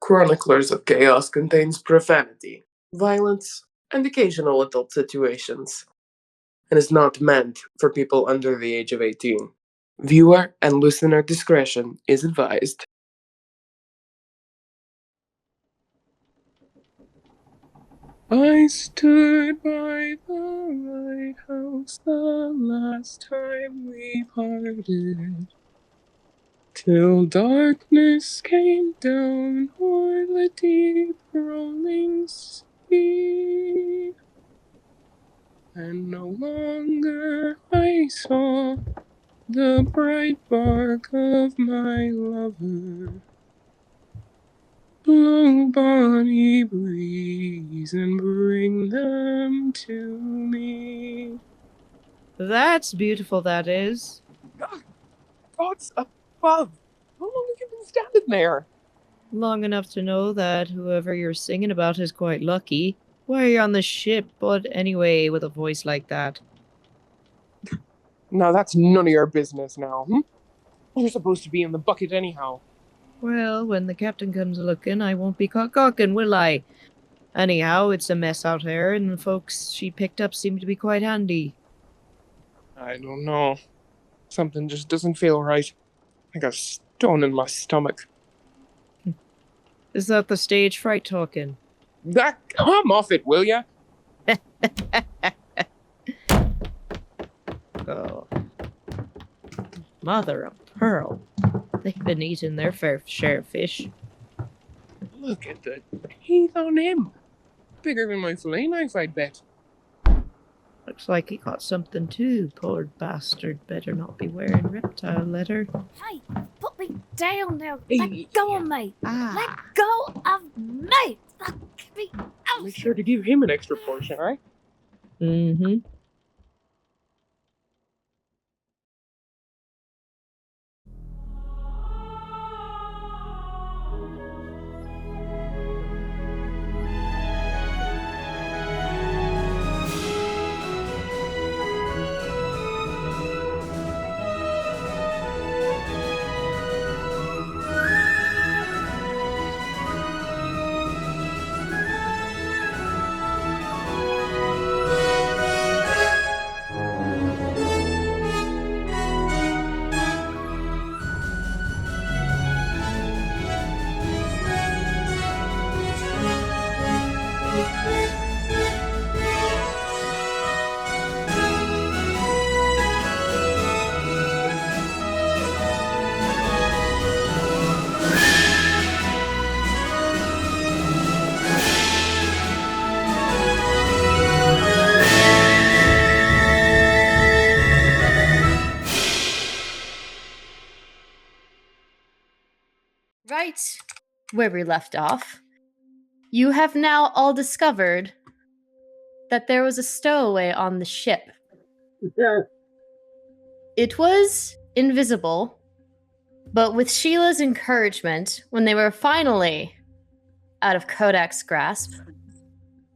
Chroniclers of Chaos contains profanity, violence, and occasional adult situations, and is not meant for people under the age of 18. Viewer and listener discretion is advised. I stood by the lighthouse the last time we parted, till darkness came down o'er the deep rolling sea, and no longer I saw the bright bark of my lover. Blow, bonny breeze, and bring them to me. That's beautiful, that is. God's above! How long have you been standing there? Long enough to know that whoever you're singing about is quite lucky. Why are you on the ship, but anyway, with a voice like that? No, that's none of your business now, You're supposed to be in the bucket anyhow. Well, when the captain comes looking, I won't be caught gawking, will I? Anyhow, it's a mess out there, and the folks she picked up seem to be quite handy. I don't know. Something just doesn't feel right. I got a stone in my stomach. Is that the stage fright talking? Come off it, will ya? Oh. Mother of pearl. They've been eating their fair share of fish. Look at the teeth on him. Bigger than my fillet knife, I'd bet. Looks like he got something too, poor bastard. Better not be wearing reptile leather. Hey, put me down now. Hey, Let go of me. Ah. Let go of me. Let me out. Make sure to give him an extra portion, right? Mm-hmm. Right where we left off, you have now all discovered that there was a stowaway on the ship. It was invisible, but with Sheila's encouragement, when they were finally out of Kodak's grasp,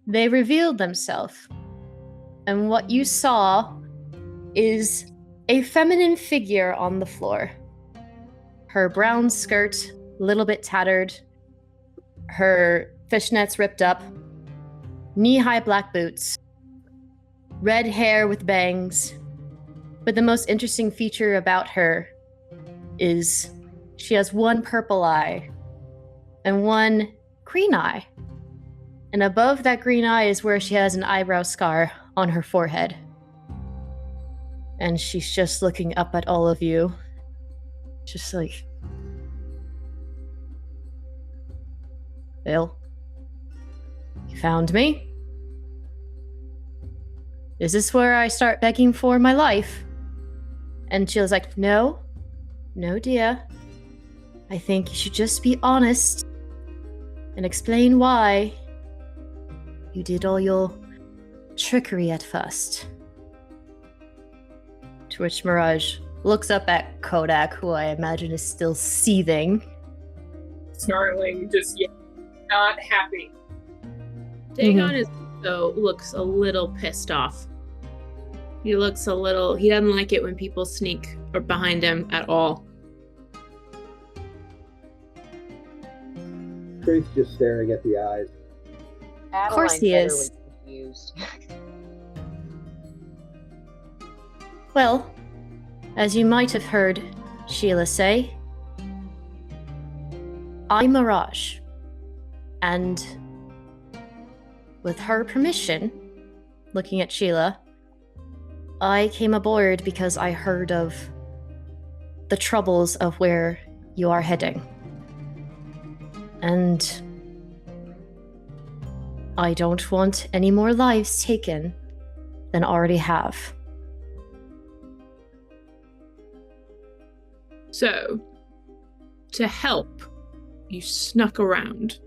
they revealed themselves. And what you saw is a feminine figure on the floor. Her brown skirt, a little bit tattered, her fishnets ripped up, knee-high black boots, red hair with bangs. But the most interesting feature about her is she has one purple eye and one green eye. And above that green eye is where she has an eyebrow scar on her forehead. And she's just looking up at all of you. Just like, Bill, you found me? Is this where I start begging for my life? And she was like, no, dear. I think you should just be honest and explain why you did all your trickery at first. To which Mirage looks up at Kodak, who I imagine is still seething. Snarling, just not happy. Dagon looks a little pissed off. He doesn't like it when people sneak or behind him at all. Craith's just staring at the eyes. Of course he is. Confused. Well, as you might have heard Sheila say, I'm Mirage. And with her permission, looking at Sheila, I came aboard because I heard of the troubles of where you are heading. And I don't want any more lives taken than already have. So, to help, you snuck around.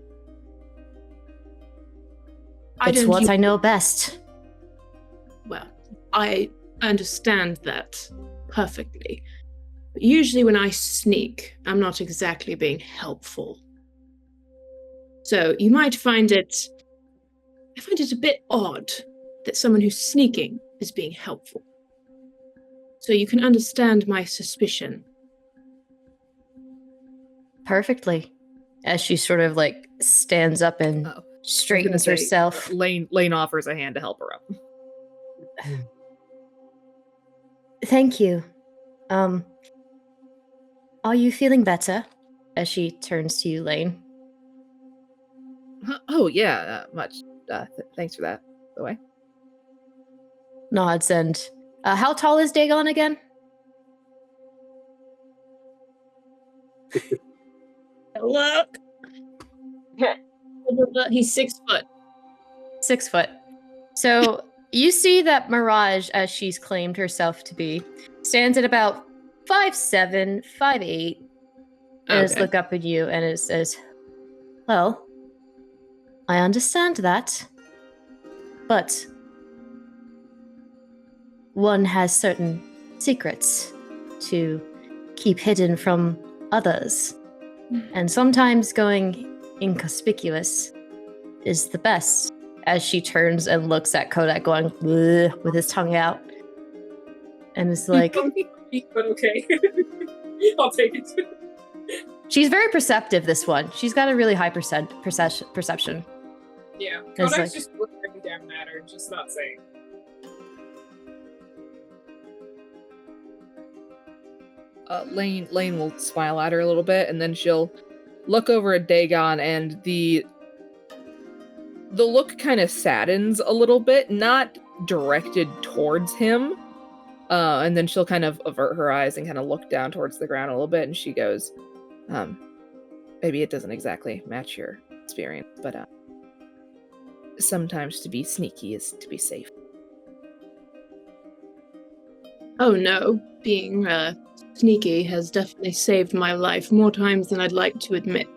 It's what I know best. Well, I understand that perfectly. But usually when I sneak, I'm not exactly being helpful. So you might find it... I find it a bit odd that someone who's sneaking is being helpful. So you can understand my suspicion. Perfectly. As she sort of like stands up and straightens herself. Lain offers a hand to help her up. Thank you. Are you feeling better? As she turns to you, Lain. Oh, yeah, much. Thanks for that, by the way. Nods and... how tall is Dagon again? Look! He's 6 foot. 6 foot. So you see that Mirage, as she's claimed herself to be, stands at about 5'7", 5'8", and is look up at you and it says, well, I understand that, but one has certain secrets to keep hidden from others, and sometimes going inconspicuous is the best. As she turns and looks at Kodak going "Bleh," with his tongue out, and is like, but okay. I'll take it. she's very perceptive, this one. She's got a really high perception. Yeah, It's Kodak's like- just looking down at her, just not saying. Lain will smile at her a little bit, and then she'll look over at Dagon, and the look kind of saddens a little bit, not directed towards him. And then she'll kind of avert her eyes and kind of look down towards the ground a little bit, and she goes, maybe it doesn't exactly match your experience, but sometimes to be sneaky is to be safe. Oh no, being sneaky has definitely saved my life more times than I'd like to admit.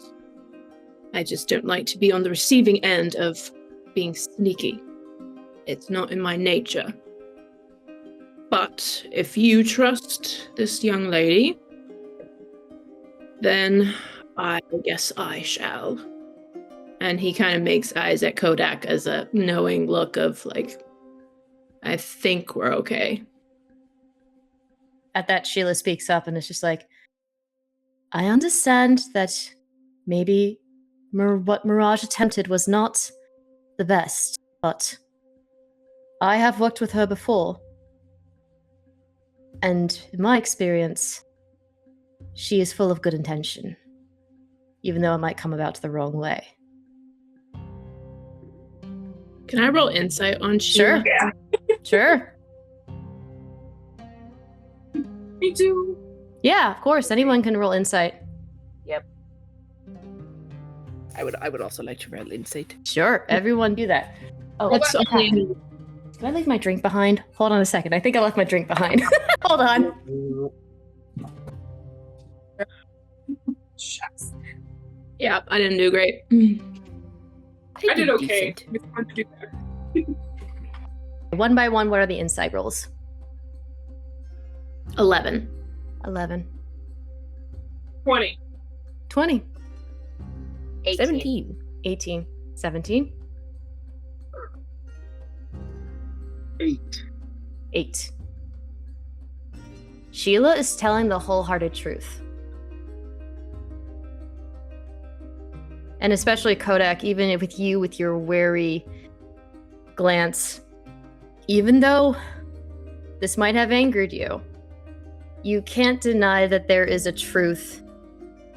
I just don't like to be on the receiving end of being sneaky. It's not in my nature. But if you trust this young lady, then I guess I shall. And he kind of makes eyes at Kodak as a knowing look of like, I think we're okay. At that, Sheila speaks up and is just like, I understand that maybe what Mirage attempted was not the best, but I have worked with her before. And in my experience, she is full of good intention, even though it might come about the wrong way. Can I roll insight on Sheila? Sure. Sure. Me too. Yeah, of course. Anyone can roll insight. I would also like to roll insight. Sure. Everyone do that. Oh, That's okay. only Did I leave my drink behind? Hold on a second. I think I left my drink behind. Hold on. Shucks. Yeah, I didn't do great. I did okay. It's fun to do better. One by one, what are the insight rolls? 11. 11. 20. 20. 18. 17. 18. 17. 8. 8. Sheila is telling the wholehearted truth. And especially Kodak, even with you with your wary glance, even though this might have angered you, you can't deny that there is a truth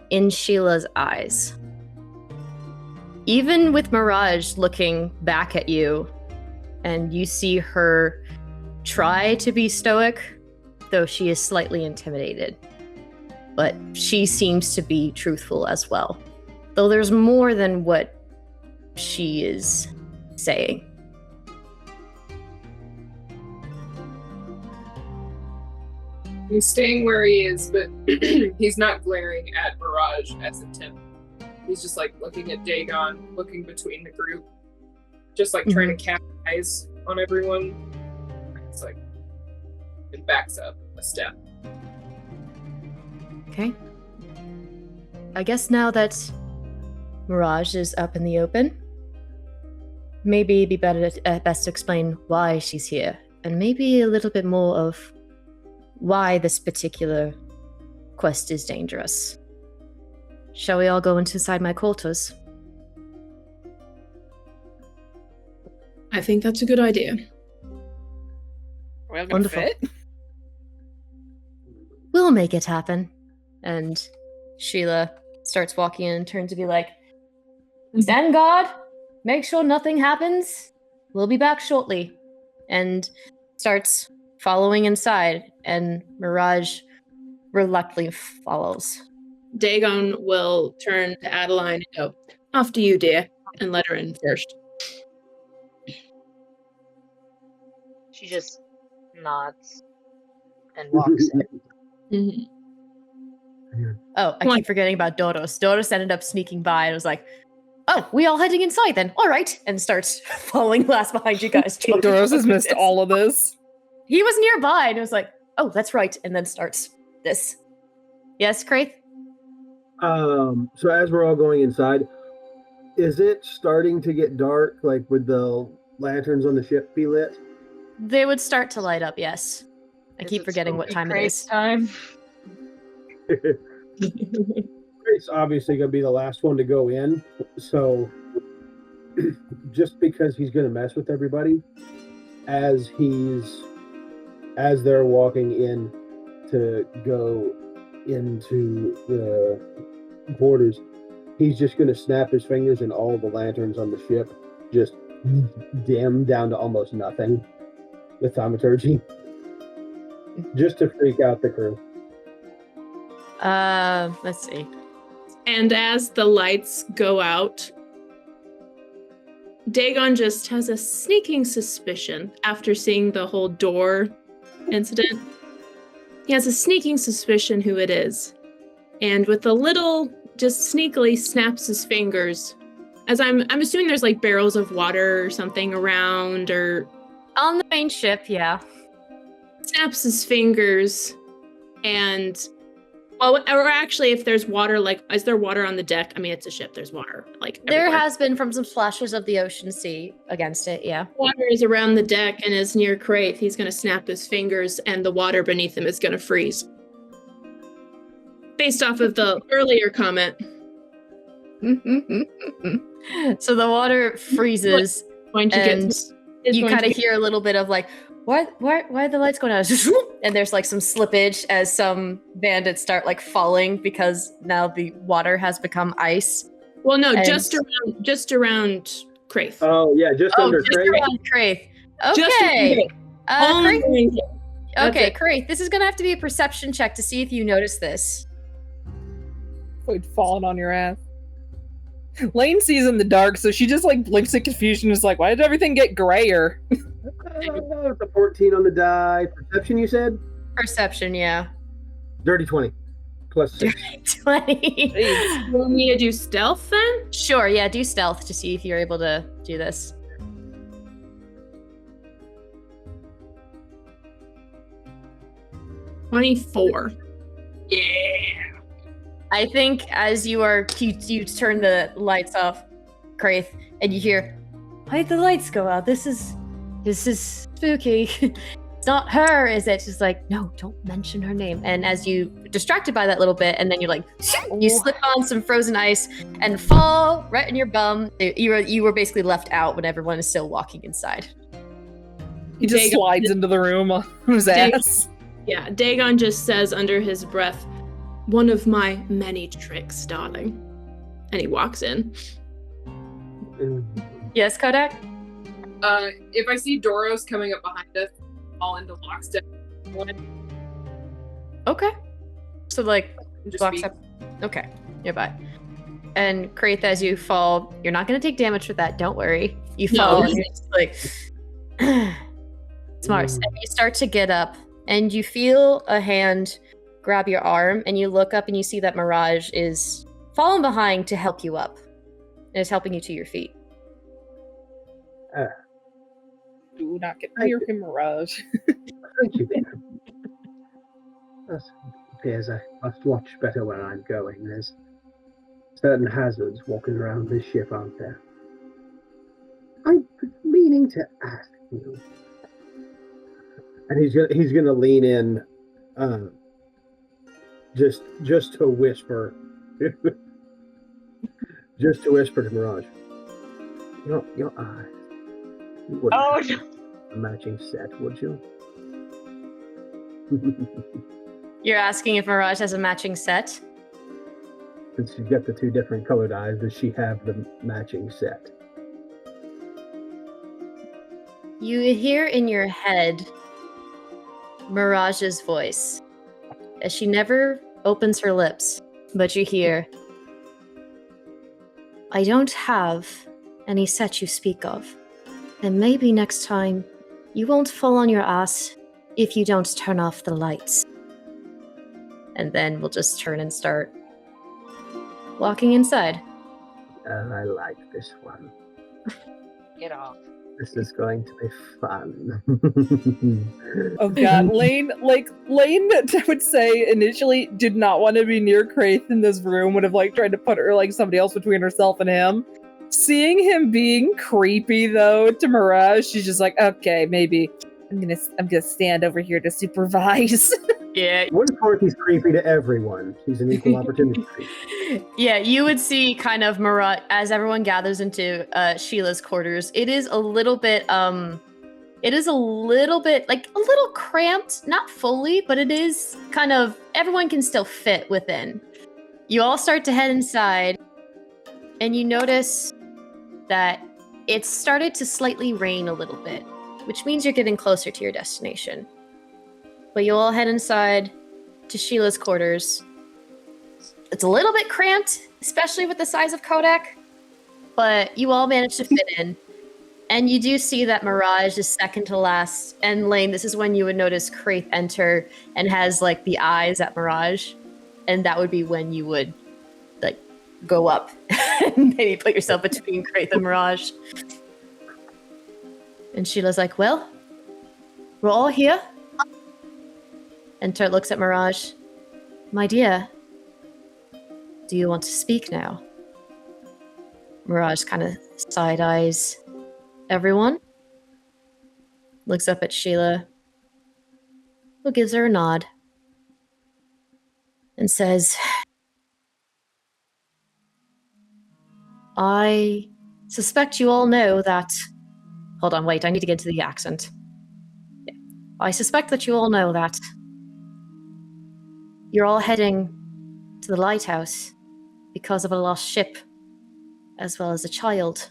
in Sheila's eyes. Even with Mirage looking back at you, and you see her try to be stoic, though she is slightly intimidated. But she seems to be truthful as well. Though there's more than what she is saying. He's staying where he is, but he's not glaring at Mirage as intent. He's just like looking at Dagon, looking between the group, just like trying to cast eyes on everyone. It's like it backs up a step. Okay. I guess now that Mirage is up in the open, maybe it'd be best to explain why she's here, and maybe a little bit more of why this particular quest is dangerous. Shall we all go inside my quarters? I think that's a good idea. Are we all gonna Wonderful. fit? We'll make it happen. And Sheila starts walking in and turns to be like, Stand guard, make sure nothing happens. We'll be back shortly. And starts following inside, and Mirage reluctantly follows. Dagon will turn to Adeline and go, "After you, dear," and let her in first. She just nods and walks in. Oh, I keep forgetting about Dodos. Dodos ended up sneaking by and was like, oh, we all heading inside then. All right. And starts following last behind you guys. Doros has missed all of this. He was nearby and was like, oh, that's right. And then starts this. Yes, Craith? So as we're all going inside, is it starting to get dark? Like, would the lanterns on the ship be lit? They would start to light up, yes. I Is keep it forgetting what spooky time it Craith is. time? Craith's obviously going to be the last one to go in, so just because he's going to mess with everybody, as they're walking in to go into the quarters, he's just going to snap his fingers and all the lanterns on the ship just dim down to almost nothing with thaumaturgy, just to freak out the crew. Let's see. And as the lights go out, Dagon just has a sneaking suspicion after seeing the whole door incident. He has a sneaking suspicion who it is. And with a little, just sneakily snaps his fingers. As I'm assuming there's like barrels of water or something around, or On the main ship, yeah. snaps his fingers and well, or actually, if there's water, like, is there water on the deck? I mean, it's a ship. There's water, like, There everywhere. has been from some splashes of the ocean sea against it, yeah. Water is around the deck and is near Craith. He's going to snap his fingers, and the water beneath him is going to freeze. Based off of the earlier comment. So the water freezes, Going to and get, you kind of hear a little bit of like, why are the lights going out? And there's like some slippage as some bandits start like falling because now the water has become ice. Well, no, and- just around Craith. Oh yeah, just under just Craith. around Craith. Just Okay. Only Craith, That's okay, it. Craith, this is gonna have to be a perception check to see if you notice this. We'd fallen on your ass. Lain sees in the dark, so she just like blinks in confusion and is like, why did everything get grayer? It's a 14 on the die. Perception, you said? Perception, yeah. Dirty 20. Plus 6. 20. Jeez. You want me to do stealth then? Sure, yeah, do stealth to see if you're able to do this. – 24. Yeah. I think as you turn the lights off, Craith, and you hear, why'd the lights go out? This is spooky. It's not her, is it? She's like, no, don't mention her name. And as you distracted by that little bit, and then you're like, you slip on some frozen ice and fall right in your bum. You were basically left out when everyone is still walking inside. He just Dagon- slides into the room on his ass. Yeah, Dagon just says under his breath, "One of my many tricks, darling." And he walks in. Yes, Kodak? If I see Doros coming up behind us, fall into lockstep. Okay. So, like, Just blocks be- up. Okay, nearby. And Craith, as you fall, you're not going to take damage for that. Don't worry. You fall, and you're just like, smart. And you start to get up, and you feel a hand grab your arm, and you look up, and you see that Mirage is falling behind to help you up, and is helping you to your feet. Do not get near him, Mirage. Thank you, dear. It appears I must watch better where I'm going. There's certain hazards walking around this ship, aren't there? I'm meaning to ask you. And he's gonna lean in, just to whisper, just to whisper to Mirage. Your eyes. You wouldn't have a matching set, would you? You're asking if Mirage has a matching set? Since she's got the two different colored eyes, does she have the matching set? You hear in your head Mirage's voice, as she never opens her lips, but you hear, "I don't have any set you speak of, and maybe next time you won't fall on your ass if you don't turn off the lights." And then we'll just turn and start walking inside. I like this one. Get off. This is going to be fun. Oh god, Lain, I would say, initially did not want to be near Craith in this room, would have tried to put her somebody else between herself and him. Seeing him being creepy though to Mirage, she's just like, okay, maybe I'm gonna stand over here to supervise. Yeah. What if Dorothy's creepy to everyone? She's an equal opportunity creep. Yeah, you would see kind of Mirage as everyone gathers into Sheila's quarters. It is a little bit a little cramped, not fully, but it is kind of, everyone can still fit within. You all start to head inside, and you notice that it's started to slightly rain a little bit, which means you're getting closer to your destination. But you all head inside to Sheila's quarters. It's a little bit cramped, especially with the size of Kodak, but you all manage to fit in. And you do see that Mirage is second to last. And Lain, this is when you would notice Craith enter and has the eyes at Mirage. And that would be when you would go up and maybe put yourself between Craith and Mirage. And Sheila's like, "Well, we're all here." And Turt looks at Mirage. "My dear, do you want to speak now?" Mirage kind of side-eyes everyone. Looks up at Sheila, who gives her a nod. And says, "I suspect you all know that..." Hold on, wait, I need to get to the accent. Yeah. "I suspect that you all know that you're all heading to the lighthouse because of a lost ship, as well as a child.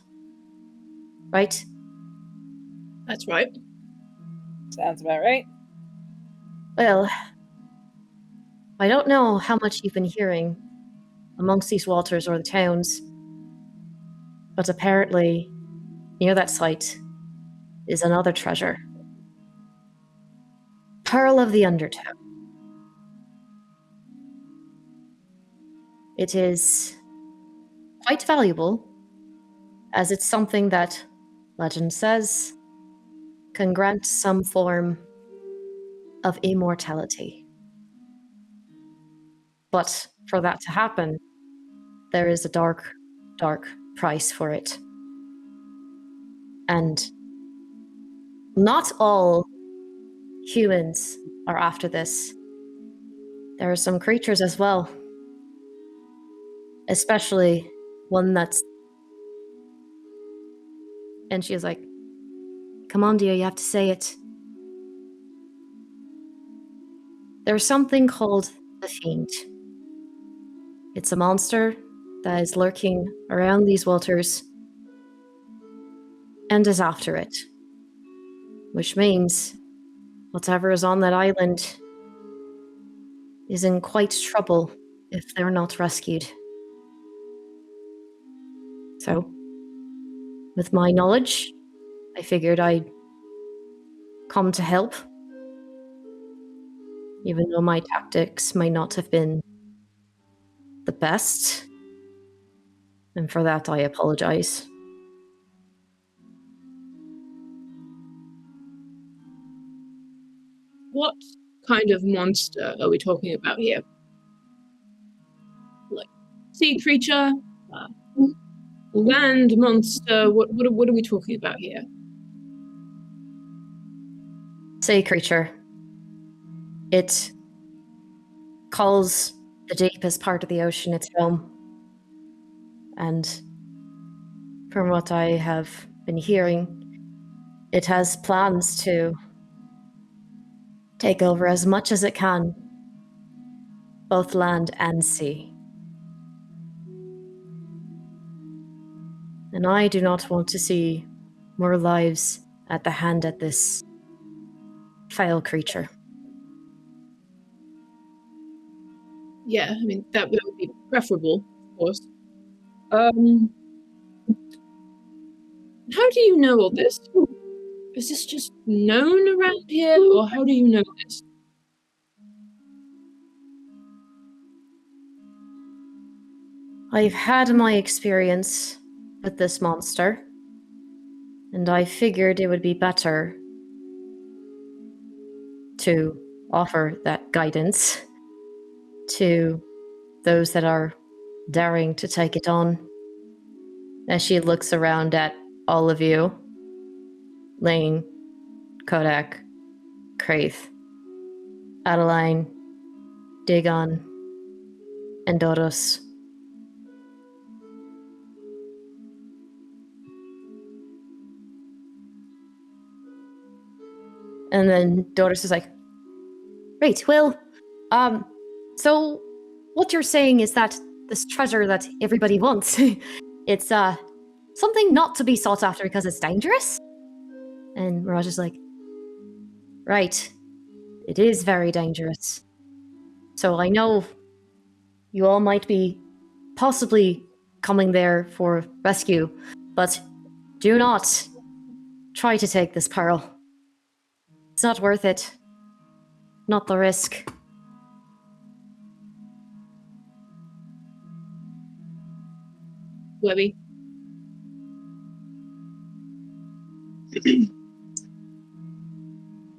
Right?" That's right. Sounds about right. "Well, I don't know how much you've been hearing amongst these waters or the towns, but apparently near that site is another treasure. Pearl of the Undertow. It is quite valuable, as it's something that, legend says, can grant some form of immortality. But for that to happen, there is a dark, dark price for it. And not all humans are after this. There are some creatures as well. Especially one that's... And she's like, come on, dear, you have to say it. There's something called the Fiend. It's a monster that is lurking around these waters and is after it. Which means whatever is on that island is in quite trouble if they're not rescued. So, with my knowledge, I figured I'd come to help. Even though my tactics might not have been the best. And for that, I apologize. What kind of monster are we talking about here? Like, sea creature? Land monster? What are we talking about here? Sea creature. It calls the deepest part of the ocean its home. And from what I have been hearing, it has plans to take over as much as it can, both land and sea. And I do not want to see more lives at the hand of this foul creature. Yeah, I mean, that would be preferable, of course. How do you know all this? Is this just known around here, or how do you know this? I've had my experience with this monster, and I figured it would be better to offer that guidance to those that are daring to take it on. As she looks around at all of you, Lain, Kodak, Craith, Adeline, Dagon, and Doros. And then Doris is like, right, well, so what you're saying is that this treasure that everybody wants, it's, something not to be sought after because it's dangerous? And Mirage is like, right, it is very dangerous. So I know you all might be possibly coming there for rescue, but do not try to take this pearl. It's not worth it. Not the risk. Webby?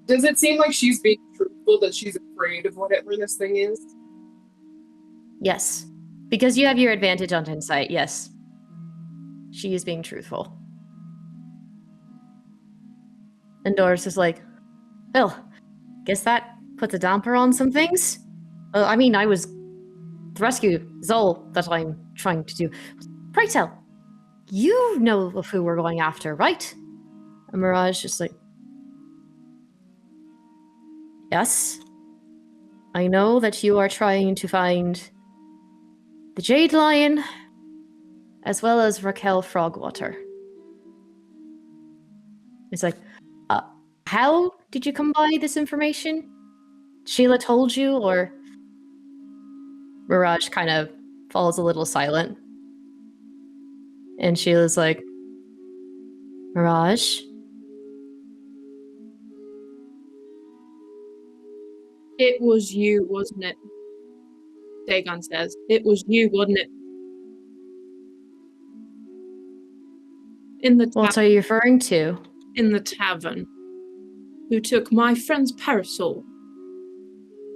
Does it seem like she's being truthful, that she's afraid of whatever this thing is? Yes. Because you have your advantage on insight, yes. She is being truthful. And Doris is like, well, guess that puts a damper on some things. I mean, the rescue is all that I'm trying to do. Pray tell, you know of who we're going after, right? And Mirage just like, yes. I know that you are trying to find the Jade Lion, as well as Raquel Frogwater. It's like, how did you come by this information? Sheila told you, or... Mirage kind of falls a little silent. And Sheila's like, Mirage? It was you, wasn't it? Dagon says. It was you, wasn't it? In the What are you referring to? In the tavern. Who took my friend's parasol.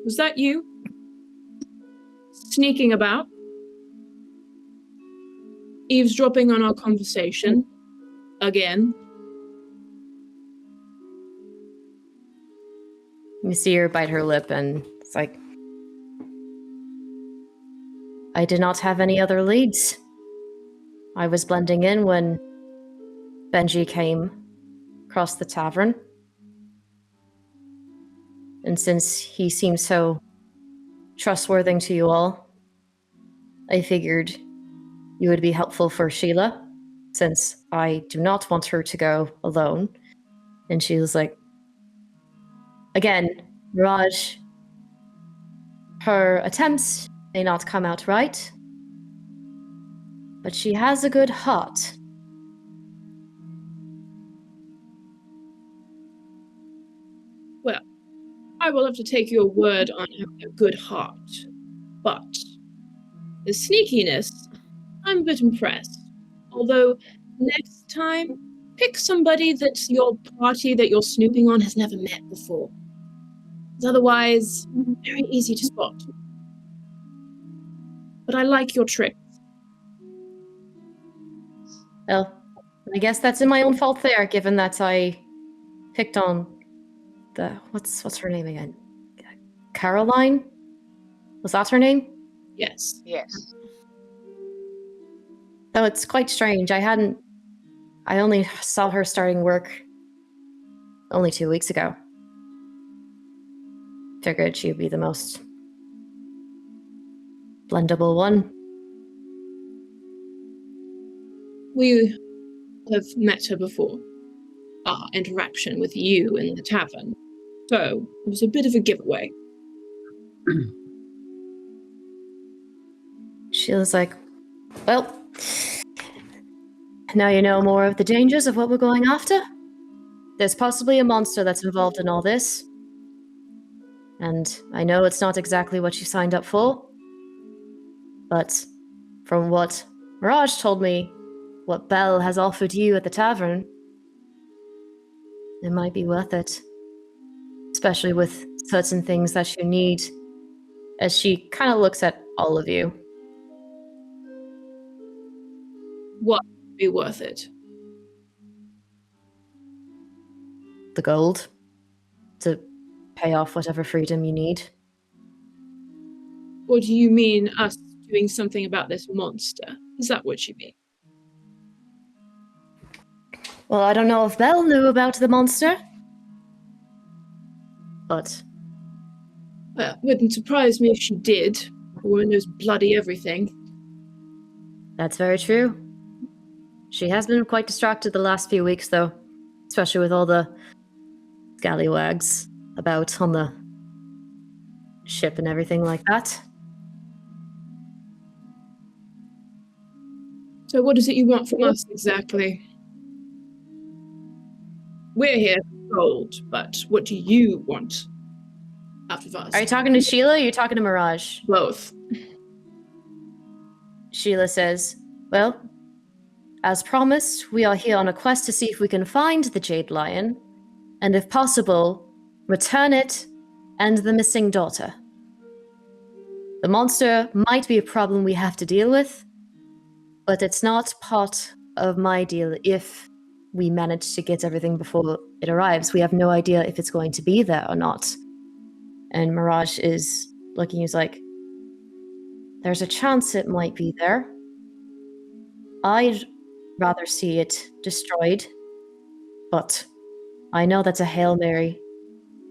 Was that you? Sneaking about? Eavesdropping on our conversation? Again? You see her bite her lip, and it's like, I did not have any other leads. I was blending in when Benji came across the tavern. And since he seemed so trustworthy to you all, I figured you would be helpful for Sheila, since I do not want her to go alone. And she was like, again, Mirage, her attempts may not come out right, but she has a good heart. Well, I will have to take your word on having a good heart. But the sneakiness, I'm a bit impressed. Although, next time, pick somebody that your party that you're snooping on has never met before. It's otherwise very easy to spot. But I like your trick. Well, I guess that's in my own fault there, given that I picked on the what's her name again? Caroline? Was that her name? Yes. Yes. Though it's quite strange. I only saw her starting work only 2 weeks ago. Figured she'd be the most blendable one. We have met her before. Our interaction with you in the tavern. So, it was a bit of a giveaway. She was like, well, now you know more of the dangers of what we're going after. There's possibly a monster that's involved in all this. And I know it's not exactly what you signed up for. But from what Mirage told me, what Belle has offered you at the tavern, it might be worth it. Especially with certain things that you need. As she kind of looks at all of you. What would be worth it? The gold. To pay off whatever freedom you need. Or do you mean us doing something about this monster? Is that what you mean? Well, I don't know if Belle knew about the monster. But Well, wouldn't surprise me if she did. A woman knows bloody everything. that's very true. She has been quite distracted the last few weeks, though. Especially with all the scallywags about on the ship and everything like that. So what is it you want from us exactly? We're here for gold, but what do you want out of us? Are you talking to Sheila or are you talking to Mirage? Both. Sheila says, well, as promised, we are here on a quest to see if we can find the Jade Lion, and if possible, return it and the missing daughter. The monster might be a problem we have to deal with, but it's not part of my deal if we manage to get everything before it arrives. We have no idea if it's going to be there or not. And Mirage is looking, he's like, there's a chance it might be there. I'd rather see it destroyed, but I know that's a Hail Mary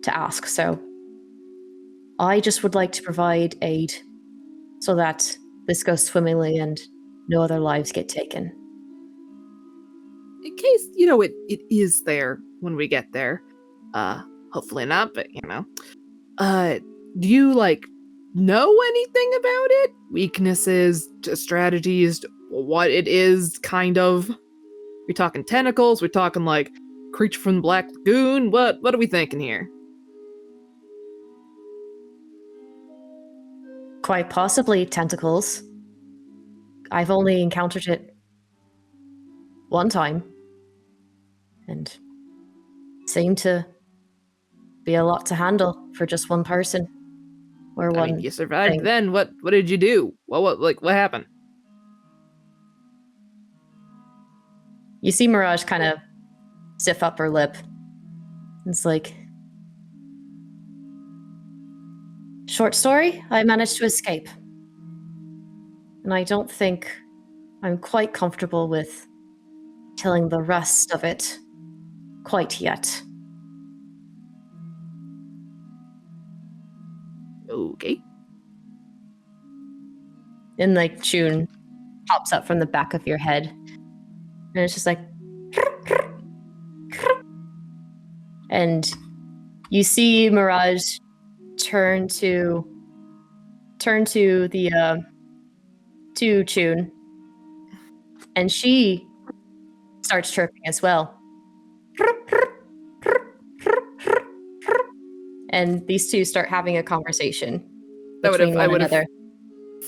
to ask, so I just would like to provide aid so that this goes swimmingly and no other lives get taken. In case, it is there when we get there. Hopefully not, but do you, know anything about it? Weaknesses, strategies, what it is, kind of? We talking tentacles? We talking, creature from the Black Lagoon? What are we thinking here? Quite possibly tentacles. I've only encountered it one time, and it seemed to be a lot to handle for just one person. Or one you survived thing. then. What did you do? What happened? You see Mirage kind of stiff up her lip. It's like, Short story, I managed to escape. And I don't think I'm quite comfortable with telling the rest of it quite yet. Okay. And like Chun pops up from the back of your head. And it's just like and you see Mirage turn to the to Chun, and she starts chirping as well. And these two start having a conversation between one another.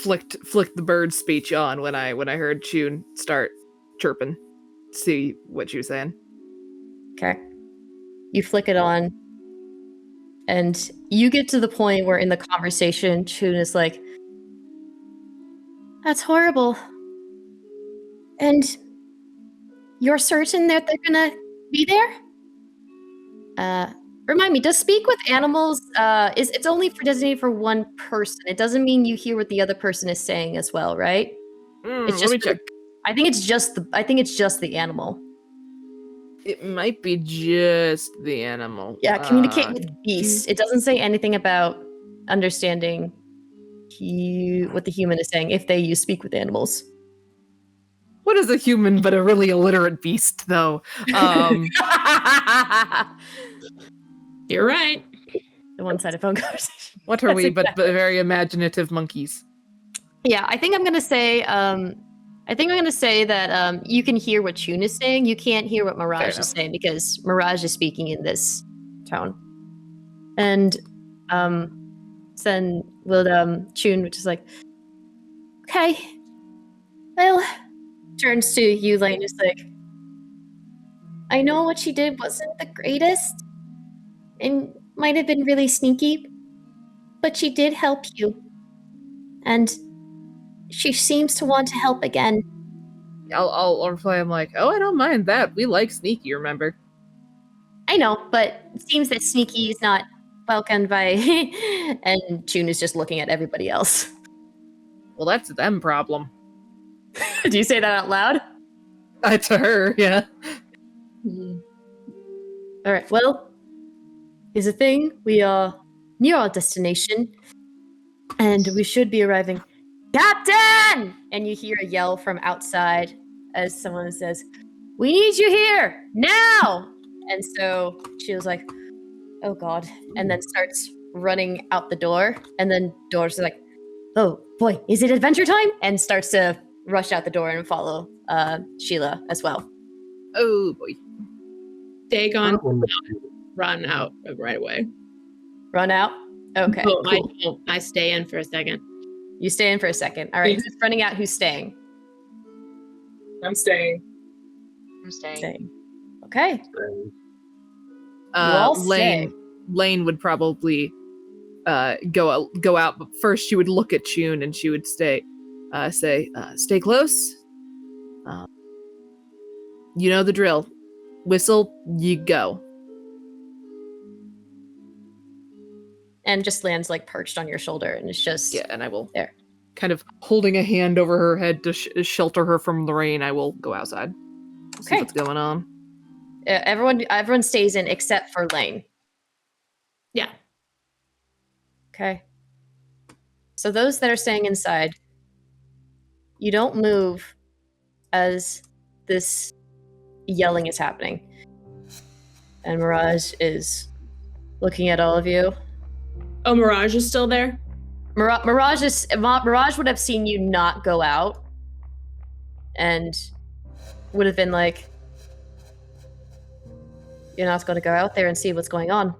Flicked the bird speech on when I heard Chun start chirping. See what she was saying. Okay. You flick it on, and you get to the point where in the conversation, Chun is like, "That's horrible. And you're certain that they're gonna be there? Remind me, does speak with animals, it's only designated for one person. It doesn't mean you hear what the other person is saying as well, right? It's just let me check. I think it's just the animal. It might be just the animal. Yeah, communicate with beasts. It doesn't say anything about understanding what the human is saying if they use speak with animals. What is a human but a really illiterate beast, though? You're right. The one-sided phone conversation. What are we but very imaginative monkeys? Yeah, I think I'm gonna say that you can hear what Chun is saying. You can't hear what Mirage is saying because Mirage is speaking in this tone. And then Chun, which is like, okay, well, turns to you, Lain, is like, I know what she did wasn't the greatest and might have been really sneaky, but she did help you. And she seems to want to help again. I'll reply, I'm like, oh, I don't mind that. We like sneaky, remember? I know, but it seems that sneaky is not welcomed by... And Chun is just looking at everybody else. Well, that's them problem. Do you say that out loud? To her, yeah. All right, well, here's the thing. We are near our destination, and we should be arriving. Captain! And you hear a yell from outside as someone says, we need you here, now! And so she was like, oh God, and then starts running out the door, and then Doris is like, oh boy, is it adventure time? And starts to rush out the door and follow Sheila as well. Oh boy. Dagon, run out right away. Run out? Okay. Oh, Cool. I stay in for a second. You stay in for a second. All right, who's running out? Who's staying? I'm staying. I'm staying. Staying. Okay. all stay. Lain would probably go out, but first she would look at Chun and she would say, stay close. You know the drill. Whistle, you go. And just lands like perched on your shoulder, and it's just and I will there, kind of holding a hand over her head to shelter her from the rain. I will go outside. See what's going on. Everyone stays in except for Lain. Yeah. Okay. So those that are staying inside, you don't move as this yelling is happening. And Mirage is looking at all of you. Oh, Mirage is still there? Mirage would have seen you not go out and would have been like, you're not going to go out there and see what's going on.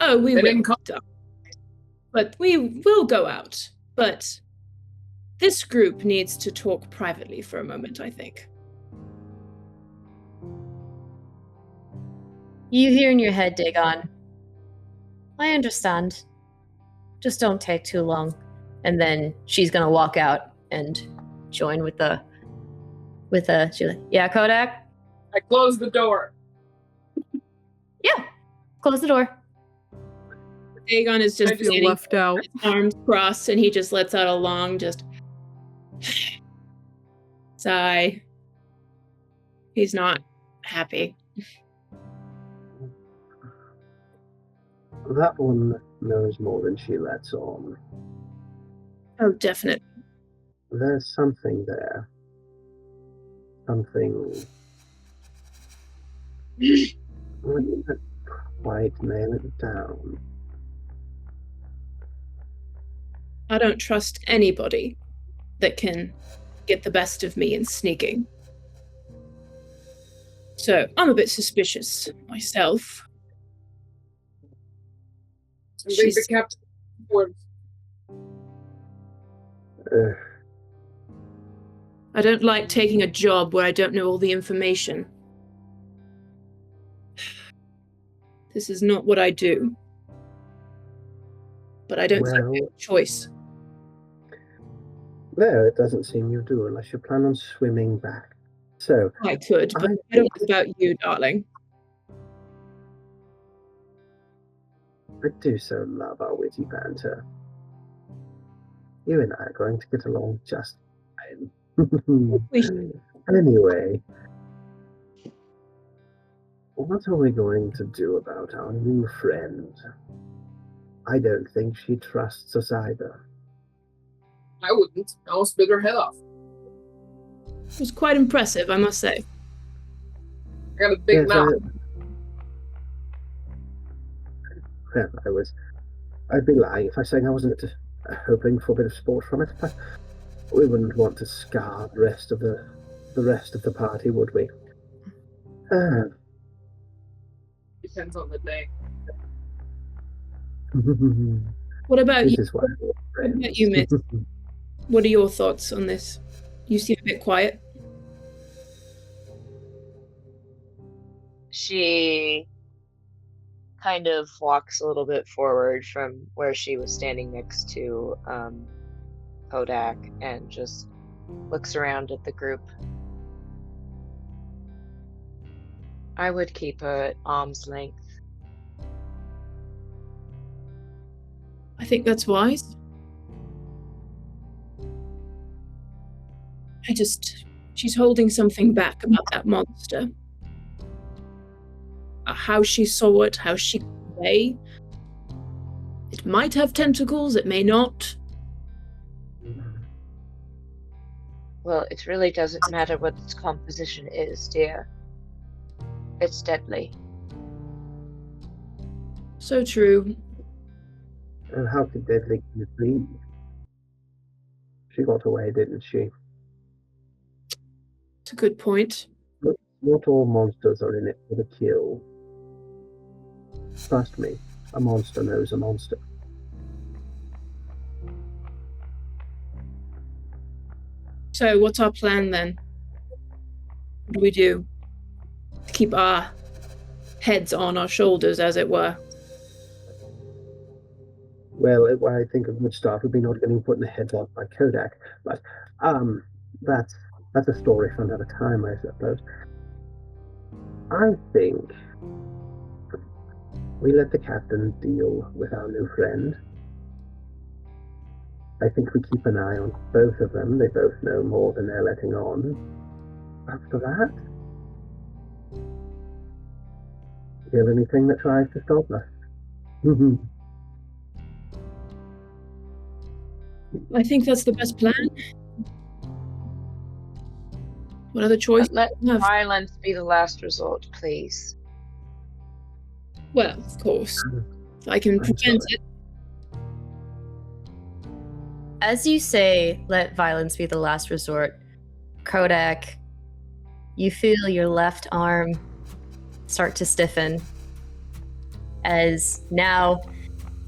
Oh, we will. But we will go out. But this group needs to talk privately for a moment, I think. You hear in your head, Dagon, I understand. Just don't take too long. And then she's gonna walk out and join with she's like, yeah, Kodak? I closed the door. Yeah, close the door. Dagon is just I just sitting, left out. arms crossed, and he just lets out a long, just sigh. He's not happy. That one knows more than she lets on. Oh, definitely. There's something there. Something. I can't quite nail it down. I don't trust anybody that can get the best of me in sneaking. So I'm a bit suspicious myself. I think the captain informed. I don't like taking a job where I don't know all the information. This is not what I do. But I don't think I have a choice. There, it doesn't seem you do, unless you plan on swimming back. So, I could, but I don't know about you, darling. I do so love our witty banter. You and I are going to get along just fine. Anyway, what are we going to do about our new friend? I don't think she trusts us either. I wouldn't. I almost bit her head off. It was quite impressive, I must say. I got a big mouth. Well, I'd be lying if I said I wasn't hoping for a bit of sport from it, but we wouldn't want to scar the rest of the party, would we? Depends on the day. What about This you? is why we're friends. What about you, Miss? What are your thoughts on this? You seem a bit quiet. She kind of walks a little bit forward from where she was standing next to Kodak and just looks around at the group. I would keep her at arm's length. I think that's wise. She's holding something back about that monster. How she saw it, how she convey. It might have tentacles, it may not. Well, it really doesn't matter what its composition is, dear. It's deadly. So true. And how deadly can it be? She got away, didn't she? It's a good point. Not all monsters are in it for the kill. Trust me, a monster knows a monster. So what's our plan then? What do we do? To keep our heads on our shoulders, as it were. Well, I think a good start would be not getting put in the head off by Kodak, but that's a story for another time, I suppose. I think we let the captain deal with our new friend. I think we keep an eye on both of them. They both know more than they're letting on. After that, kill anything that tries to stop us. I think that's the best plan. What other choice? Let do we have? violence be the last resort, please. Well, of course. If I can prevent it. As you say, let violence be the last resort, Kodak, you feel your left arm start to stiffen as now,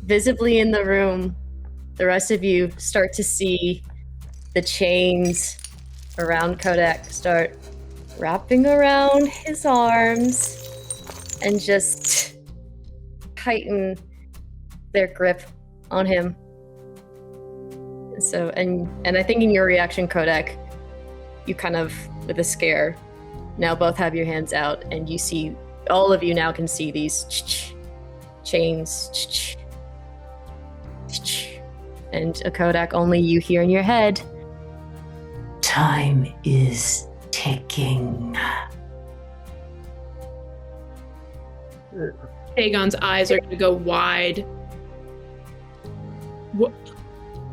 visibly in the room, the rest of you start to see the chains around Kodak start wrapping around his arms and just tighten their grip on him. So, and I think in your reaction, Kodak, you kind of, with a scare, now both have your hands out, and you see, all of you now can see these chains And a Kodak only you hear in your head. Time is ticking. Dagon's eyes are going to go wide.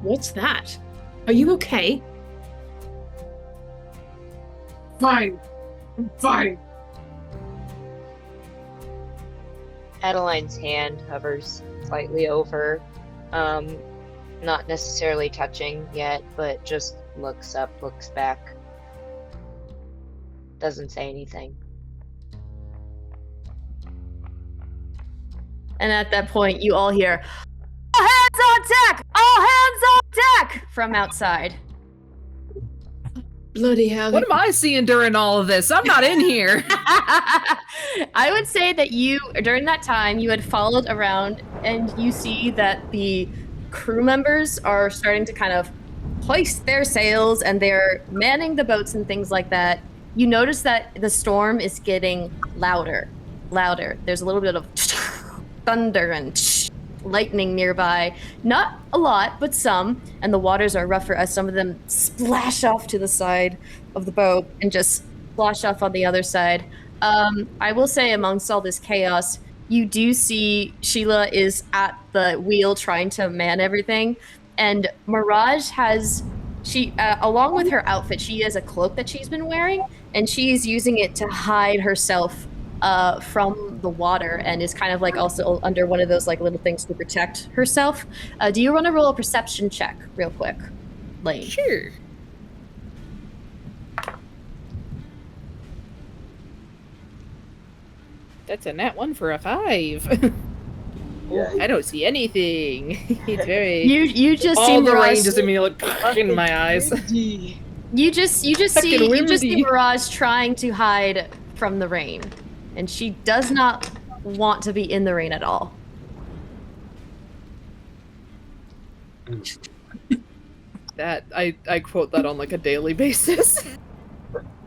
What's that? Are you okay? Fine. I'm fine. Adeline's hand hovers slightly over, not necessarily touching yet, but just looks up, looks back. Doesn't say anything. And at that point, you all hear, "All hands on deck! All hands on deck!" from outside. Bloody hell. What am I seeing during all of this? I'm not in here. I would say that you, during that time, you had followed around and you see that the crew members are starting to kind of hoist their sails and they're manning the boats and things like that. You notice that the storm is getting louder. There's a little bit of thunder and lightning nearby. Not a lot, but some. And the waters are rougher as some of them splash off to the side of the boat and just splash off on the other side. I will say amongst all this chaos, you do see Sheila is at the wheel trying to man everything. And Mirage has, along with her outfit, she has a cloak that she's been wearing, and she's using it to hide herself from the water, and is kind of like also under one of those like little things to protect herself. Do you want to roll a perception check real quick, Lain? Sure. That's a nat 1 for a 5. Yeah. I don't see anything. It's very. You just see all the Mirage. rain just immediately in my eyes. You just Fucking see windy. Mirage trying to hide from the rain, and she does not want to be in the rain at all. That I quote that on like a daily basis.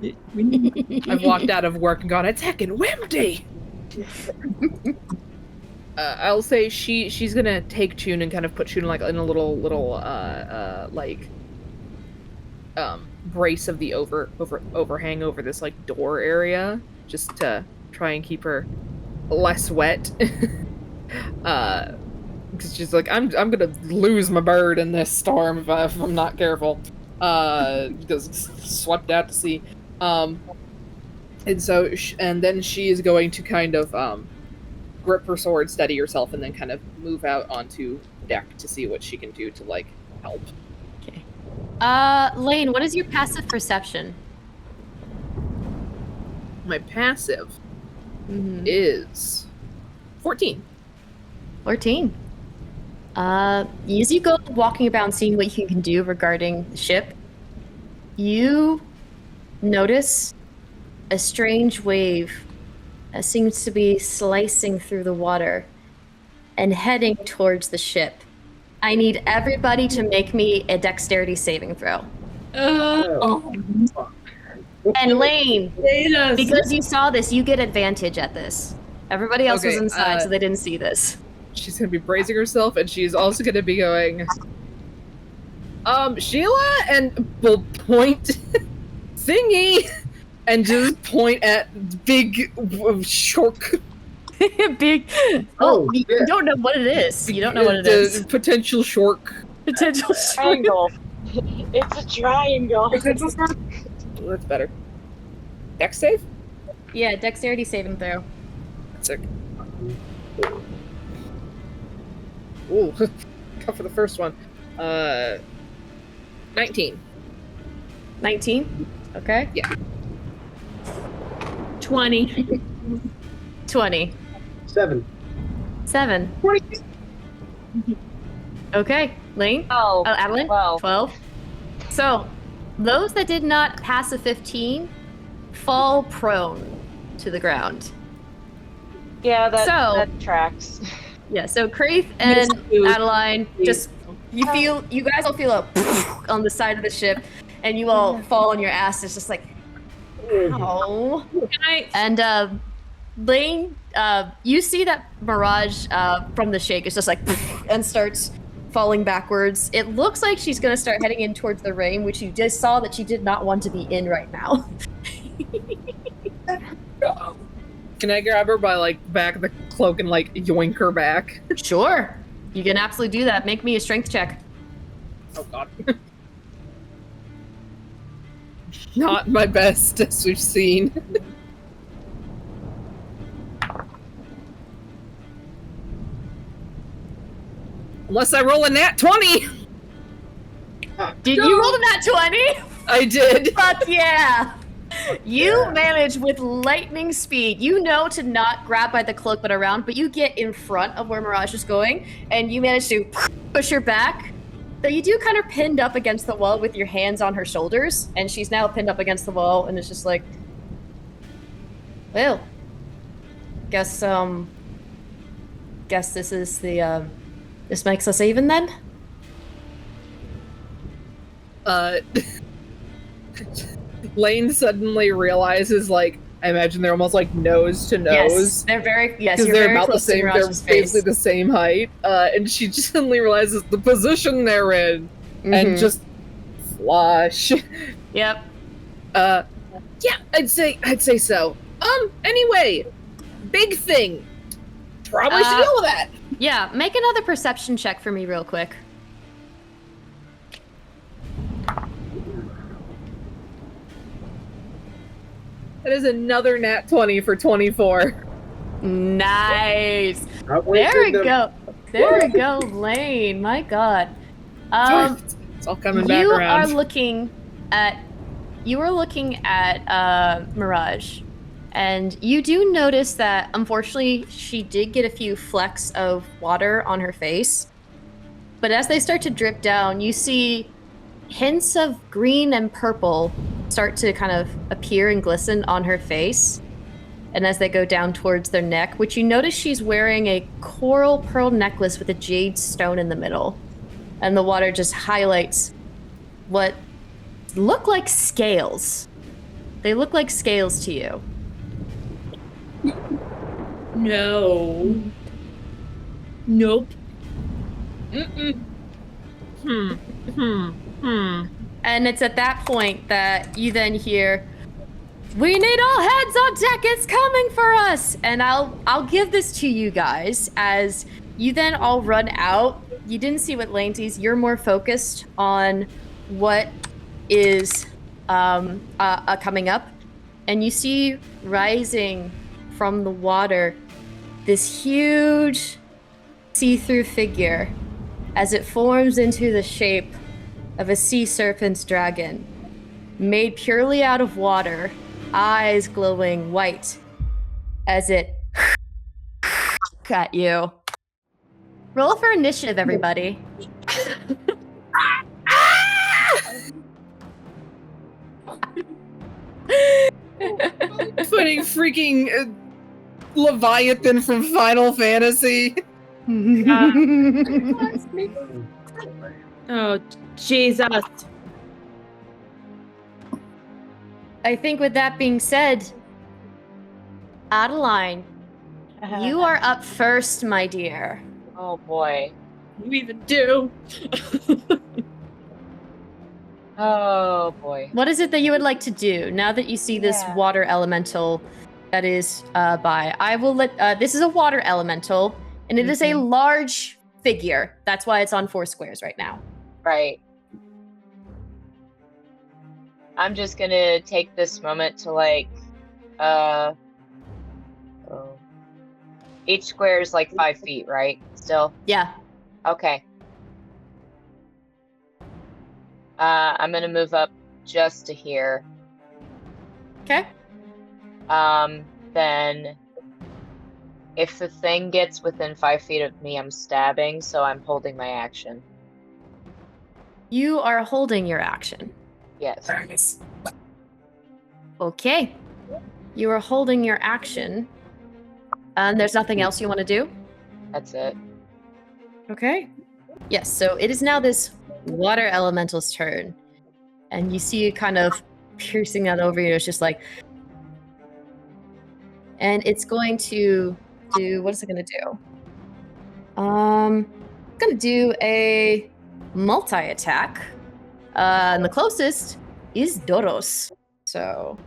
I've walked out of work and gone, it's heckin' windy. I'll say she's gonna take Chun and kind of put Chun like in a little brace of the overhang over this like door area, just to try and keep her less wet. Because she's like, I'm gonna lose my bird in this storm if I'm not careful. Because swept out to sea. And so, and then she is going to kind of grip her sword, steady herself, and then kind of move out onto deck to see what she can do to like help. Okay. Lain, what is your passive perception? My passive is 14. 14. As you go walking about and seeing what you can do regarding the ship, you notice a strange wave that seems to be slicing through the water and heading towards the ship. I need everybody to make me a dexterity saving throw. And Lain, because you saw this, you get advantage at this. Everybody else was Okay, inside, so they didn't see this. She's gonna be bracing herself, and she's also gonna be going, Sheila, and will point thingy, and just point at big shark. Big. Oh, you yeah. don't know what it is. You don't know what it is. Potential shark. Potential shark. Triangle. It's a triangle. That's better. Dex save? Yeah, dexterity saving throw. Sick. Ooh, go for the first one. 19. 19. Okay. Yeah. 20. 20. 7. 7. Okay, Lain. Oh, Adeline. 12. 12. So, those that did not pass a 15 fall prone to the ground. Yeah, So- that tracks. Yeah, so Craith and Adeline just you guys all feel a on the side of the ship, and you all fall on your asses just like ow. And Lain, you see that Mirage from the shake is just like and starts falling backwards. It looks like she's going to start heading in towards the rain, which you just saw that she did not want to be in right now. Can I grab her by, like, back of the cloak and, like, yoink her back? Sure. You can absolutely do that. Make me a strength check. Oh, God. Not my best, as we've seen. Unless I roll a nat 20! Did you roll a nat 20? I did. Fuck yeah! You manage with lightning speed. You know to not grab by the cloak but around, but you get in front of where Mirage is going, and you manage to push her back. So you do kind of pinned up against the wall with your hands on her shoulders, and she's now pinned up against the wall, and it's just like, well, guess this is the, this makes us even then? Lain suddenly realizes, like, I imagine they're almost like nose to nose. Yes, they're very, yes, you're they're very about the close to same. They're Mirage's face. basically the same height, and she just suddenly realizes the position they're in, and just flush. Yep. Yeah, I'd say so. Anyway, big thing. Probably should deal with that. Yeah, make another perception check for me real quick. That is another nat 20 for 24. Nice. There There we go. There we go, Lain. My God. It's all coming back You around. are looking at Mirage, and you do notice that unfortunately she did get a few flecks of water on her face. But as they start to drip down, you see hints of green and purple start to kind of appear and glisten on her face. And as they go down towards their neck, which you notice she's wearing a coral pearl necklace with a jade stone in the middle. And the water just highlights what look like scales. They look like scales to you. No. Nope. And it's at that point that you then hear, "We need all hands on deck, it's coming for us!" And I'll give this to you guys as you then all run out. You didn't see what Lain sees. You're more focused on what is coming up. And you see rising from the water this huge see-through figure as it forms into the shape of a sea serpent's dragon, made purely out of water, eyes glowing white as it at you. Roll for initiative, everybody. Putting freaking Leviathan from Final Fantasy. Oh, Jesus. I think with that being said, Adeline, you are up first, my dear. Oh boy. You even do. Oh boy. What is it that you would like to do now that you see this water elemental that is by? I will let. This is a water elemental, and it is a large figure. That's why it's on 4 squares right now. Right. I'm just gonna take this moment to like, each square is like 5 feet, right? Still? Yeah. Okay. I'm gonna move up just to here. Okay. Then if the thing gets within 5 feet of me, I'm stabbing, so I'm holding my action. You are holding your action. Yes. Okay. You are holding your action. And there's nothing else you want to do? That's it. Okay. Yes, so it is now this water elemental's turn. And you see it kind of piercing that over you. It's just like... And it's going to do... What is it going to do? gonna do a multi-attack. And the closest is Doros. So,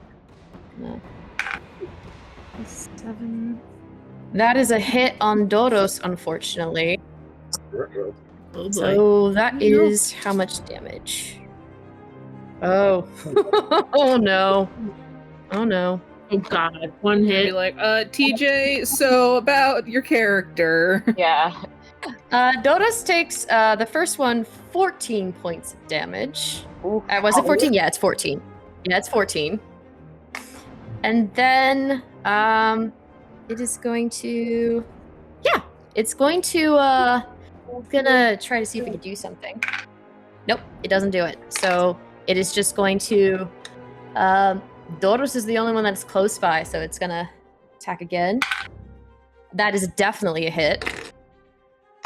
7. That is a hit on Doros, unfortunately. Oh boy. So that is how much damage? Oh. Oh no. Oh no. Oh god, one Be hit. like, TJ, so about your character. Yeah. Doros takes the first one 14 points of damage. Oof. Was it 14? Yeah, it's 14. Yeah, it's 14. And then it is going to it's going to gonna try to see if it can do something. Nope, it doesn't do it. So it is just going to Doros is the only one that's close by, so it's gonna attack again. That is definitely a hit.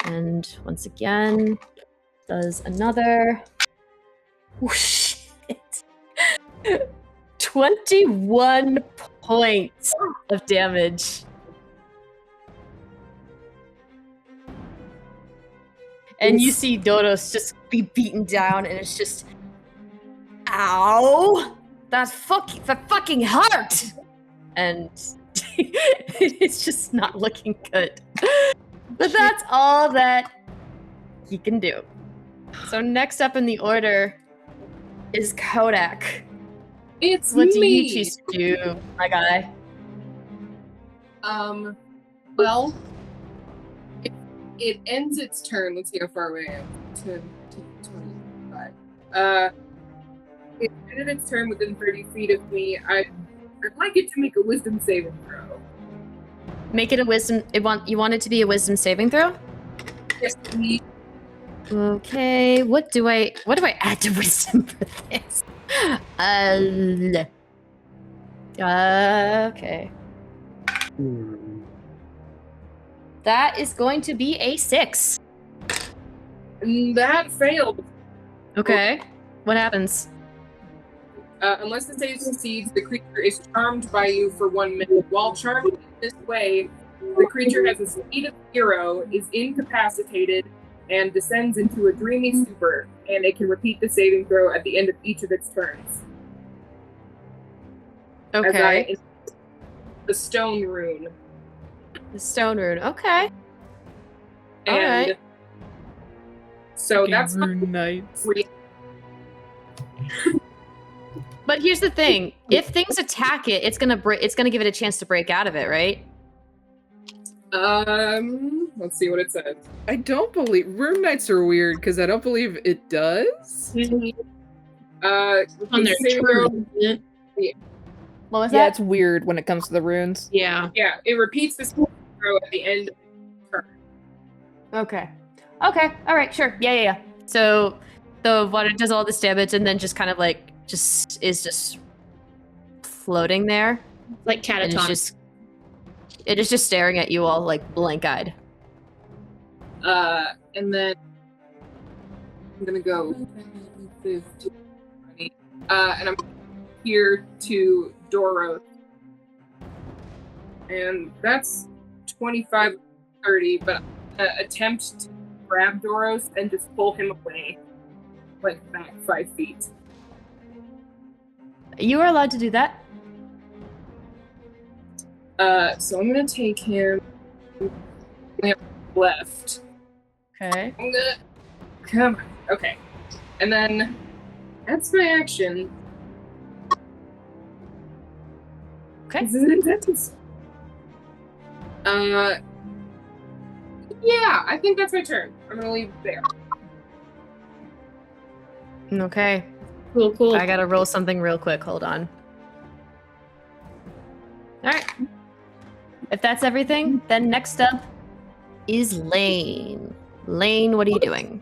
And once again, does another. Oh, shit. 21 points of damage. And you see Doros just be beaten down, and it's just, ow! That fucking hurt! And it's just not looking good. But that's all that he can do. So next up in the order is Kodak. It's What me. do you choose to do, my guy? Well, it ends its turn. Let's see how far away I am. 10, 25. It ended its turn within 30 feet of me. I'd like it to make a wisdom saving throw. Make it a wisdom. You want it to be a wisdom saving throw? Yes, please. Okay. What do I add to wisdom for this? Okay. That is going to be a 6. That failed. Okay. What happens? Unless the save succeeds, the creature is charmed by you for 1 minute. While charmed in this way, the creature has a speed of 0, is incapacitated, and descends into a dreamy stupor, and it can repeat the saving throw at the end of each of its turns. Okay. The stone rune. The stone rune. Okay. And Alright. so that's not Nights. But here's the thing: if things attack it, it's gonna give it a chance to break out of it, right? Let's see what it says. I don't believe Rune Knights are weird because I don't believe it does. On their saving turn, throw- isn't it? What was Yeah, that? it's weird when it comes to the runes. Yeah. Yeah, it repeats the saving throw at the end of the turn. Okay. Okay. All right. Sure. Yeah. So the water does all this damage and then just kind of like is floating there. Like And it is just staring at you all like blank-eyed. And then I'm gonna go 15, 20. And I'm here to Doros. And that's 25, 30, but I'm gonna attempt to grab Doros and just pull him away, like back 5 feet. You are allowed to do that. So I'm gonna take him left. Okay. I'm gonna come on. Okay. And then that's my action. Okay. This is intense. Yeah, I think that's my turn. I'm gonna leave it there. Okay. Cool. I gotta roll something real quick. Hold on. All right. If that's everything, then next up is Lain. Lain, what are you doing?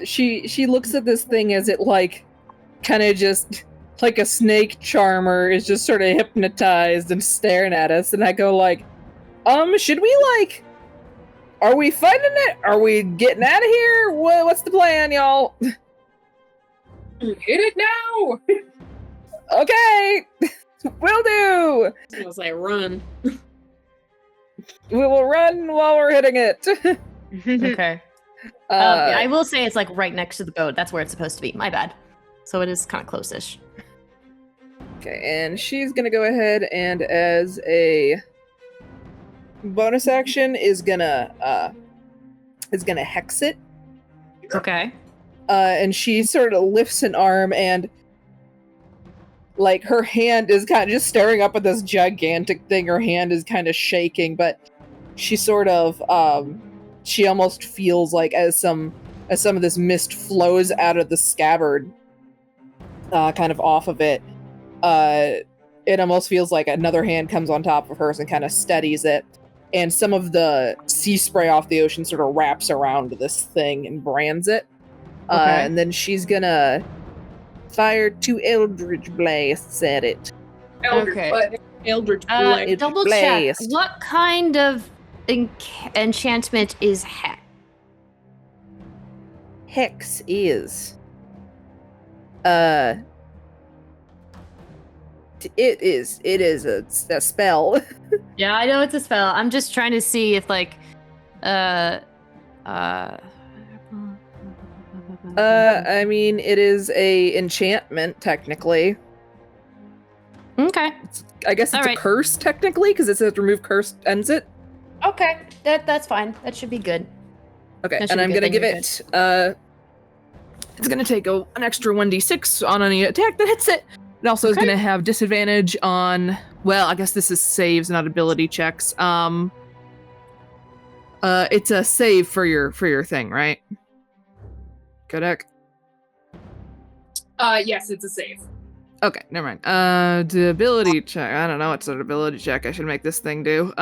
She looks at this thing as it like kind of just like a snake charmer is just sort of hypnotized and staring at us, and I go like, should we like, are we fighting it? Are we getting out of here? What's the plan, y'all? Hit it now! Okay, will do. I was like, run. We will run while we're hitting it. Okay. I will say it's like right next to the boat. That's where it's supposed to be. My bad. So it is kind of close-ish. Okay, and she's gonna go ahead and as a bonus action is gonna hex it. Okay. And she sort of lifts an arm and like her hand is kind of just staring up at this gigantic thing. Her hand is kind of shaking, but she sort of she almost feels like as some of this mist flows out of the scabbard kind of off of it, it almost feels like another hand comes on top of hers and kind of steadies it, and some of the sea spray off the ocean sort of wraps around this thing and brands it. Okay. And then she's gonna fire 2 Eldritch Blasts at it. Eldritch Blade. Double check. Blast. What kind of enchantment is hex? Hex is it is a spell. Yeah, I know it's a spell. I'm just trying to see if like I mean, it is a enchantment technically. Okay. I guess it's All right. a curse technically because it says remove curse ends it. Okay. That's fine. That should be good. Okay, That should and be I'm good, gonna then give you're it it's gonna take an extra 1d6 on any attack that hits it. It also is Okay. gonna have disadvantage on, well, I guess this is saves, not ability checks. It's a save for your thing, right? Kodak? Yes, it's a save. Okay, never mind. The ability check. I don't know what's an ability check I should make this thing do.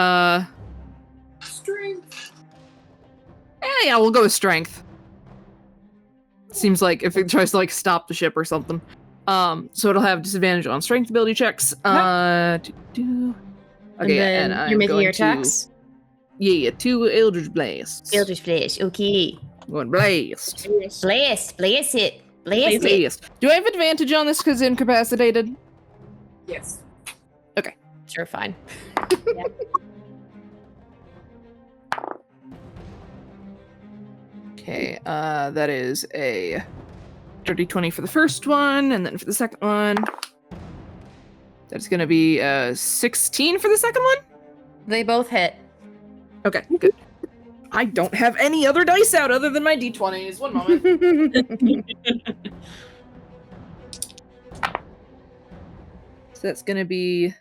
Strength. Yeah, we'll go with strength. Seems like if it tries to like stop the ship or something. So it'll have disadvantage on strength ability checks. Okay, And then I'm you're making going your to- attacks? Yeah, 2 Eldritch Blasts. Eldritch Flash. Okay. Going blast. Blast it. Blast. Do I have advantage on this because incapacitated? Yes. Sure, fine. Okay, that is a dirty 20 for the first one, and then for the second one, that's gonna be 16 for the second one? They both hit. Okay, good. I don't have any other dice out other than my d20s. One moment. So that's gonna be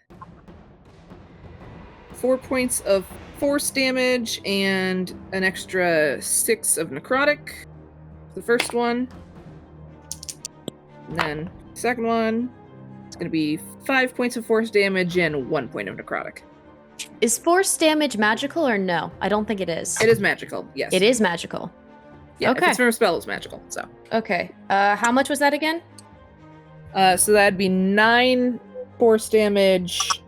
4 points of force damage and an extra 6 of necrotic for the first one. And then the second one, it's gonna be 5 points of force damage and 1 point of necrotic. Is force damage magical or no? I don't think it is. It is magical, yes. It is magical. Yeah, if Okay. it's from a spell, it's magical, so. Okay. How much was that again? So that'd be 9 force damage,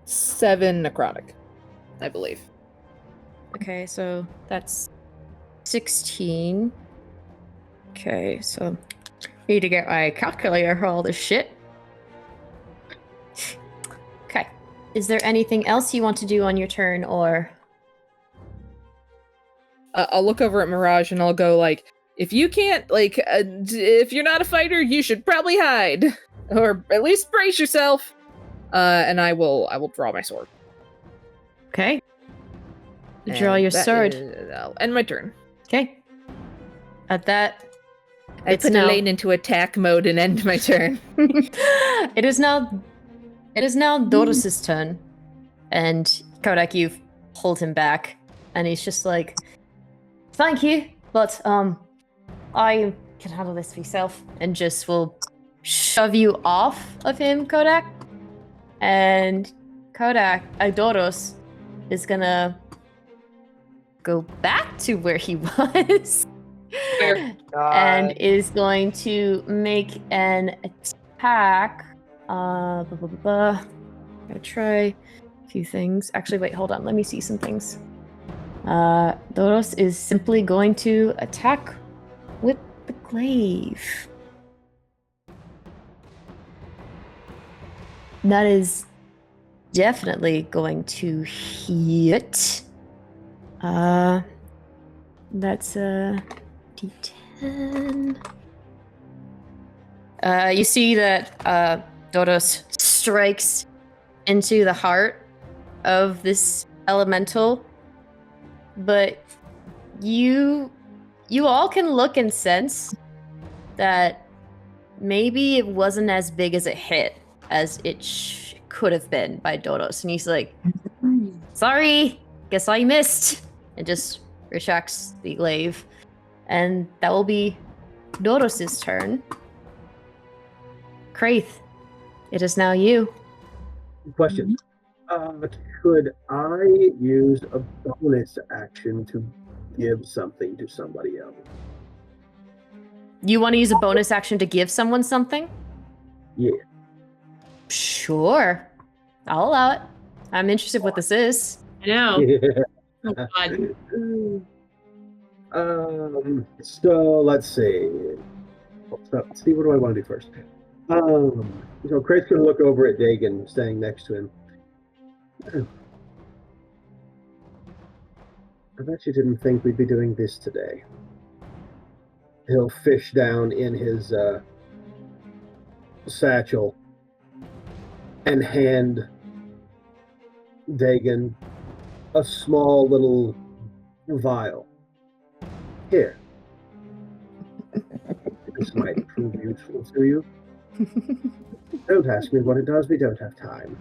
7 necrotic, I believe. Okay, so that's 16. Okay, so need to get my calculator for all this shit. Okay. Is there anything else you want to do on your turn, or? I'll look over at Mirage and I'll go like, if you can't, like, if you're not a fighter, you should probably hide. Or at least brace yourself. And I will draw my sword. Okay. You draw And your that sword. I'll end my turn. Okay. At that, I it's put now- Lain into attack mode and end my turn. It is now Doris's turn. And Kodak, you've pulled him back. And he's just like, thank you, but I can handle this for yourself. And just will shove you off of him, Kodak. And Doros is gonna go back to where he was. And is going to make an attack. Gotta try a few things. Actually, wait, hold on. Let me see some things. Doros is simply going to attack with the glaive. That is definitely going to hit. That's a D10. You see that Dodos strikes into the heart of this elemental, but you all can look and sense that maybe it wasn't as big as it hit as it could have been by Dodos. And he's like, sorry, guess I missed. And just retracts the glaive. And that will be Dodos' turn. Craith, it is now you. Question. Could I use a bonus action to give something to somebody else? You want to use a bonus action to give someone something? Yeah. Sure. I'll allow it. I'm interested what this is. I know. Oh, God. So let's see. Let's see, what do I want to do first? So Craith's gonna look over at Dagon, standing next to him. I bet you didn't think we'd be doing this today. He'll fish down in his satchel and hand Dagon a small little vial. Here. This might prove useful to you. Don't ask me what it does, we don't have time.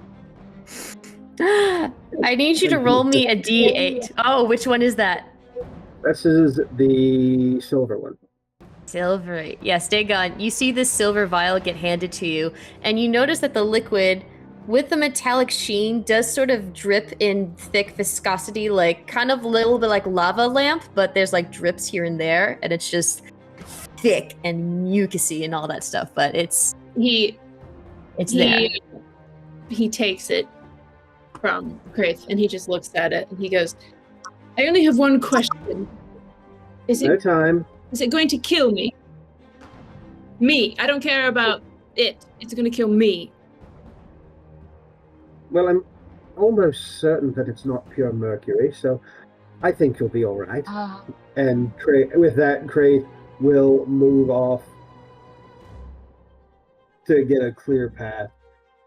I need you to roll me a D8. Oh, which one is that? This is the silver one. Silver. Yes, Dagon, you see this silver vial get handed to you, and you notice that the liquid with the metallic sheen does sort of drip in thick viscosity, like kind of a little bit like lava lamp, but there's like drips here and there, and it's just thick and mucusy and all that stuff, but it's there. He takes it from Craith and he just looks at it and he goes, I only have one question. No time. Is it going to kill me? Me. I don't care about it. It's going to kill me. Well, I'm almost certain that it's not pure mercury, so I think you'll be all right. And with that, Craith will move off to get a clear path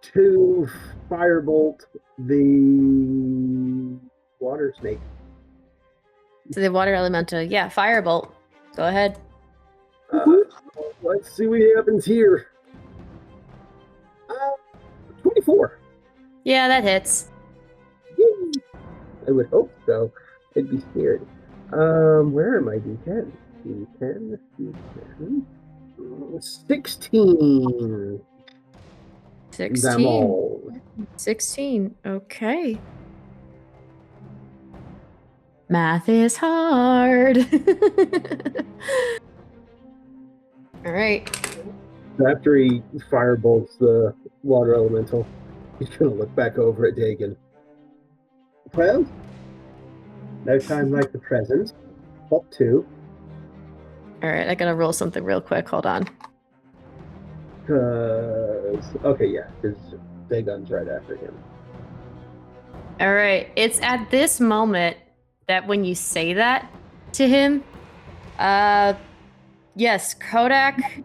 to firebolt the water snake. So the water elemental, yeah, firebolt. Go ahead. Let's see what happens here. 24. Yeah, that hits. I would hope so. I'd be scared. Where are my D10? D10, D10. 16. 16. Them all. 16. Okay. Math is hard. All right. After he firebolts the water elemental, he's gonna look back over at Dagon. Well, no time like the present. Up 2. All right, I gotta roll something real quick. Hold on. Okay, yeah, because Dagon's right after him. All right, it's at this moment that when you say that to him, yes, Kodak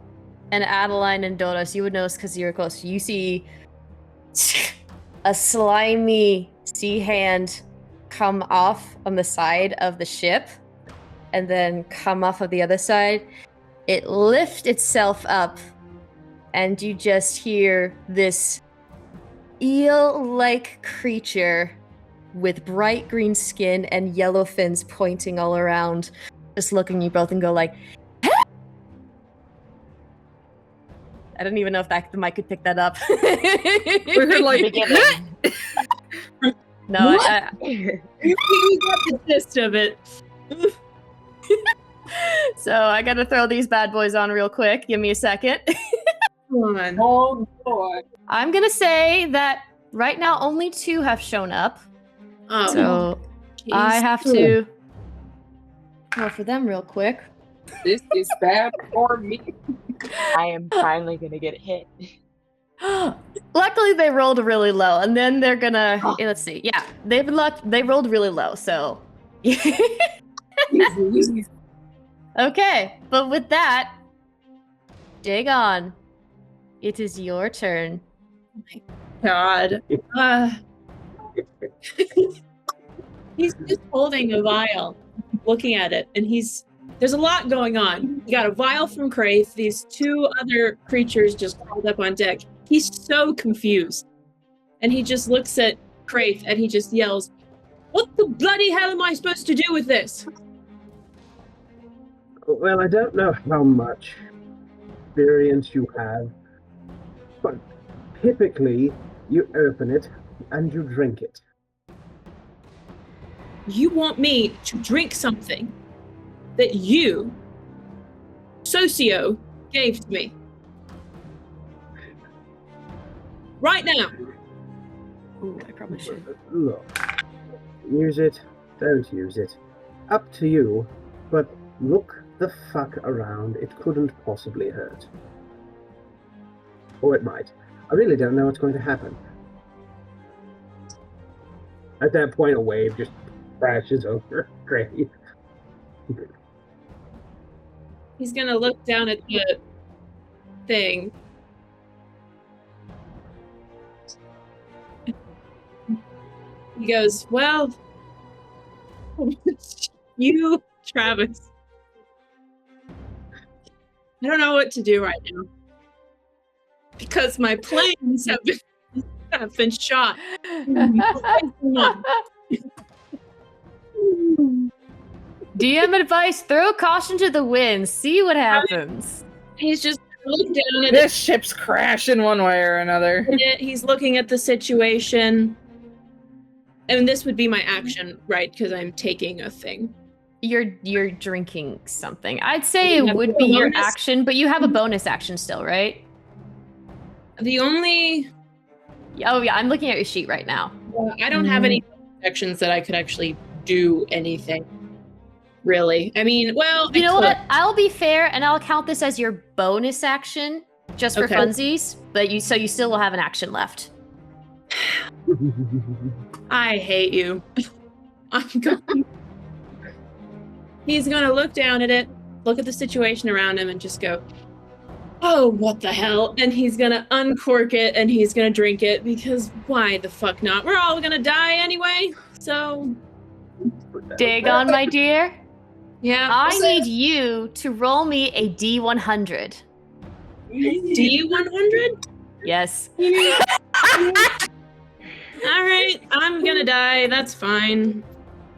and Adeline and Dodos, you would notice because you're close. You see a slimy sea hand come off on the side of the ship and then come off of the other side. It lifts itself up and you just hear this eel-like creature with bright green skin and yellow fins pointing all around, just looking at you both and go like, I don't even know if the mic could pick that up. We're like, no, we got the gist of it. So I gotta throw these bad boys on real quick. Give me a second. Come on. Oh boy. I'm gonna say that right now only 2 have shown up. Oh, So I have to roll for them real quick. This is bad for me. I am finally gonna get hit. Luckily, they rolled really low, and then they're gonna. Let's see. Yeah, they rolled really low, so. Okay, but with that, Dagon, it is your turn. God. He's just holding a vial, looking at it, and there's a lot going on. You got a vial from Craith, these two other creatures just crawled up on deck. He's so confused. And he just looks at Craith and he just yells, "What the bloody hell am I supposed to do with this?" Well, I don't know how much experience you have, but typically you open it and you drink it. You want me to drink something that you, Socio, gave to me? Right now. Ooh, I probably should. Look, use it, don't use it. Up to you, but look the fuck around. It couldn't possibly hurt. Or it might. I really don't know what's going to happen. At that point, a wave just crashes over Craith. He's gonna look down at the thing. He goes, "Well, you, Travis, I don't know what to do right now because my plans have been shot." DM advice, throw caution to the wind, see what happens. He's just looking down at This ship's crashing one way or another. it. He's looking at the situation. And this would be my action, right? Because I'm taking a thing. You're drinking something. I'd say Yeah, it would be your bonus. action, but you have a bonus action still, right? The only... Oh yeah, I'm looking at your sheet right now. I don't have any actions that I could actually do anything. Really. I mean, well... You I know could. what? I'll be fair and I'll count this as your bonus action, just for Okay. funsies, but you still will have an action left. I hate you. I'm going... He's gonna look down at it, look at the situation around him, and just go, "Oh, what the hell?" And he's gonna uncork it, and he's gonna drink it, because why the fuck not? We're all gonna die anyway, so... Dagon, my dear, Yeah. I need you to roll me a D100. D100? Yes. Alright, I'm gonna die, that's fine.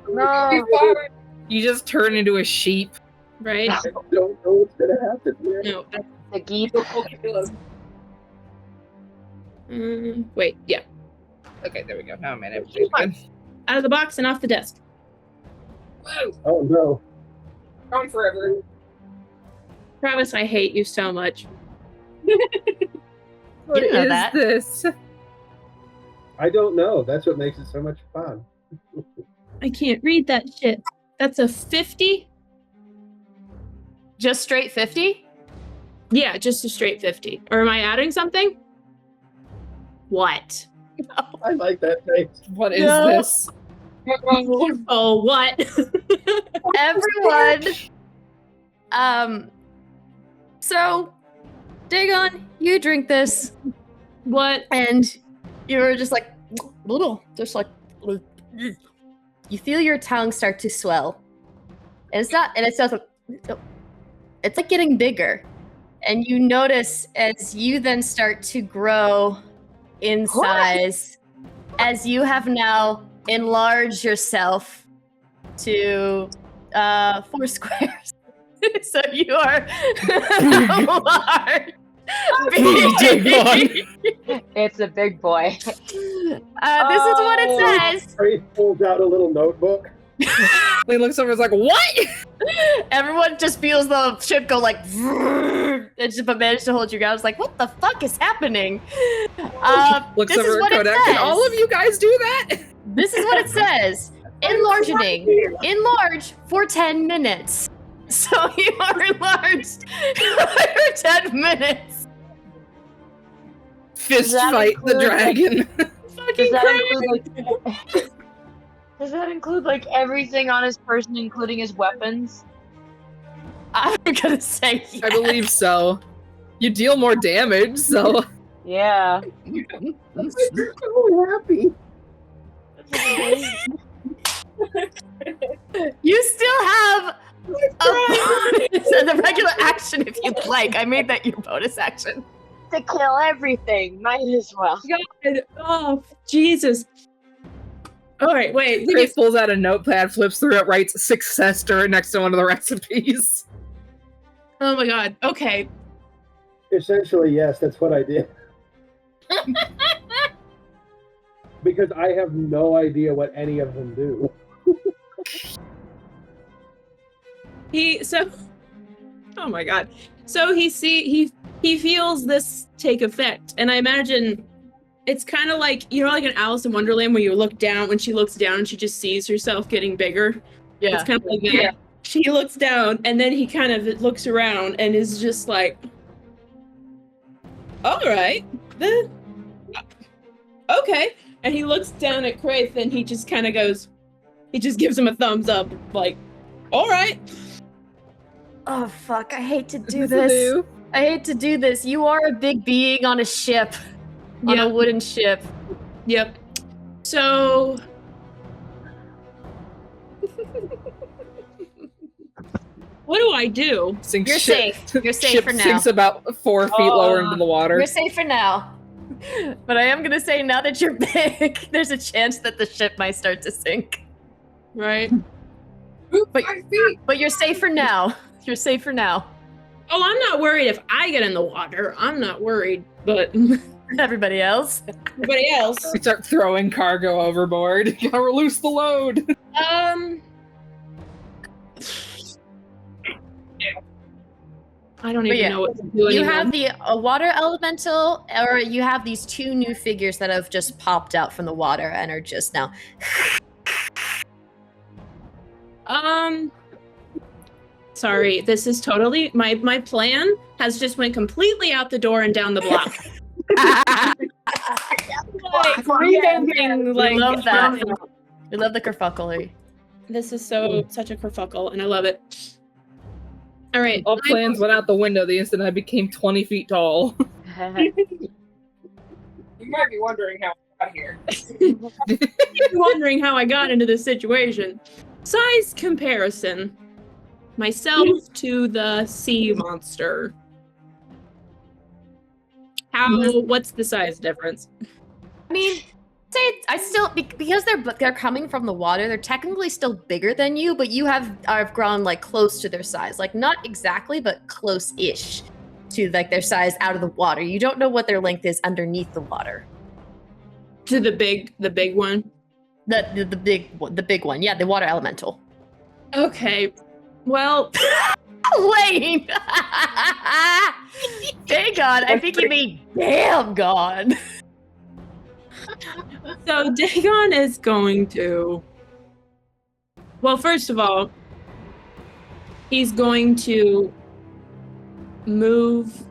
No. You just turn into a sheep. Right? I don't know what's gonna happen here. No, that's... The geese. Wait, yeah. Okay, there we go. Now I'm in it. Out of the box and off the desk. Whoa, Oh no. gone forever. Travis, I hate you so much. What didn't know is that. this? I don't know. That's what makes it so much fun. I can't read that shit. That's a 50? Just straight 50? Yeah, just a straight 50. Or am I adding something? What? I like that face. What is No. this? Oh, what? Everyone. So, Dagon, you drink this, What? and you're just like, you feel your tongue start to swell. And it's like getting bigger. And you notice as you then start to grow in size, as you have now enlarged yourself to 4 squares. So you are large. Big It's a big boy. This is what it says. Craith pulls out a little notebook. He looks over and is like, what? Everyone just feels the ship go like, but managed to hold you guys. Like, what the fuck is happening? Looks This is over what at it Kodak. Can says. all of you guys do that? This is what it says. Enlarge for 10 minutes. So you are enlarged for 10 minutes. Fist that fight the include- dragon. Does Fucking that Craith! include like Does that include like everything on his person, including his weapons? I'm gonna say yes. I believe so. You deal more damage, so. Yeah. I'm so happy. You still have a bonus and a regular action if you'd like. I made that your bonus action. To kill everything, might as well. God. Oh, Jesus. All right, wait. Craith pulls out a notepad, flips through it, writes success dirt next to one of the recipes. Oh my God. Okay. Essentially, yes, that's what I did. Because I have no idea what any of them do. Oh my God. So he feels this take effect, and I imagine it's kind of like, you know, like an Alice in Wonderland where you look down, when she looks down and she just sees herself getting bigger. Yeah. It's kind of like that. Yeah. She looks down and then he kind of looks around and is just like, all right, then, okay. And he looks down at Craith and he just kind of goes, he just gives him a thumbs up, like, all right. Oh, fuck. I hate to do this. I hate to do this. You are a big being on a ship. On a wooden ship. Yep. So... what do I do? You're safe. You're safe ship for now. sinks about 4 feet lower into the water. You're safe for now. But I am going to say, now that you're big, there's a chance that the ship might start to sink. Right. But you're safe for now. You're safe for now. Oh, I'm not worried if I get in the water. I'm not worried, but... everybody else. Everybody else. We start throwing cargo overboard. Gotta release the load. I don't even know what to do anymore. You have the water elemental, or you have these 2 new figures that have just popped out from the water and are just now. Sorry, this is totally my plan has just went completely out the door and down the block. We love that. We love the kerfucklery. This is such a kerfuckle, and I love it. All right. All plans went out the window the instant I became 20 feet tall. You might be wondering how I got here. Wondering how I got into this situation. Size comparison. Myself to the sea monster. What's the size difference? I mean, because they're coming from the water, they're technically still bigger than you, but you have grown like close to their size. Like not exactly, but close-ish to like their size out of the water. You don't know what their length is underneath the water. To the big one? The big one. Yeah, the water elemental. Okay. Well, Lain! Dagon, I think you mean damn God. So Dagon is going to... Well, first of all, he's going to move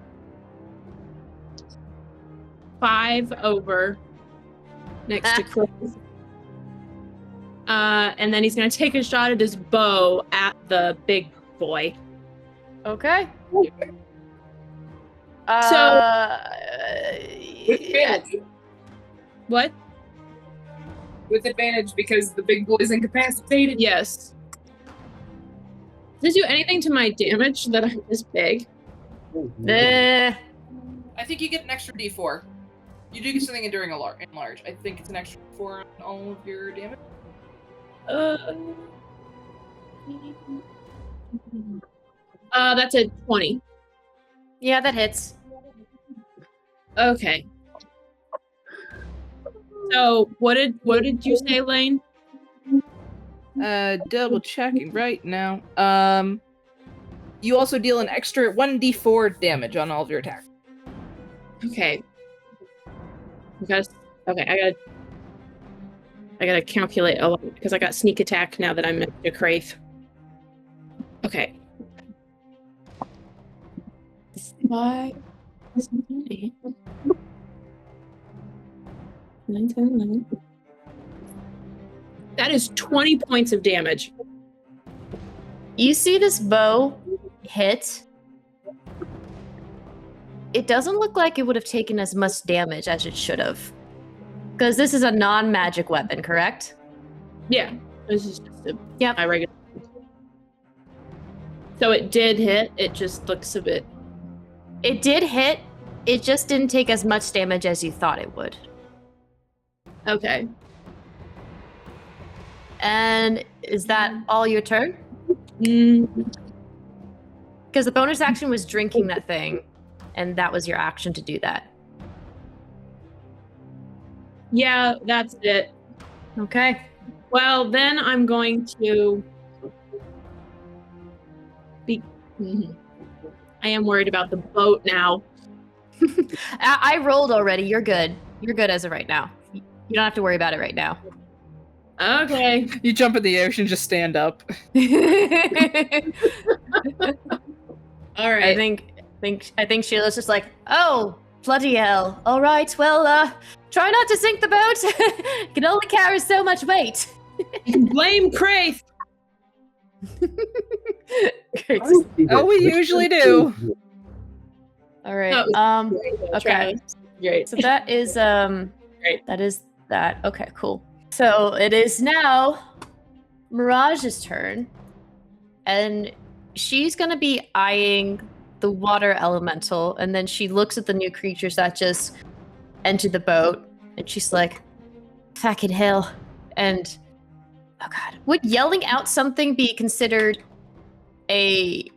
5 over next to Craith. And then he's going to take a shot at his bow at the big boy. Okay. With advantage. What? With advantage because the big boy's incapacitated. Yes. Does it do anything to my damage that I'm this big? I think you get an extra d4. You do get something during enlarge. I think it's an extra 4 on all of your damage. That's a 20. Yeah, that hits. Okay. So what did you say, Lain? Double checking right now. You also deal an extra 1d4 damage on all of your attacks. Okay. I gotta calculate a lot because I got sneak attack now that I'm at the Craith. Okay. 5, 7, 8, 9, 10, 11. That is 20 points of damage. You see this bow hit. It doesn't look like it would have taken as much damage as it should have. Because this is a non-magic weapon, correct? Yeah. This is just Yep. my regular. So it did hit. It just looks a bit. It did hit. It just didn't take as much damage as you thought it would. Okay. And is that all your turn? Mm, Because the bonus action was drinking that thing, and that was your action to do that. yeah, that's it. Okay. Well, then I'm going to be. I am worried about the boat now. I rolled already. You're good. You're good as of right now. You don't have to worry about it right now. Okay. You jump in the ocean, just stand up. All right. I think Sheila's just like, oh, bloody hell. All right, well, try not to sink the boat. You can only carry so much weight. You can blame Craith. Oh, we usually do. All right. That was Okay. Travis. Great. So that is Great. that is that. Okay, cool. So it is now Mirage's turn, and she's gonna be eyeing the water elemental, and then she looks at the new creatures that just entered the boat, and she's like, "Fucking hell!" And oh god, would yelling out something be considered a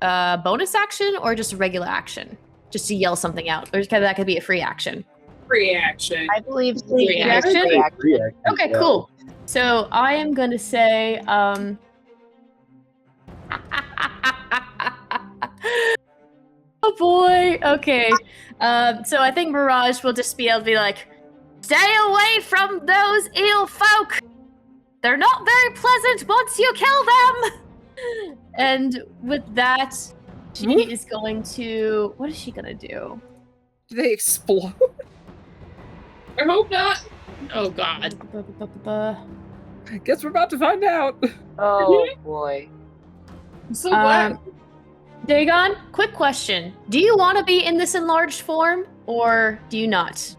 bonus action or just a regular action? Just to yell something out, or that could be a free action. Free action. I believe Free action? Free action, Okay, yeah. cool. So I am going to say, oh boy. Okay. So I think Mirage will just be able to be like, stay away from those eel folk. They're not very pleasant once you kill them. And with that, she is going to. What is she going to do? Do they explode? I hope not. Oh God. Guess we're about to find out. Oh boy. I'm so glad. Dagon, quick question. Do you want to be in this enlarged form, or do you not?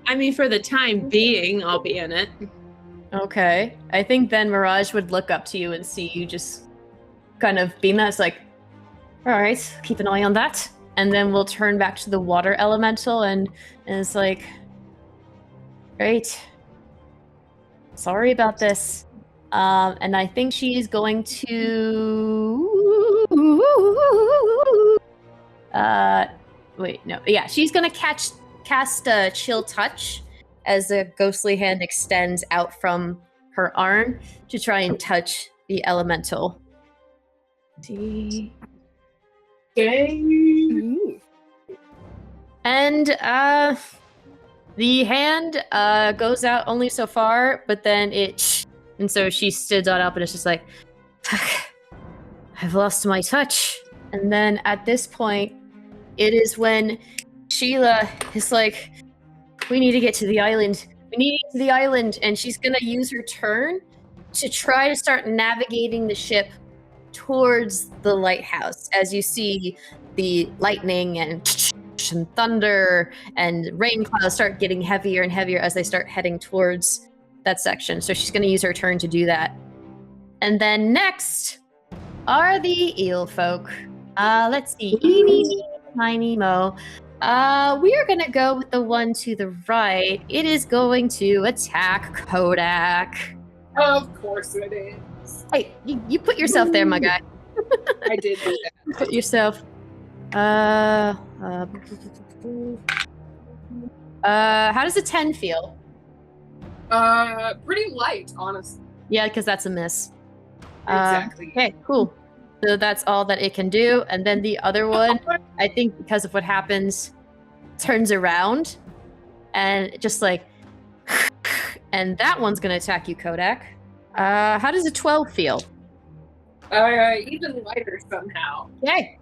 I mean, for the time being, I'll be in it. Okay. I think then Mirage would look up to you and see you just kind of beam that. It's like, all right, keep an eye on that. And then we'll turn back to the water elemental, and it's like, great. Sorry about this. And I think she's going to... wait, no. Yeah, she's going to cast a Chill Touch as a ghostly hand extends out from her arm to try and touch the elemental. See. Dang. And the hand goes out only so far, but then and so she stood on up and it's just like, fuck, I've lost my touch. And then at this point, it is when Sheila is like, we need to get to the island. We need to get to the island. And she's going to use her turn to try to start navigating the ship towards the lighthouse. As you see the lightning and thunder and rain clouds start getting heavier and heavier as they start heading towards that section. So she's going to use her turn to do that. And then next are the eel folk. Let's see. Eeny, miny, mo. We are going to go with the one to the right. It is going to attack Kodak. Of course it is. Hey, you put yourself there, my guy. I did do that. Put yourself. How does a 10 feel? Pretty light, honestly. Yeah, because that's a miss. Exactly. Okay, cool. So that's all that it can do. And then the other one, I think because of what happens, turns around and just like, and that one's going to attack you, Kodak. How does a 12 feel? Even lighter somehow. Okay.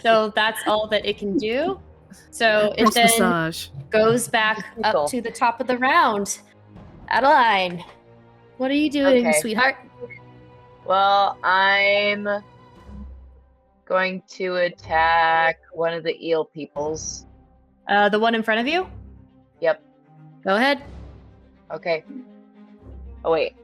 So that's all that it can do. So it Wrist then massage. goes back up to the top of the round. Adeline. What are you doing, Okay. sweetheart? Well, I'm going to attack one of the eel peoples. The one in front of you? Yep. Go ahead. Okay. Oh wait,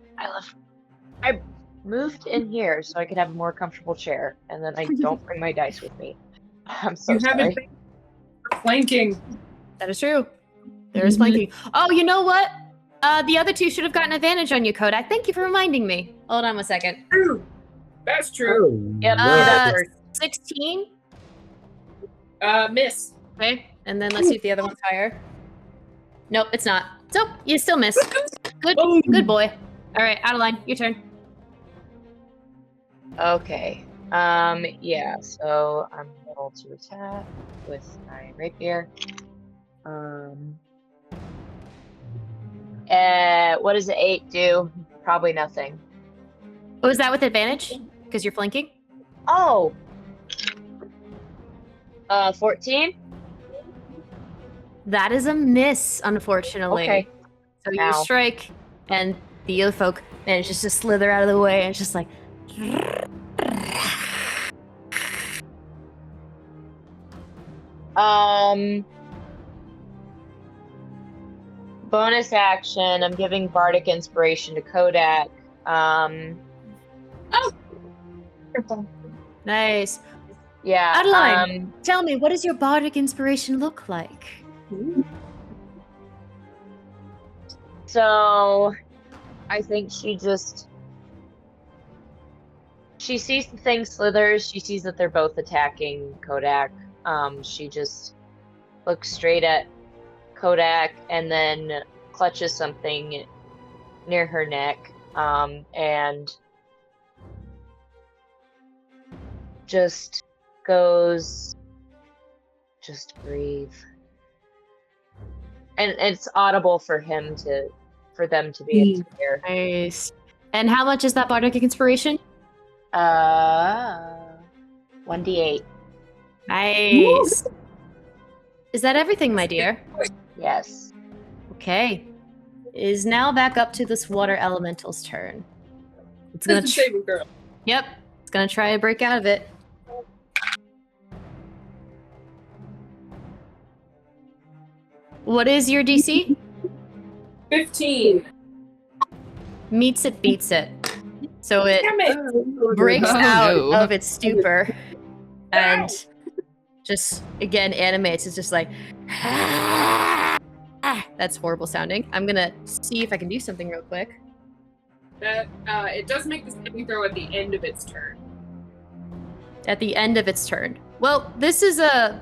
I moved in here so I could have a more comfortable chair, and then I don't bring my dice with me. I'm so You sorry. haven't flanking. That is true. There is flanking. Oh, you know what? The other two should have gotten advantage on you, Kodak. Thank you for reminding me. Hold on 1 second. True. That's true. Oh, Yep, no. that's first. 16. Miss. Okay, and then let's see if the other one's higher. Nope, it's not. So, you still miss. Good boy. All right, Adeline, your turn. Okay. Yeah, so I'm able to attack with my rapier. What does an 8 do? Probably nothing. Oh, is that with advantage? Because you're flanking? Oh! 14? That is a miss, unfortunately. Okay. So you Ow. strike, and the eel folk manages to slither out of the way, and it's just like... Bonus action, I'm giving Bardic Inspiration to Kodak. Nice. Yeah. Adeline, tell me, what does your bardic inspiration look like? So, I think she sees the thing slithers. She sees that they're both attacking Kodak. She just looks straight at Kodak and then clutches something near her neck, and just goes, just breathe. And it's audible for them to be able to hear. Nice. And how much is that bardic inspiration? 1d8. Nice. Is that everything, my dear? Yes. Okay. It is now back up to this water elemental's turn. It's gonna. That's a saving girl. Yep. It's gonna try to break out of it. What is your DC? 15. Meets it, beats it. So it Damn it. breaks Oh, out no. of its stupor and just again animates. It's just like that's horrible sounding. I'm gonna see if I can do something real quick. That it does make the saving throw at the end of its turn. At the end of its turn. Well, this is a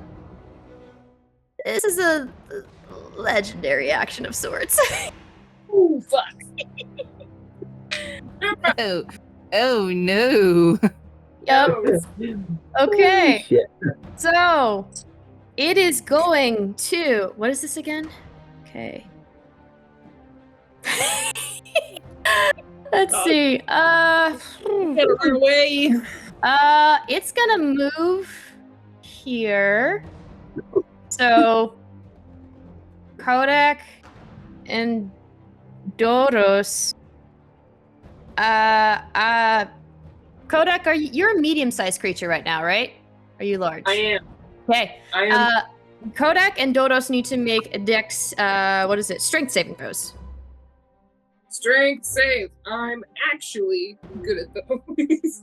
legendary action of sorts. Ooh, fuck. Oh no. Yep. Okay. Shit. So it is going to. What is this again? Okay. Let's see. Get her away. It's gonna move here. So Kodak and Doros. Kodak, you're a medium-sized creature right now, right? Are you large? I am. Okay. I am. Kodak and Dodos need to make a dex, strength saving throws. Strength save. I'm actually good at those.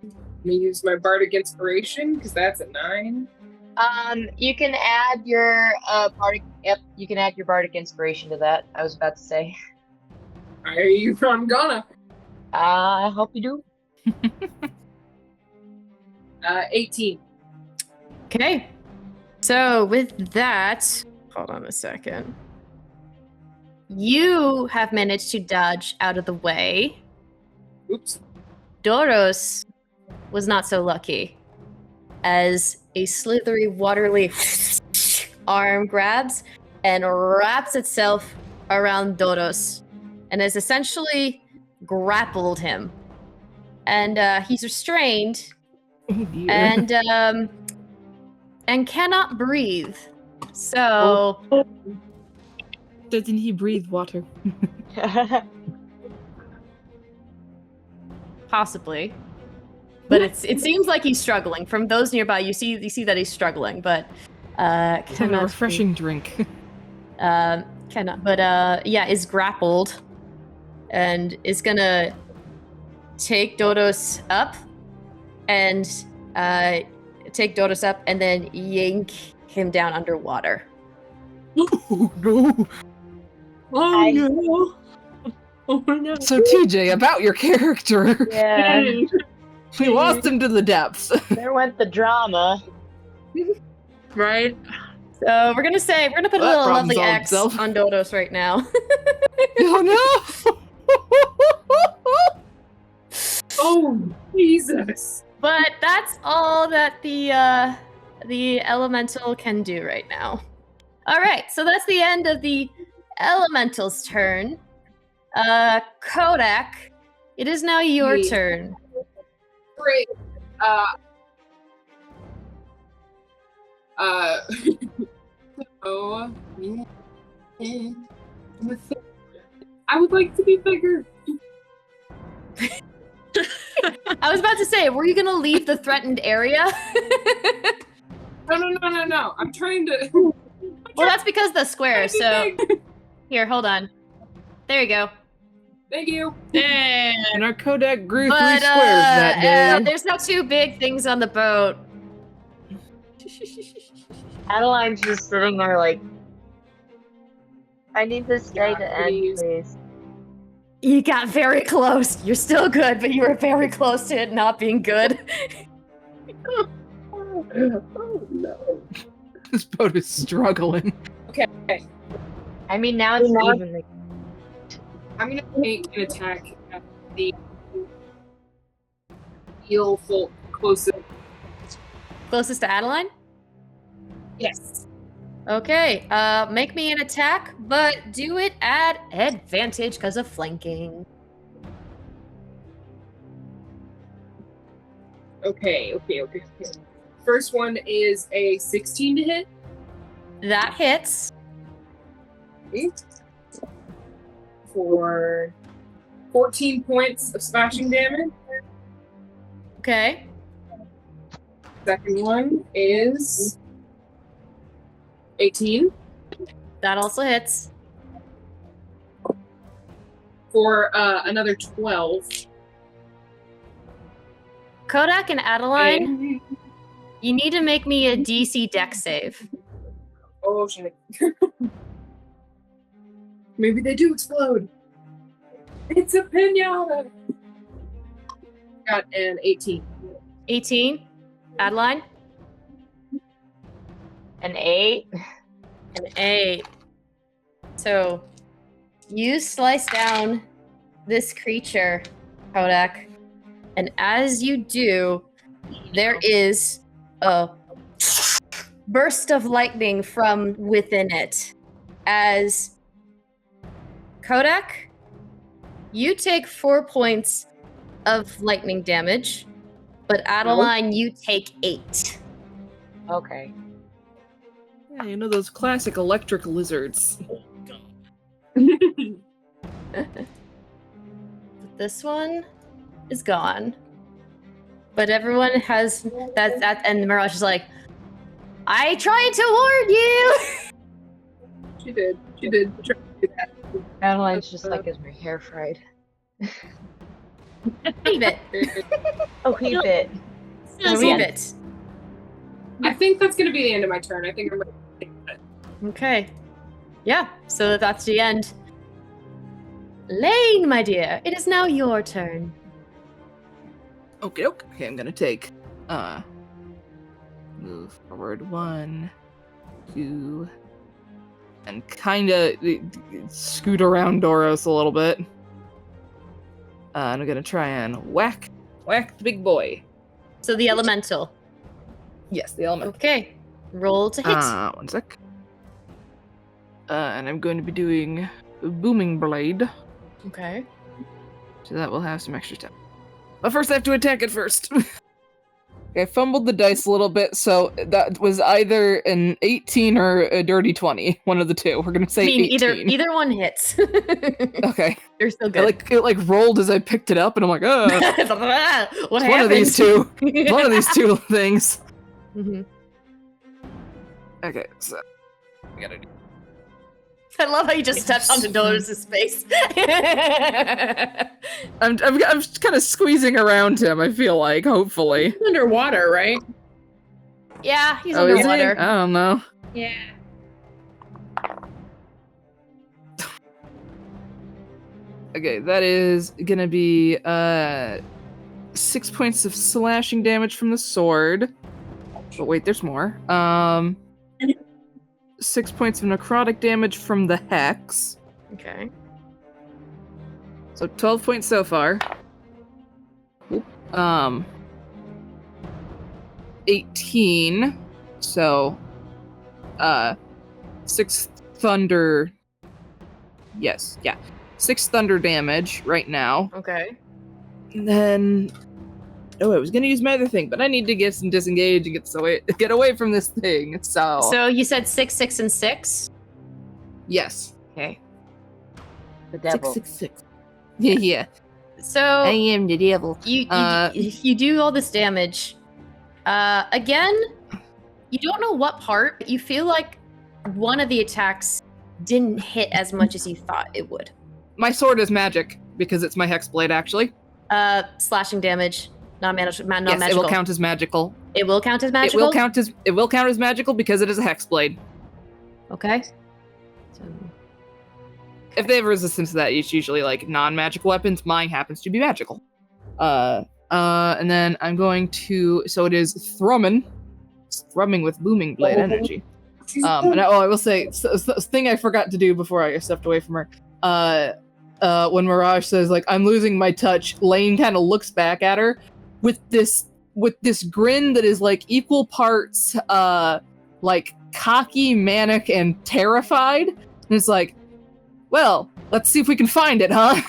Let me use my Bardic Inspiration, because that's a 9. You can add your Bardic. Yep, you can add your Bardic Inspiration to that. I was about to say. I'm gonna. I hope you do. 18. Okay. So with that, hold on a second. You have managed to dodge out of the way. Oops. Doros was not so lucky, as a slithery waterly arm grabs and wraps itself around Doros and has essentially grappled him. And he's restrained Oh, dear. and cannot breathe. So Doesn't he breathe water? possibly. But it seems like he's struggling. From those nearby, you see that he's struggling, but It's a cannot refreshing drink. cannot. But yeah, is grappled and is gonna take Dodos up and then yank him down underwater. Oh no! Oh no! Oh no! So TJ, about your character. Yeah, We lost him to the depths. there went the drama. Right? So we're gonna put That a little problem lovely solved X itself. on Dodos right now. Oh no! Oh, Jesus. But that's all that the elemental can do right now. All right, so that's the end of the elemental's turn. Kodak, it is now your Yeah. turn. Great. So, I would like to be bigger. I was about to say, were you gonna leave the threatened area? No. I'm trying to. Well, that's because the square. Trying to So be big. here, hold on. There you go. Thank you. And our Kodak grew 3 But squares that day. there's no 2 big things on the boat. Adeline's just sitting there like, I need this day Yeah, to end, please. please. You got very close. You're still good, but you were very close to it not being good. Oh no. This boat is struggling. Okay. I mean, now it's evenly. I'm gonna make an attack at the eel folk closest. Closest to Adeline? Yes. Okay, make me an attack, but do it at advantage because of flanking. Okay. First one is a 16 to hit. That hits. For 14 points of slashing damage. Okay. Second one is 18 That also hits. for another 12. Kodak and Adeline, And- you need to make me a DC deck save. oh shit. Maybe they do explode. It's a pinata. Got an 18. 18. Adeline? An 8. An 8. So, you slice down this creature, Kodak, and as you do, there is a burst of lightning from within it. As Kodak, you take 4 points of lightning damage, but Adeline, you take 8. Okay. Yeah, you know those classic electric lizards. This one is gone. But everyone has that and Mirage is like, I tried to warn you! She did. Try to do that. Adeline's just like, is my hair fried? Leave it. Oh, he bit. Leave it. I think that's gonna be the end of my turn. I think I'm gonna take that. Okay. Yeah, so that's the end. Lain, my dear, it is now your turn. Okay, I'm gonna take move forward 1, 2, and kinda scoot around Doros a little bit. And I'm gonna try and whack the big boy. So the elemental. Yes, the element. Okay. Roll to hit. 1 sec. And I'm going to be doing Booming Blade, Okay. so that will have some extra time. But first I have to attack it first. I fumbled the dice a little bit, so that was either an 18 or a dirty 20. One of the two. We're gonna say 18. either one hits. Okay. You're still It good. rolled as I picked it up, and I'm like, What it's happened? one of these two. One of these two things. Mhm. Okay, so we gotta do. I love how you just stepped onto Dolores' face. I'm kind of squeezing around him. I feel like, hopefully. He's underwater, right? Yeah, he's Is he? underwater. I don't know. Yeah. Okay, that is gonna be 6 points of slashing damage from the sword. But wait, there's more. 6 points of necrotic damage from the hex. Okay. So 12 points so far. 18. So 6 thunder. Yes, yeah. 6 thunder damage right now. Okay. And then I was gonna use my other thing, but I need to get some disengage and get away from this thing. So you said 6, 6, and 6? Yes. Okay. The devil. 666. Yeah. So I am the devil. you do all this damage. Again, you don't know what part, but you feel like one of the attacks didn't hit as much as you thought it would. My sword is magic because it's my hex blade, actually. Slashing damage, not magical. Yes, it will count as magical. It will count as magical. It will count as magical because it is a hex blade. Okay. So, If they have resistance to that, it's usually like non-magical weapons. Mine happens to be magical. And then I'm going to. So it is thrumming with booming blade energy. And I will say, thing I forgot to do before I stepped away from her. When Mirage says like I'm losing my touch, Lain kind of looks back at her with this grin that is like equal parts like cocky, manic, and terrified. And it's like, well, let's see if we can find it, huh?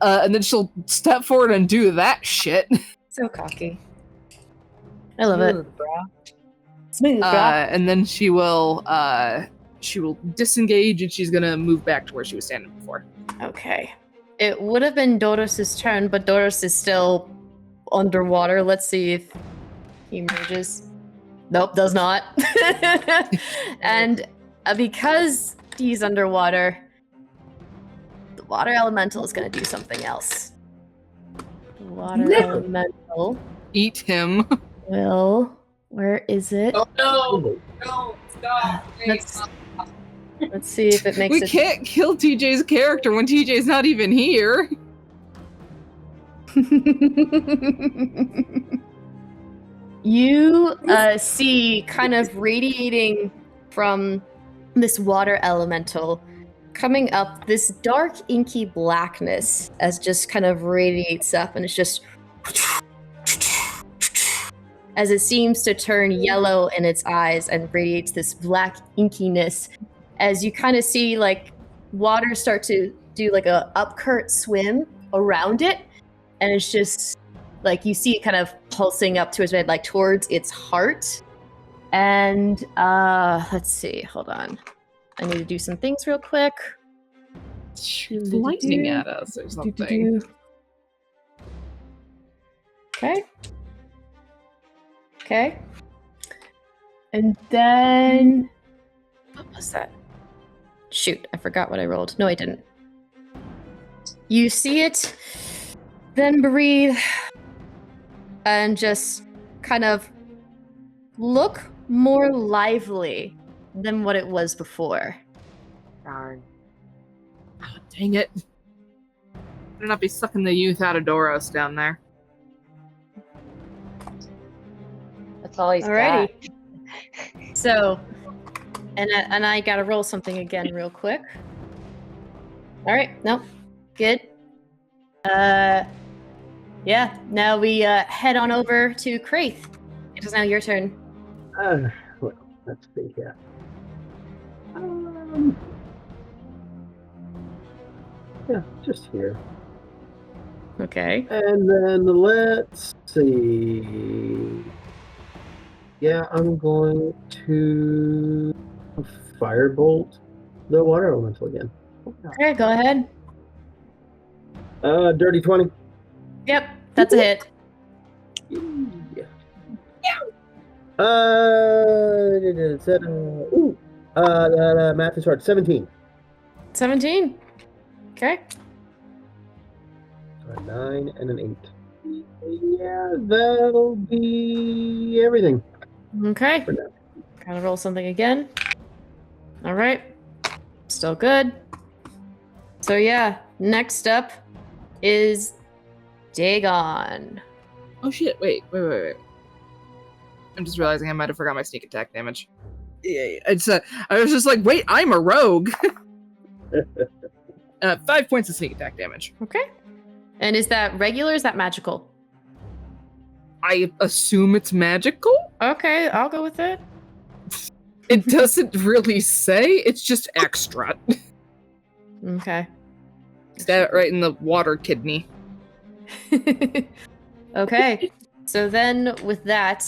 And then she'll step forward and do that shit. so cocky. I love it. Smooth, bro. And then she will disengage and she's gonna move back to where she was standing before. Okay. It would have been Doros' turn, but Doros is still underwater. Let's see if he emerges. Nope, does not. And because he's underwater, the water elemental is going to do something else. The water elemental Eat him. will... Where is it? Oh no! No! Stop! Let's see if it makes We it... can't kill TJ's character when TJ's not even here. You see kind of radiating from this water elemental coming up this dark inky blackness as just kind of radiates up, and it's just as it seems to turn yellow in its eyes and radiates this black inkiness as you kind of see like water start to do like a upcurrent swim around it, and it's just like you see it kind of pulsing up towards it, like towards its heart. And let's see, hold on. I need to do some things real quick. She's lightning at us or something. Okay. Okay. And then what was that? Shoot, I forgot what I rolled. No, I didn't. You see it, then breathe, and just kind of look more lively than what it was before. Darn. Oh, dang it. Better not be sucking the youth out of Doros down there. That's all he's Alrighty. got. So, and I gotta roll something again real quick. All right, nope, good. Yeah. Now we head on over to Craith. It is now your turn. Well, let's see here. Yeah, just here. Okay. And then let's see. Yeah, I'm going to firebolt the water elemental again. Okay, go ahead. Dirty 20. Yep, that's a hit. Yeah. Math is hard. 17. 17. Okay. A 9 and an 8. Yeah, that'll be everything. Okay. For now. Kind of roll something again. All right. Still good. So yeah, next up is Dagon. Oh shit! Wait. I'm just realizing I might have forgot my sneak attack damage. Yeah, I was just like, wait, I'm a rogue. 5 points of sneak attack damage. Okay. And is that regular or is that magical? I assume it's magical? Okay, I'll go with it. It doesn't really say, it's just extra. Okay. Stab it right in the water kidney. Okay. So then with that,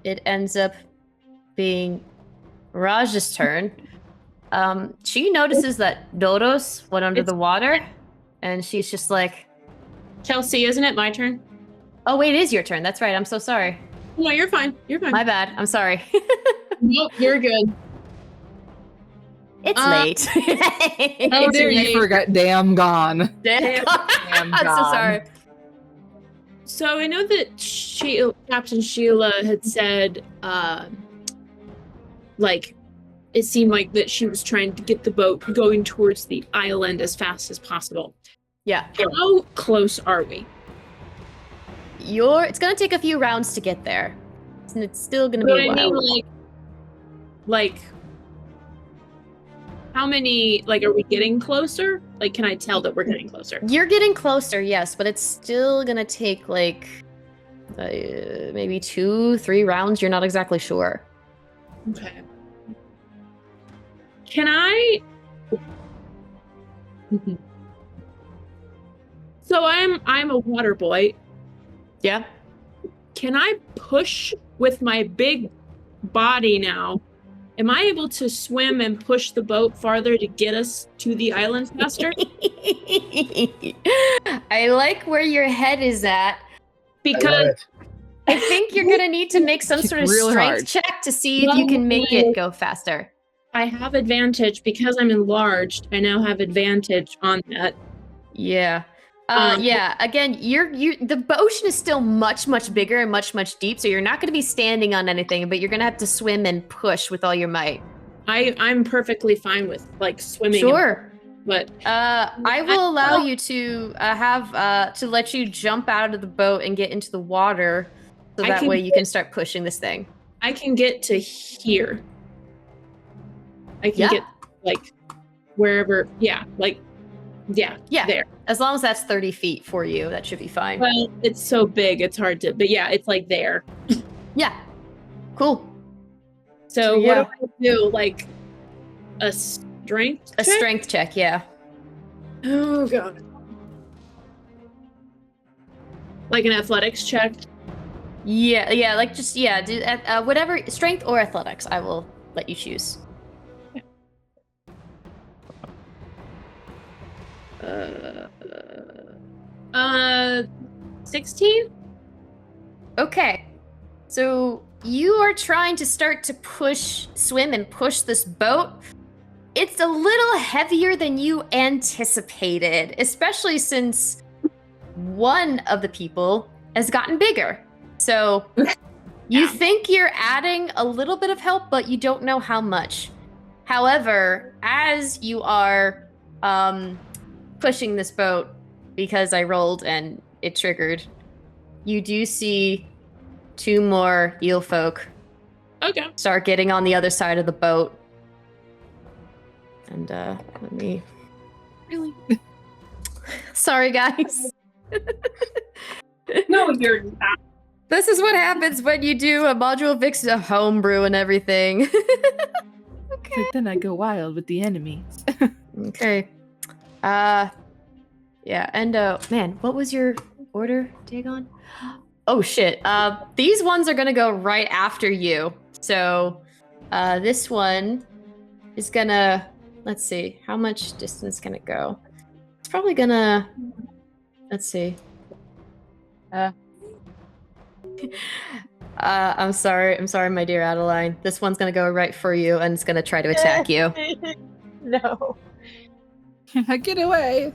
it ends up being Mirage's turn. She notices that Dodos went under the water, and she's just like, Chelsea, isn't it my turn? oh wait, it is your turn. That's right. I'm so sorry. No, you're fine. You're fine. My bad. I'm sorry. Nope, you're good. It's late. How dare you forget damn gone. Damn. I'm so sorry. So I know that Captain Sheila had said, like, it seemed like that she was trying to get the boat going towards the island as fast as possible. Yeah. How close are we? It's gonna take a few rounds to get there. And it's still gonna be a while. I mean, like, how many, like, are we getting closer? Like, can I tell that we're getting closer? You're getting closer, yes, but it's still gonna take, like, maybe 2-3 rounds. You're not exactly sure. Okay. Can I... So I'm a water boy. Yeah. Can I push with my big body now? Am I able to swim and push the boat farther to get us to the island faster? I like where your head is at. Because I think you're gonna need to make some sort of strength check to see if you can make it go faster. I have advantage because I'm enlarged. I now have advantage on that. Yeah. Yeah. Again, the ocean is still much, much bigger and much, much deep, so you're not going to be standing on anything, but you're going to have to swim and push with all your might. I'm perfectly fine with like swimming. Sure. But I will allow you to to let you jump out of the boat and get into the water, so that way you can start pushing this thing. I can get to here. I can get like wherever. Yeah, like there. As long as that's 30 feet for you, that should be fine. Well, it's so big, it's hard to. But yeah, it's like there. Yeah. Cool. So what do I do? Like a strength check? A strength check, yeah. Oh god. Like an athletics check? Yeah, like just do whatever, strength or athletics. I will let you choose. 16? Okay. So you are trying to start to swim and push this boat. It's a little heavier than you anticipated, especially since one of the people has gotten bigger. So you think you're adding a little bit of help, but you don't know how much. However, as you are pushing this boat, because I rolled and it triggered, you do see 2 more eel folk start getting on the other side of the boat. And let me... Really? Sorry, guys. No, you're not. This is what happens when you do a module fix, a homebrew and everything. Okay. But then I go wild with the enemies. Okay. Yeah, and man, what was your order, Dagon? Oh shit. These ones are gonna go right after you. So this one is gonna, let's see, how much distance can it go? It's probably gonna, let's see. I'm sorry, my dear Adeline. This one's gonna go right for you, and it's gonna try to attack you. No. Get away.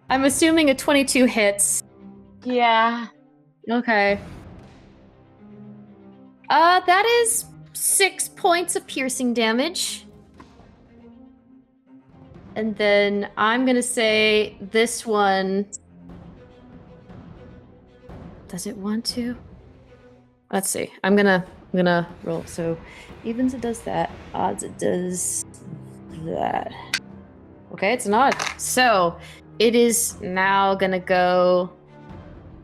I'm assuming a 22 hits. Yeah. Okay. That is 6 points of piercing damage. And then I'm gonna say this one. Does it want to? Let's see. I'm gonna roll. So evens it does that. Odds it does that. Okay, it's an odd. So it is now gonna go.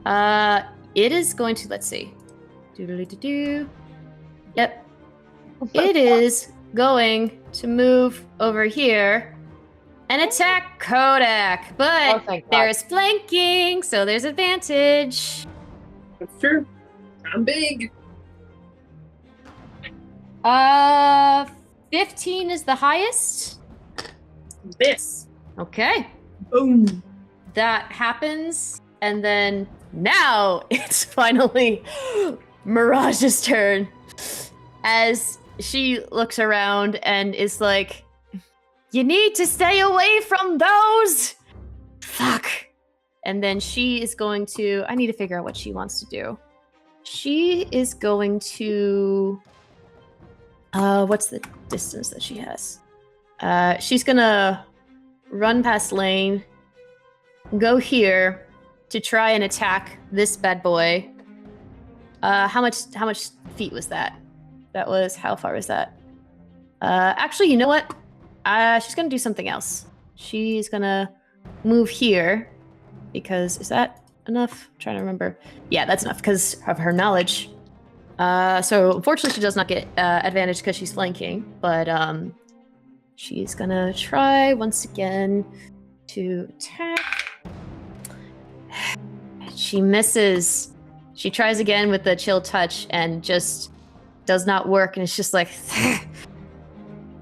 It is going to, let's see. Doodly-doo-doo. Yep. It is going to move over here and attack Kodak. But thank God. there's flanking, so there's advantage. That's true. I'm big. 15 is the highest. This. Okay. Boom. That happens, and then now it's finally Mirage's turn. As she looks around and is like, you need to stay away from those! Fuck. And then she is going to, I need to figure out what she wants to do. She is going to, what's the distance that she has? She's gonna run past Lain, go here to try and attack this bad boy. How much feet was that? That was, how far was that? Actually, you know what? She's gonna do something else. She's gonna move here because, is that enough? I'm trying to remember. Yeah, that's enough because of her knowledge. So unfortunately she does not get advantage because she's flanking, but she's gonna try once again to attack. She misses. She tries again with the chill touch and just does not work, and it's just like,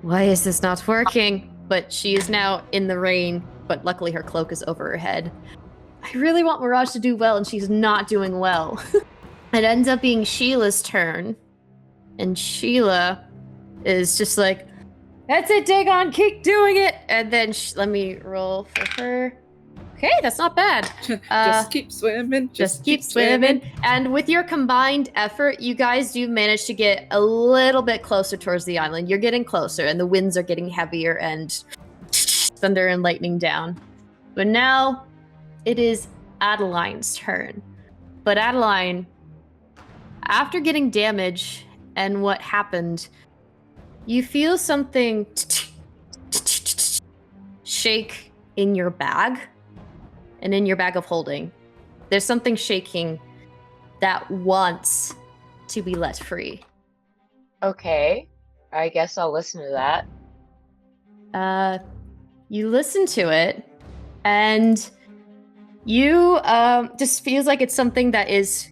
why is this not working? But she is now in the rain, but luckily her cloak is over her head. I really want Mirage to do well, and she's not doing well. It ends up being Sheila's turn, and Sheila is just like, that's it, Dagon, keep doing it! And then, let me roll for her. Okay, that's not bad. Just keep swimming. Just keep swimming. And with your combined effort, you guys do manage to get a little bit closer towards the island. You're getting closer, and the winds are getting heavier, and thunder and lightning down. But now, it is Adeline's turn. But Adeline, after getting damage and what happened, you feel something shake in your bag and in your bag of holding. There's something shaking that wants to be let free. Okay. I guess I'll listen to that. You listen to it, and you just feels like it's something that is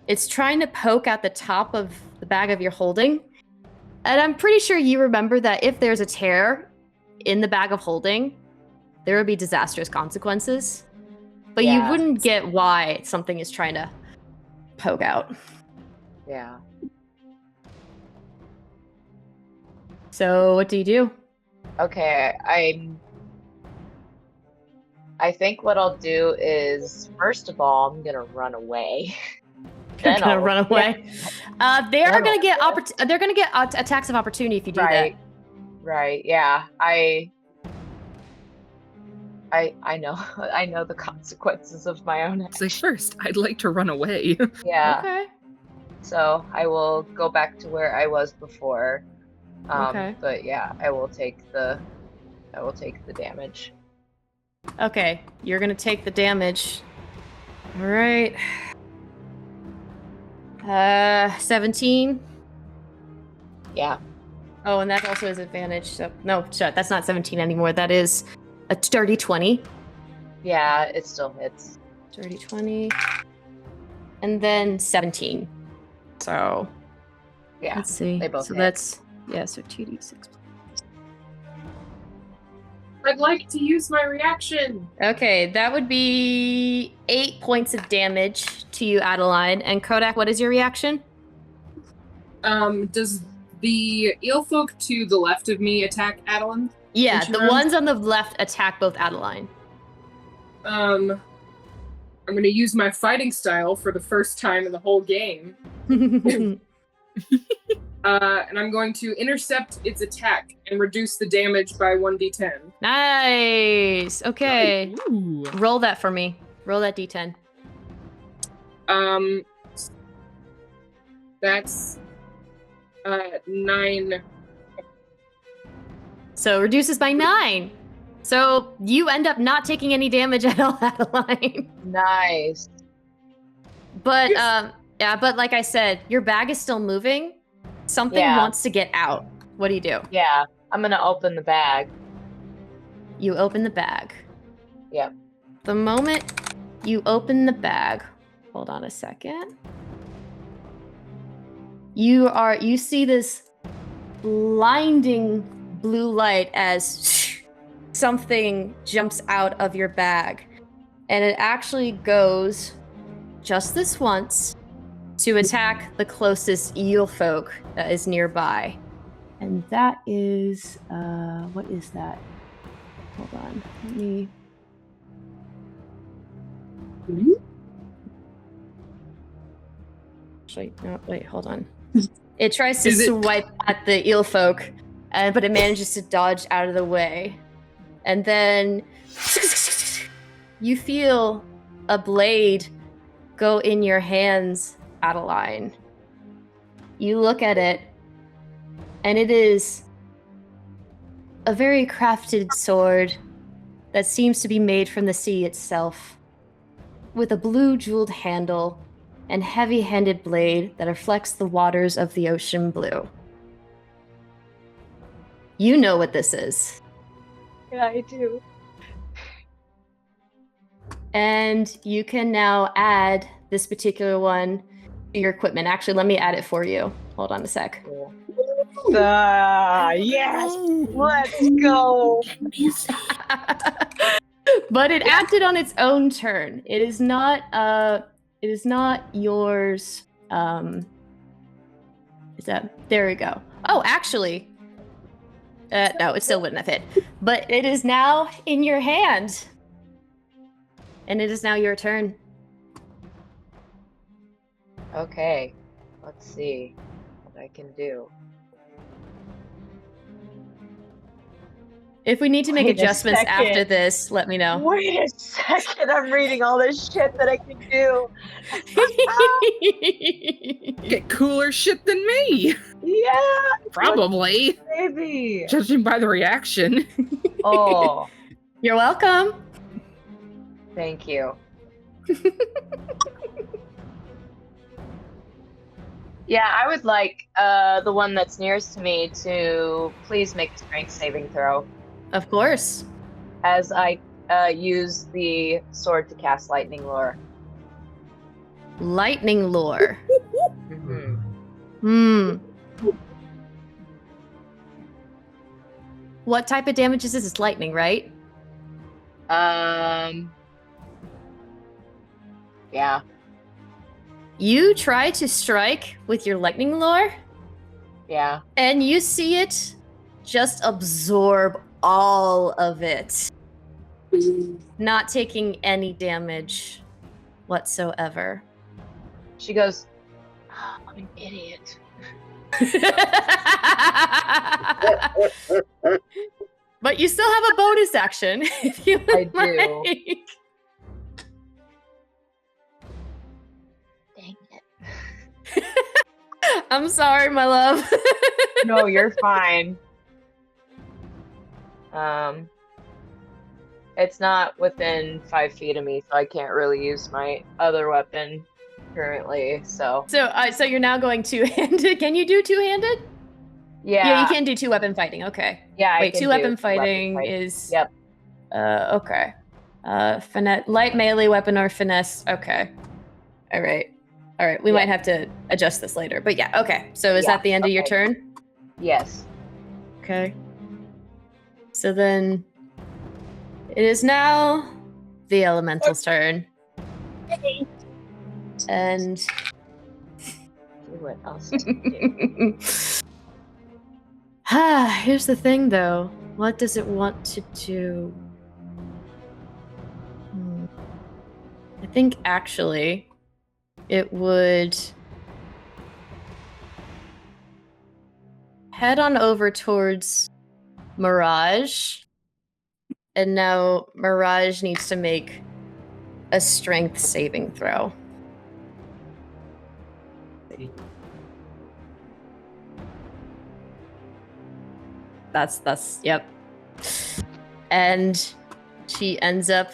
it's trying to poke at the top of the bag of your holding. And I'm pretty sure you remember that if there's a tear in the bag of holding, there would be disastrous consequences. But Yeah. you wouldn't get why something is trying to poke out. Yeah. So what do you do? Okay, I think what I'll do is, first of all, I'm gonna run away. You're gonna I'll- run away. They're Then gonna get I'll- they're gonna get attacks of opportunity if you do Right. Right. Yeah. I know. I know the consequences of my own So actions. first, I'd like to run away. that. Yeah. Okay. So I will go back to where I was before. Okay. But yeah, I will take the damage. Okay, you're gonna take the damage. All right. 17. Yeah. Oh, and that also is advantage. So no, shut. That's not 17 anymore. That is a dirty 20. Yeah, it still hits. Dirty 20. And then 17. So Yeah, let's see. they both So hit. that's so 2d6. I'd like to use my reaction. Okay, that would be 8 points of damage to you, Adeline. And Kodak, what is your reaction? Does the eel folk to the left of me attack Adeline? Yeah, Which the round? ones on the left attack both Adeline. I'm gonna use my fighting style for the first time in the whole game. And I'm going to intercept its attack and reduce the damage by 1d10. Nice. Okay. Ooh. Roll that for me. Roll that d10. That's 9. So reduces by 9. So you end up not taking any damage at all, Adeline. Nice. But Yes. yeah, but like I said, your bag is still moving. Something Yeah. wants to get out. What do you do? Yeah, I'm gonna open the bag. You open the bag. Yep. The moment you open the bag, hold on a second. You see this blinding blue light as something jumps out of your bag. And it actually goes just this once to attack the closest eel folk that is nearby. And that is what is that? Hold on. Let me Actually, no, wait, hold on. It tries to Is it- swipe at the eel folk, but it manages to dodge out of the way. And then you feel a blade go in your hands, Adeline. You look at it, and it is a very crafted sword that seems to be made from the sea itself, with a blue jeweled handle and heavy-handed blade that reflects the waters of the ocean blue. You know what this is. Yeah, I do. And you can now add this particular one to your equipment. Actually, let me add it for you. Hold on a sec. Yes! Let's go! But it acted on its own turn. It is not yours. Is that there we go. Oh, actually. No, it still wouldn't have hit. But it is now in your hand. And it is now your turn. Okay, let's see what I can do. If we need to make Wait a adjustments second. after this, let me know. Wait a second, I'm reading all this shit that I can do. Get cooler shit than me. Yeah, Probably. baby. Judging by the reaction. Oh, You're welcome. thank you. Yeah, I would like the one that's nearest to me to please make a strength saving throw Of course. as I use the sword to cast lightning lure. Lightning lore. Mm-hmm. Hmm. What type of damage is this? It's lightning, right? Yeah. You try to strike with your lightning lore, Yeah. and you see it just absorb all of it, not taking any damage whatsoever. She goes, "Oh, I'm an idiot." But you still have a bonus action if you would I do. like. Dang it. I'm sorry, my love. No, you're fine. It's not within 5 feet of me, so I can't really use my other weapon currently, so. So you're now going two-handed. Can you do two-handed? Yeah. you can't do 2-weapon fighting. Okay. Yeah. Wait, 2-weapon fighting is. Yep. Okay. Light melee weapon or finesse. Okay. All right. We might have to adjust this later, but yeah. Okay. So is that the end of your turn? Yes. Okay. So then, it is now the elemental's turn. And What else? here's the thing, though. What does it want to do? I think actually, it would head on over towards Mirage. And now Mirage needs to make a strength saving throw. That's yep. And she ends up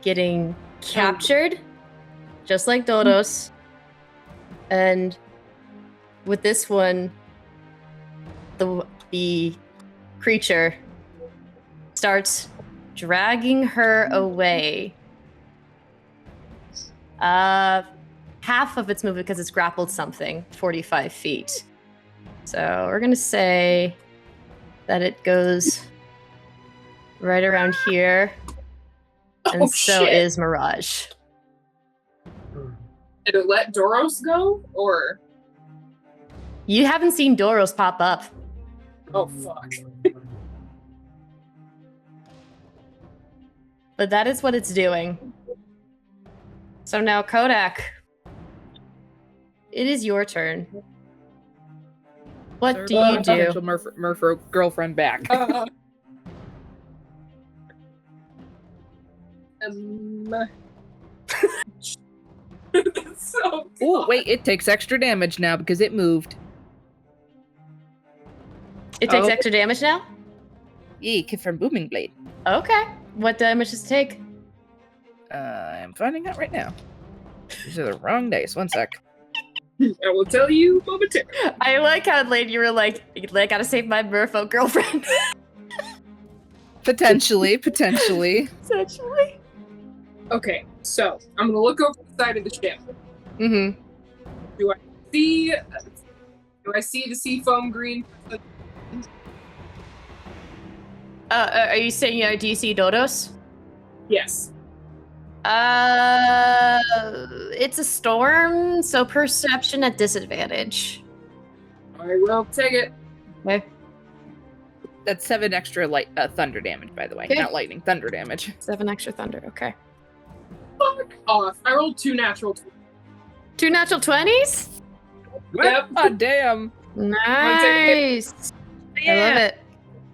getting captured, just like Dodos. And with this one, the creature starts dragging her away. Half of its movement because it's grappled something, 45 feet. So we're gonna say that it goes right around here. And so is Mirage. Did it let Doros go, or? You haven't seen Doros pop up. Oh, fuck. But that is what it's doing. So now, Kodak, it is your turn. What do you do? Potential Murphy girlfriend back. So Oh, wait, it takes extra damage now because it moved. It takes extra damage now? Eek, from Booming Blade. Okay. What damage does it take? I'm finding out right now. These are the wrong dice. One sec. I will tell you momentarily. I like how, Lain, you were like, I gotta save my Merfolk girlfriend. Potentially. Essentially. Okay, so I'm gonna look over the side of the ship. Mm-hmm. Do I see the sea foam green? Are you saying, do you see Dodos? Yes. It's a storm, so perception at disadvantage. I will take it. Okay. That's 7 extra thunder damage, by the way. Okay. Not lightning, thunder damage. 7 extra thunder, okay. Fuck off. I rolled 2 natural 20s. 2 natural 20s? Yep. God damn. Nice. I love it.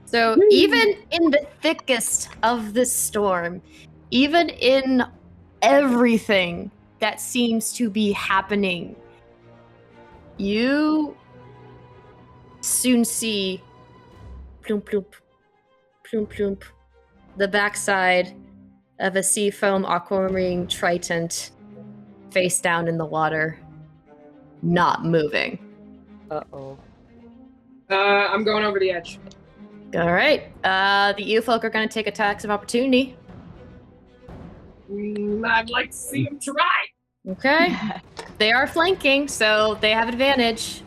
So even in the thickest of the storm, even in everything that seems to be happening, you soon see plump, plump, plump, plump, the backside of a sea foam aquamarine trident face down in the water, not moving. Uh-oh. I'm going over the edge. All right. The EU-folk are going to take attacks of opportunity. I'd like to see him try. Okay. They are flanking, so they have advantage.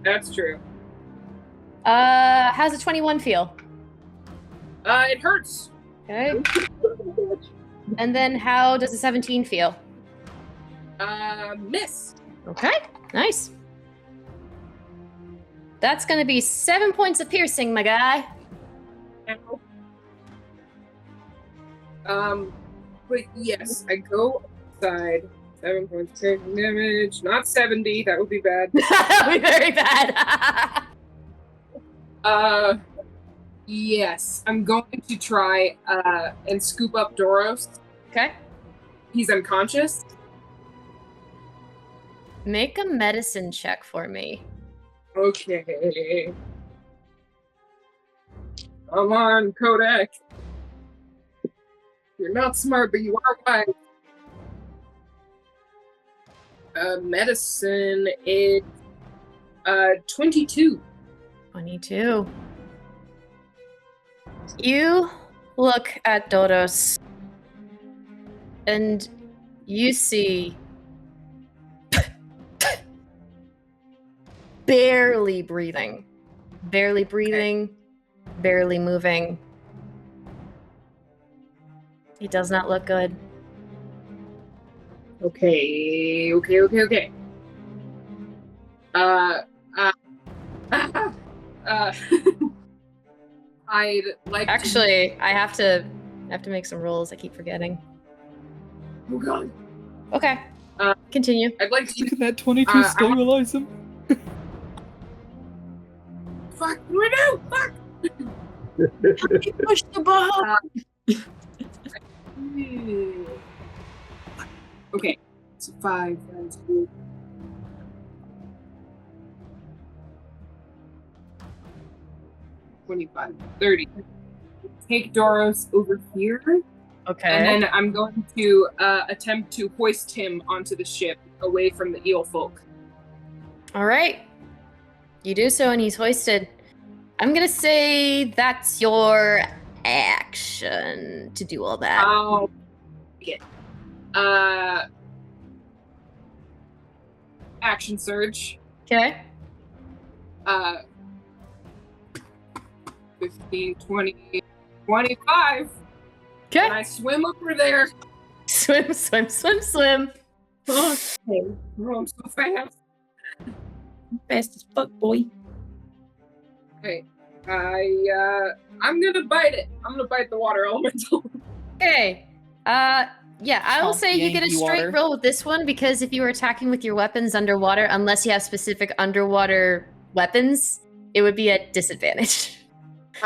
That's true. How's a 21 feel? It hurts. Okay. And then how does a 17 feel? Miss. Okay. Nice. That's going to be 7 points of piercing, my guy. But yes, I go outside. 7 points of damage. Not 70. That would be bad. That would be very bad. Yes. I'm going to try, and scoop up Doros. Okay. He's unconscious. Make a medicine check for me. Okay. Come on, Kodak. You're not smart, but you are wise. Medicine is 22. 22. You look at Dodos, and you see barely breathing, barely moving. He does not look good. Okay. I'd like Actually, I have to make some rolls. I keep forgetting. Oh god. Okay. Continue. I'd like to Look at that 22 stabilize him. Fuck, what do I do? Fuck! Push the button. Okay, so 5, 2. $25, $30. Take Doros over here, Okay. and then I'm going to attempt to hoist him onto the ship away from the eel folk. All right. You do so, and he's hoisted. I'm gonna say that's your action to do all that. Oh, yeah. Action surge. Okay. 15, 20, 25. Okay. And I swim over there. Swim. Oh, I'm so fast. Fast as fuck, boy. Okay. I'm gonna bite it. I'm gonna bite the water elemental. Okay. Yeah, I will Chomp say you get a Yankee straight water. roll with this one because if you were attacking with your weapons underwater, unless you have specific underwater weapons, it would be at disadvantage.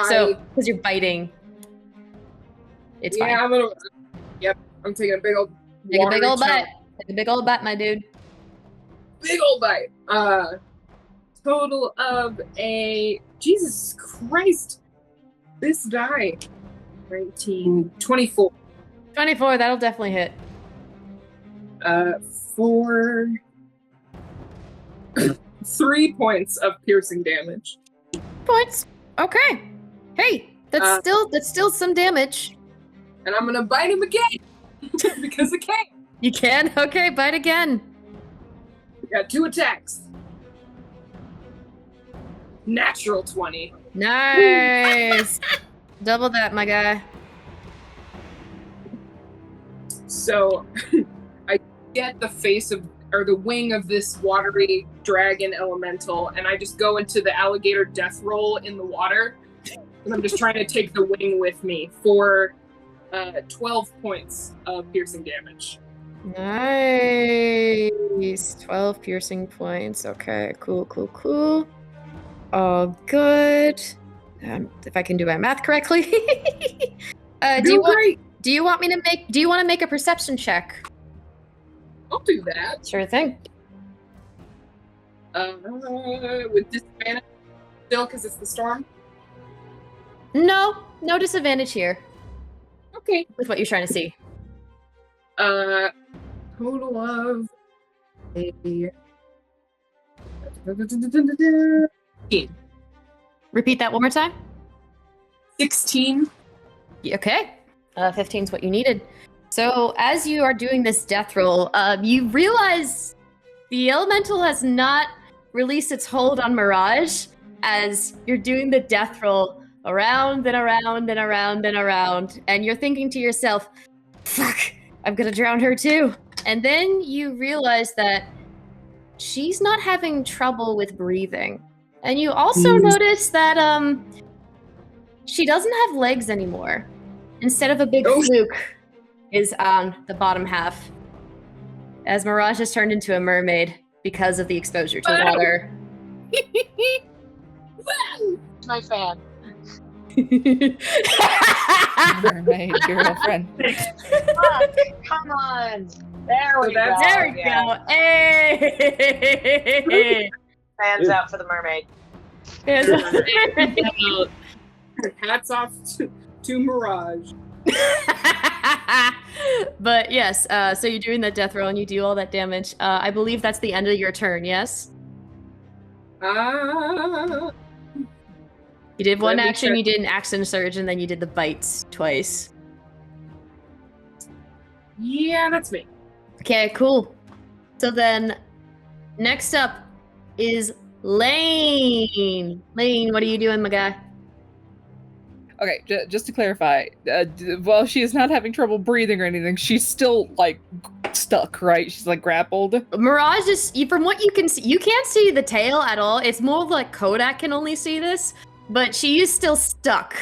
So, because you're biting, it's yeah, fine. I'm gonna. Yep, I'm taking a big old. Take a big old water bite. Take a big old bite, my dude. Big old bite. Total of a Jesus Christ. This die. 19, 24. 24, that'll definitely hit. 4. 3 points of piercing damage. Points. Okay. Hey, that's still some damage. And I'm gonna bite him again. Because I can. You can? Okay, bite again. We got 2 attacks. Natural 20. Nice. Double that, my guy. So I get the face of, or the wing of this watery dragon elemental, and I just go into the alligator death roll in the water. And I'm just trying to take the wing with me for 12 points of piercing damage. Nice. 12 piercing points. Okay, cool. All good. If I can do my math correctly. Do you want to make a perception check? I'll do that. Sure thing. With disadvantage still, because it's the storm. No disadvantage here Okay. with what you're trying to see. Total of a 16. Repeat that one more time. 16. Okay. 15 is what you needed. So as you are doing this death roll, you realize the elemental has not released its hold on Mirage as you're doing the death roll around and around and around and around, and you're thinking to yourself, fuck, I'm gonna drown her too. And then you realize that she's not having trouble with breathing. And you also notice that she doesn't have legs anymore. Instead of a big fluke is on the bottom half. As Mirage has turned into a mermaid because of the exposure to water. My fan. Mermaid girlfriend. Fuck, come on. There we go. There we go. Hey! Fans out for the mermaid. Hats off to Mirage. But yes, so you're doing that death roll and you do all that damage. I believe that's the end of your turn, yes? You did one Let me action, check. you did an action surge, and then you did the bites twice. Yeah, that's me. Okay, cool. So then, next up is Lain. Lain, what are you doing, my guy? Okay, just to clarify, while she is not having trouble breathing or anything, she's still like stuck, right? She's like grappled. Mirage is, from what you can see, you can't see the tail at all. It's more like Kodak can only see this, but she is still stuck.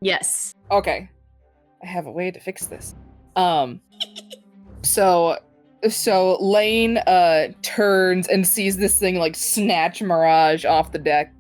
Yes. Okay, I have a way to fix this. So Lain turns and sees this thing like snatch Mirage off the deck.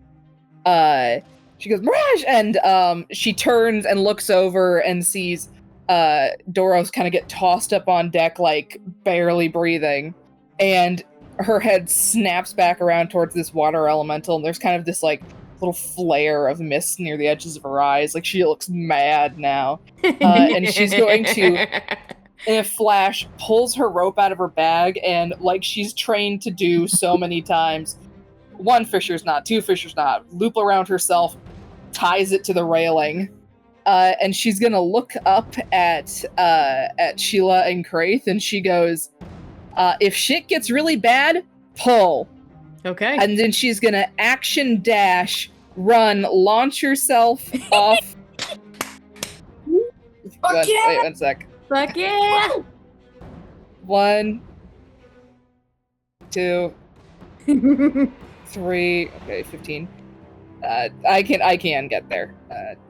She goes, Mirage! And she turns and looks over and sees Doros kind of get tossed up on deck, like barely breathing. And her head snaps back around towards this water elemental, and there's kind of this like little flare of mist near the edges of her eyes. Like she looks mad now. And she's going to, in a flash, pulls her rope out of her bag, and like she's trained to do so many times, 1 Fisher's knot, 2 Fisher's knot, loop around herself, ties it to the railing, and she's gonna look up at Sheila and Craith, and she goes, if shit gets really bad, pull. Okay. And then she's gonna action dash, run, launch herself off. Wait 1 sec. Fuck yeah! 1, 2, 3. Okay, 15. I can get there.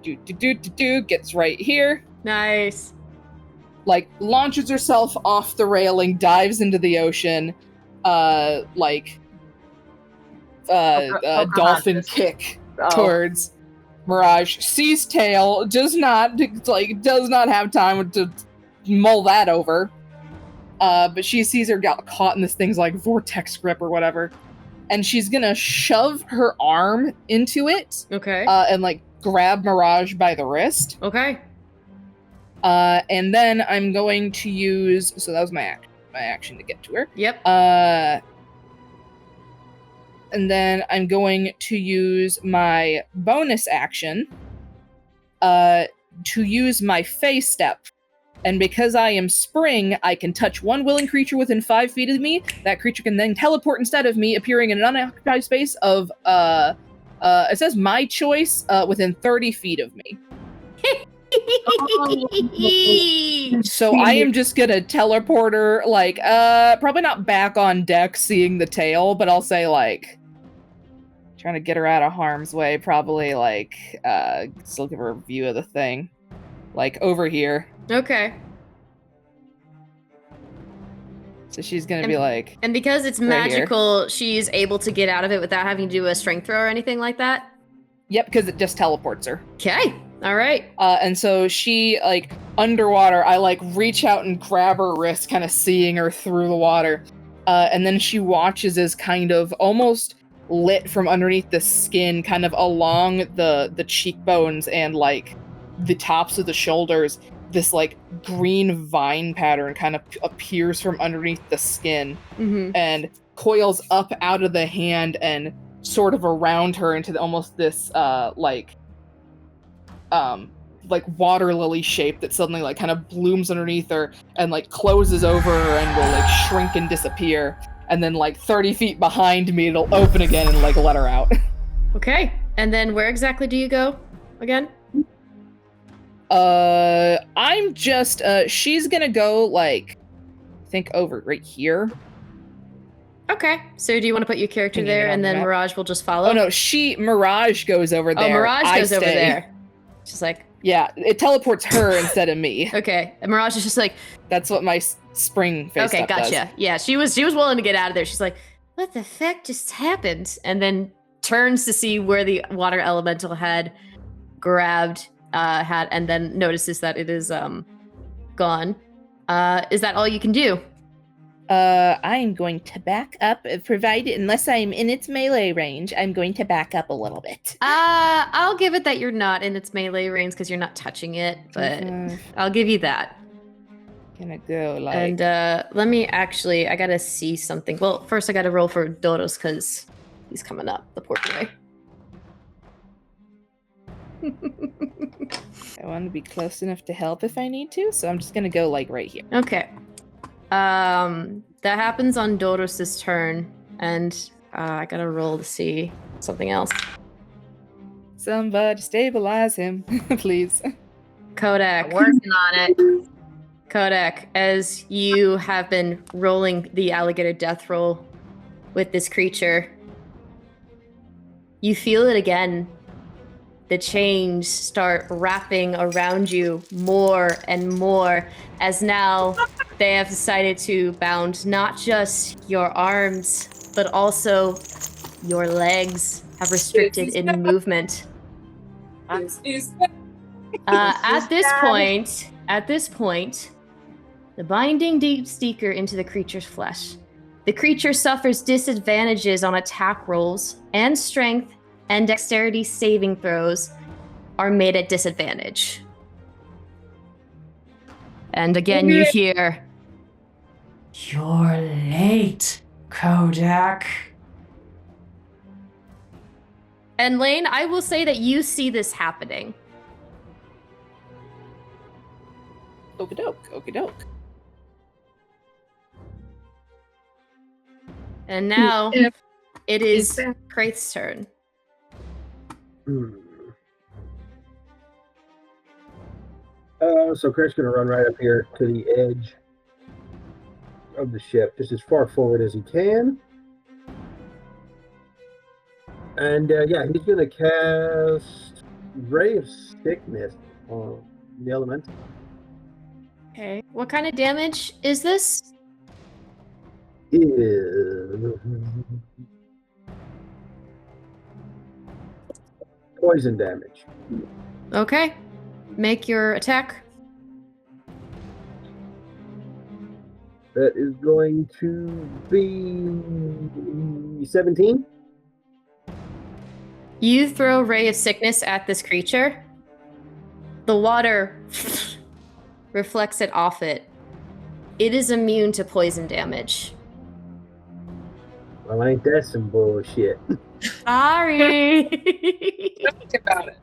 Gets right here. Nice. Like launches herself off the railing, dives into the ocean, dolphin kick towards Mirage. Sees tail, does not have time to mull that over. But she sees her got caught in this thing's like vortex grip or whatever. And she's gonna shove her arm into it. Okay. And like grab Mirage by the wrist. Okay. And then I'm going to use, so that was my action to get to her. Yep. And then I'm going to use my bonus action to use my Fey Step. And because I am Spring, I can touch one willing creature within 5 feet of me. That creature can then teleport instead of me, appearing in an unoccupied space of, it says my choice, within 30 feet of me. So I am just gonna teleport her, like, probably not back on deck seeing the tail, but I'll say, like, trying to get her out of harm's way, probably, like, still give her a view of the thing. Like, over here. Okay. So she's gonna be like... And because it's right magical, she's able to get out of it without having to do a strength throw or anything like that? Yep, because it just teleports her. Okay. All right. And so she, like, underwater, I, like, reach out and grab her wrist, kind of seeing her through the water. And then she watches as kind of almost lit from underneath the skin, kind of along the cheekbones and, like, the tops of the shoulders, this, like, green vine pattern kind of appears from underneath the skin and coils up out of the hand and sort of around her into almost this, like water lily shape that suddenly, like, kind of blooms underneath her and, like, closes over her and will, like, shrink and disappear. And then, like, 30 feet behind me, it'll open again and, like, let her out. Okay. And then where exactly do you go again? I'm just, she's gonna go, like, I think over right here. Okay. So do you want to put your character Hanging there on and the then map. Mirage will just follow? Oh, no, Mirage goes over there. Oh, Mirage I goes over stay. there. She's like... Yeah, it teleports her instead of me. Okay. And Mirage is just like... That's what my spring face Okay, gotcha. does. Yeah, she was willing to get out of there. She's like, what the fuck just happened? And then turns to see where the water elemental had grabbed, and then notices that it is gone. Is that all you can do? I'm going to back up, provided unless I'm in its melee range, I'm going to back up a little bit. I'll give it that you're not in its melee range because you're not touching it, but I'll give you that. Gonna go like... And let me actually, I gotta see something. Well, first I gotta roll for Doros because he's coming up the poor boy. I want to be close enough to help if I need to, so I'm just gonna go like right here. Okay. That happens on Doros's turn, and I gotta roll to see something else. Somebody stabilize him, please. Kodak. I'm working on it. Kodak, as you have been rolling the alligator death roll with this creature, you feel it again. The chains start wrapping around you more and more, as now they have decided to bound not just your arms, but also your legs have restricted in movement. This is At this point, the binding deep seeker into the creature's flesh. The creature suffers disadvantages on attack rolls, and strength and dexterity saving throws are made at disadvantage. And again, you hear, You're late, Kodak. and Lain, I will say that you see this happening. Okie-doke, okie-doke. And now If- it is is that- Craith's turn. So Craith's gonna run right up here to the edge of the ship, just as far forward as he can. And yeah, he's gonna cast Ray of Sickness on the element. Okay. What kind of damage is this? Is poison damage. Okay. Make your attack. That is going to be 17. You throw Ray of Sickness at this creature. The water reflects it off it. It is immune to poison damage. Well, ain't that some bullshit? Sorry. Think about it.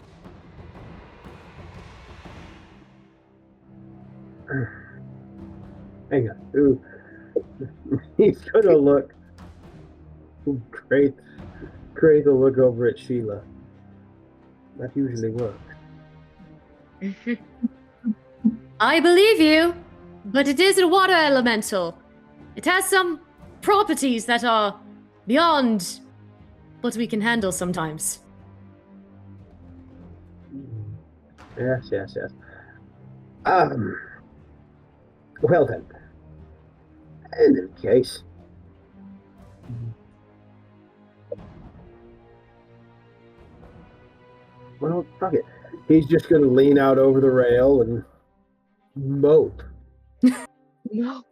Hang on. Ooh. He's gonna look. Craith will look over at Sheila. That usually works. I believe you, but it is a water elemental. It has some properties that are beyond what we can handle sometimes. Yes. Well then. In any case. Well, fuck it. He's just gonna lean out over the rail and mope. No.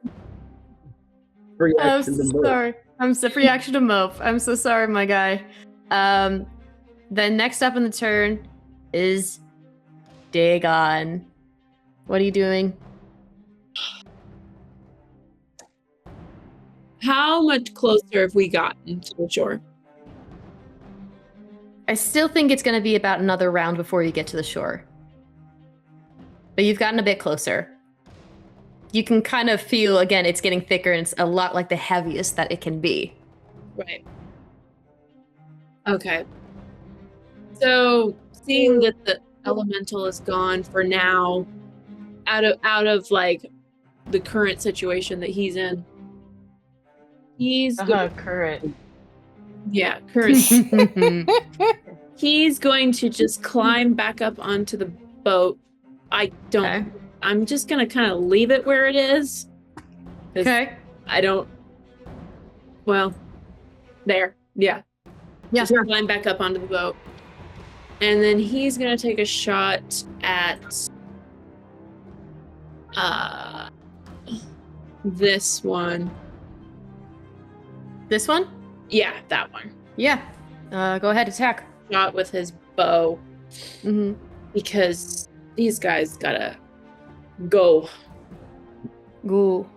Free I'm action so to mope. sorry. I'm so free action to mope. I'm so sorry, my guy. Then next up in the turn is Dagon. What are you doing? How much closer have we gotten to the shore? I still think it's going to be about another round before you get to the shore. But you've gotten a bit closer. You can kind of feel, again, it's getting thicker and it's a lot like the heaviest that it can be. Right. Okay. So, seeing that the elemental is gone for now, out of like the current situation that he's in, he's Current. yeah, current. He's going to just climb back up onto the boat. Okay. I'm just gonna kind of leave it where it is. 'Cause Okay. I don't. Well, there. Yeah. Yeah. Just climb back up onto the boat. And then he's gonna take a shot at this one. This one? Yeah, that one. Yeah. Go ahead, attack. Shot with his bow. Mm-hmm. Because these guys gotta go. Ghoul.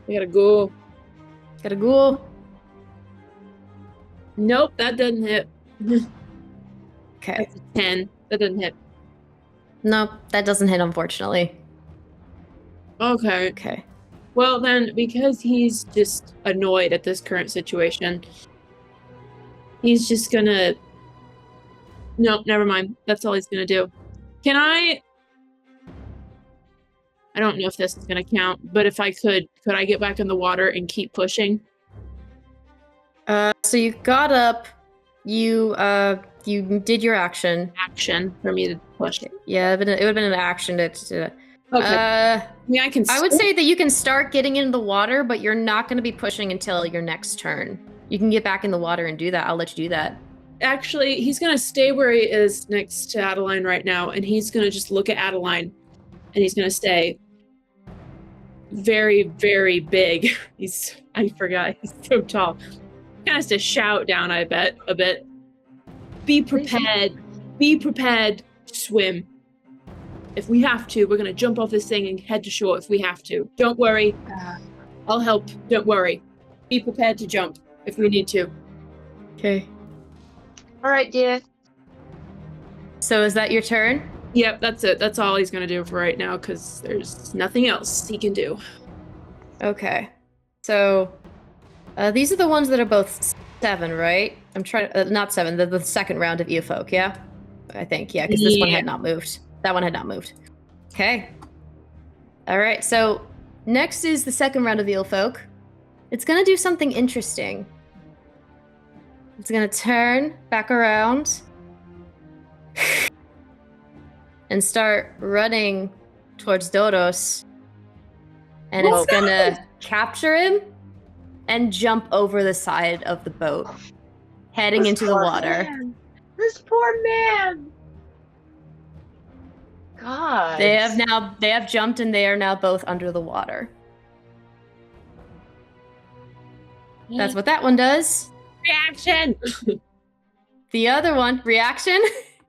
They gotta go. Got a ghoul. Nope, that doesn't hit. Okay. That's a 10. That doesn't hit. Nope, that doesn't hit, unfortunately. Okay. Okay. Well, then, because he's just annoyed at this current situation, he's just gonna... Nope, never mind. That's all he's gonna do. Can I don't know if this is gonna count, but if I could I get back in the water and keep pushing? So you got up, you did your action. Action for me to push. Yeah, it would have been an action to Okay. I mean, I would say that you can start getting into the water, but you're not going to be pushing until your next turn. You can get back in the water and do that. I'll let you do that. Actually, he's gonna stay where he is next to Adeline right now, and he's gonna just look at Adeline, and he's gonna stay very, very big. I forgot, he's so tall. He has to shout down, I bet, a bit. Be prepared. Be prepared to swim. If we have to, we're gonna jump off this thing and head to shore if we have to. Don't worry. I'll help. Don't worry. Be prepared to jump if we need to. Okay. All right, dear. So is that your turn? Yep, that's it. That's all he's gonna do for right now, because there's nothing else he can do. Okay. So these are the ones that are both 7, right? I'm trying not 7, the second round of Eofolk, yeah? I think, yeah, because this one had not moved. That one had not moved. Okay. Alright, so next is the second round of Eofolk. It's gonna do something interesting. It's gonna turn back around and start running towards Dodos. And it's gonna capture him and jump over the side of the boat, heading into the water. Man. This poor man. God. They have jumped and they are now both under the water. That's what that one does. Reaction! The other one, reaction?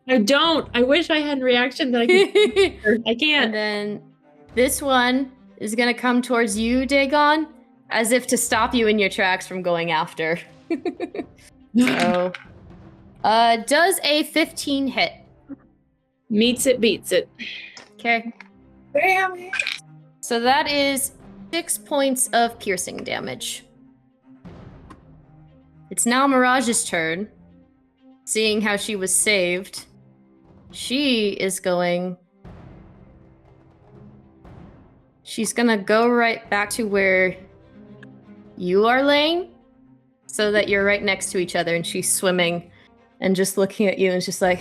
I don't. I wish I had a reaction that I could. I can't. And then this one is gonna come towards you, Dagon, as if to stop you in your tracks from going after. So, does a 15 hit? Meets it, beats it. Okay. Damn it. So that is 6 points of piercing damage. It's now Mirage's turn. Seeing how she was saved, she is going... She's gonna go right back to where you are, Lain, so that you're right next to each other, and she's swimming and just looking at you and just like,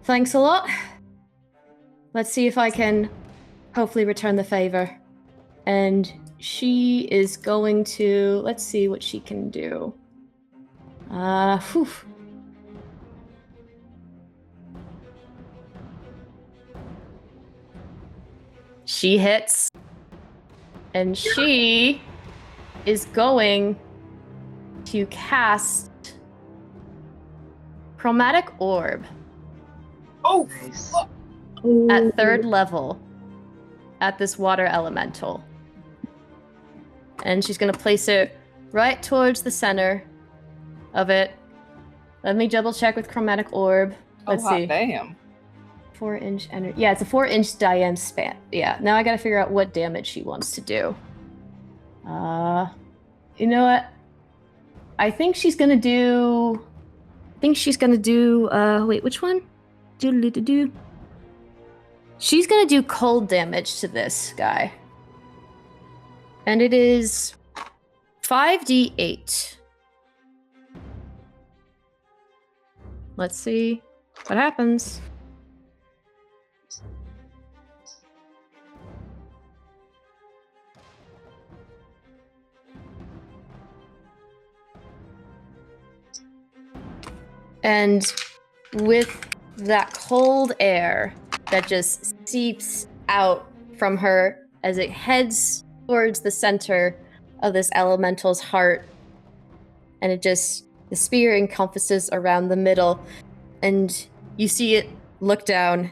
thanks a lot. Let's see if I can hopefully return the favor. And she is going to... Let's see what she can do. Whew. She hits. And she is going to cast Chromatic Orb. Oh, Nice. At 3rd level at this water elemental. And she's going to place it right towards the center of it. Let me double check with Chromatic Orb. Let's see. Damn. 4-inch energy. Yeah, it's a 4-inch diam span. Yeah, now I gotta figure out what damage she wants to do. You know what? I think she's gonna do... wait, which one? Doodle-doo-doo-doo. She's gonna do cold damage to this guy. And it is 5d8. Let's see what happens. And with that cold air that just seeps out from her as it heads towards the center of this elemental's heart, and it just, the spear encompasses around the middle, and you see it look down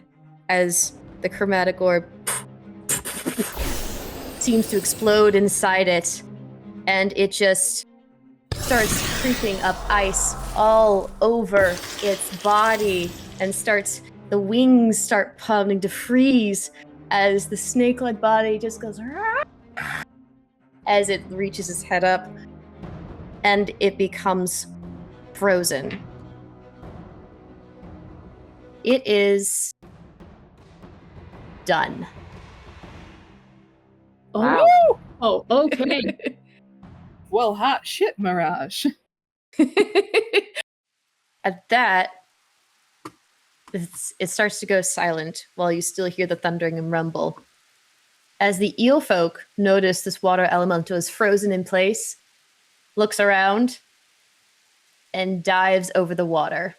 as the chromatic orb seems to explode inside it, and it just starts creeping up ice all over its body and starts the wings start pounding to freeze as the snake-like body just goes as it reaches its head up, and it becomes frozen. It is done. Oh, Wow. oh, okay. Well, hot shit, Mirage. At that, it starts to go silent while you still hear the thundering and rumble. As the eel folk notice this water elemental is frozen in place, looks around, and dives over the water.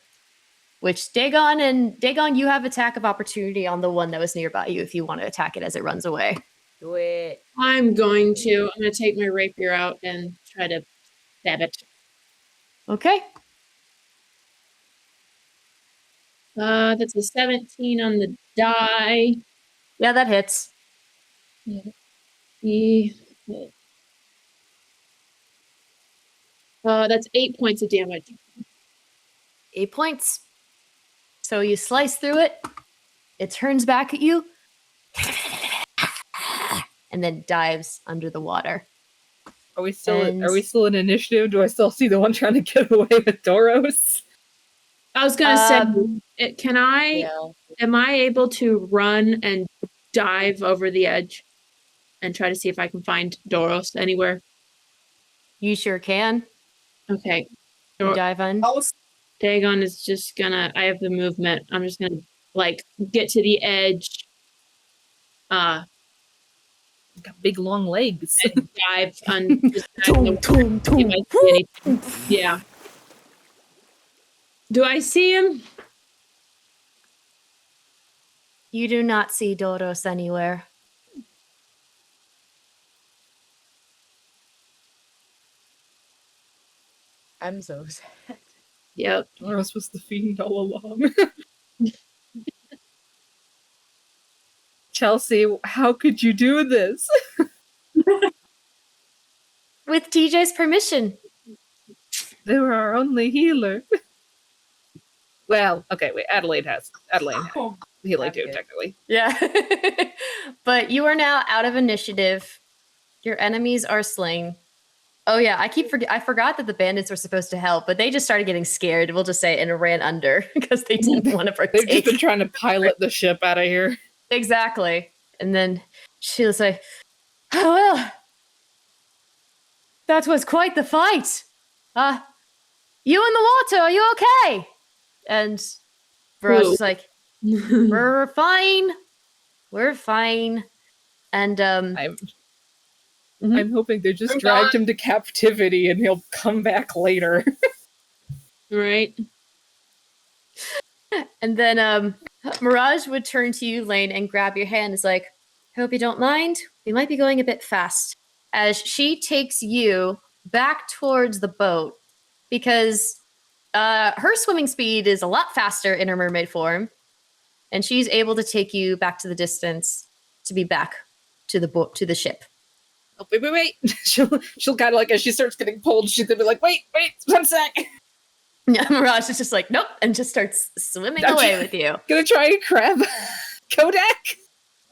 Which Dagon, you have attack of opportunity on the one that was nearby you if you want to attack it as it runs away. Do it. I'm going to take my rapier out and try to stab it. Okay. That's a 17 on the die. Yeah, that hits. That's 8 points of damage. 8 points. So you slice through it. It turns back at you. And then dives under the water. Are we still in initiative? Do I still see the one trying to get away with Doros? I was gonna say, am I able to run and dive over the edge and try to see if I can find Doros anywhere? You sure can. Okay. You dive in. Dagon is just gonna, I have the movement. I'm just gonna get to the edge. Got big long legs. And dive on. Yeah. Do I see him? You do not see Doros anywhere. I'm so sad. Yep. Doros was the fiend all along. Chelsea, how could you do this? With TJ's permission. They were our only healer. Well, okay, wait. Adeline has healing too, technically. Yeah. But you are now out of initiative. Your enemies are slain. Oh yeah, I forgot that the bandits were supposed to help, but they just started getting scared. We'll just say, and ran under because they didn't want to partake. They've just been trying to pilot the ship out of here. Exactly. And then she'll say, "Oh well, that was quite the fight. You in the water? Are you okay?" And Mirage is like, "We're fine. We're fine." And I'm hoping they just dragged him to captivity and he'll come back later. Right. And then Mirage would turn to you, Lain, and grab your hand. Is like, "Hope you don't mind. We might be going a bit fast." As she takes you back towards the boat, because her swimming speed is a lot faster in her mermaid form, and she's able to take you back to the distance to be back to the boat, to the ship. Oh, wait. She'll kind of like, as she starts getting pulled, she's gonna be like, wait, 1 sec. Yeah, Mirage is just like, nope, and just starts swimming away with you. Gonna try and grab Kodak,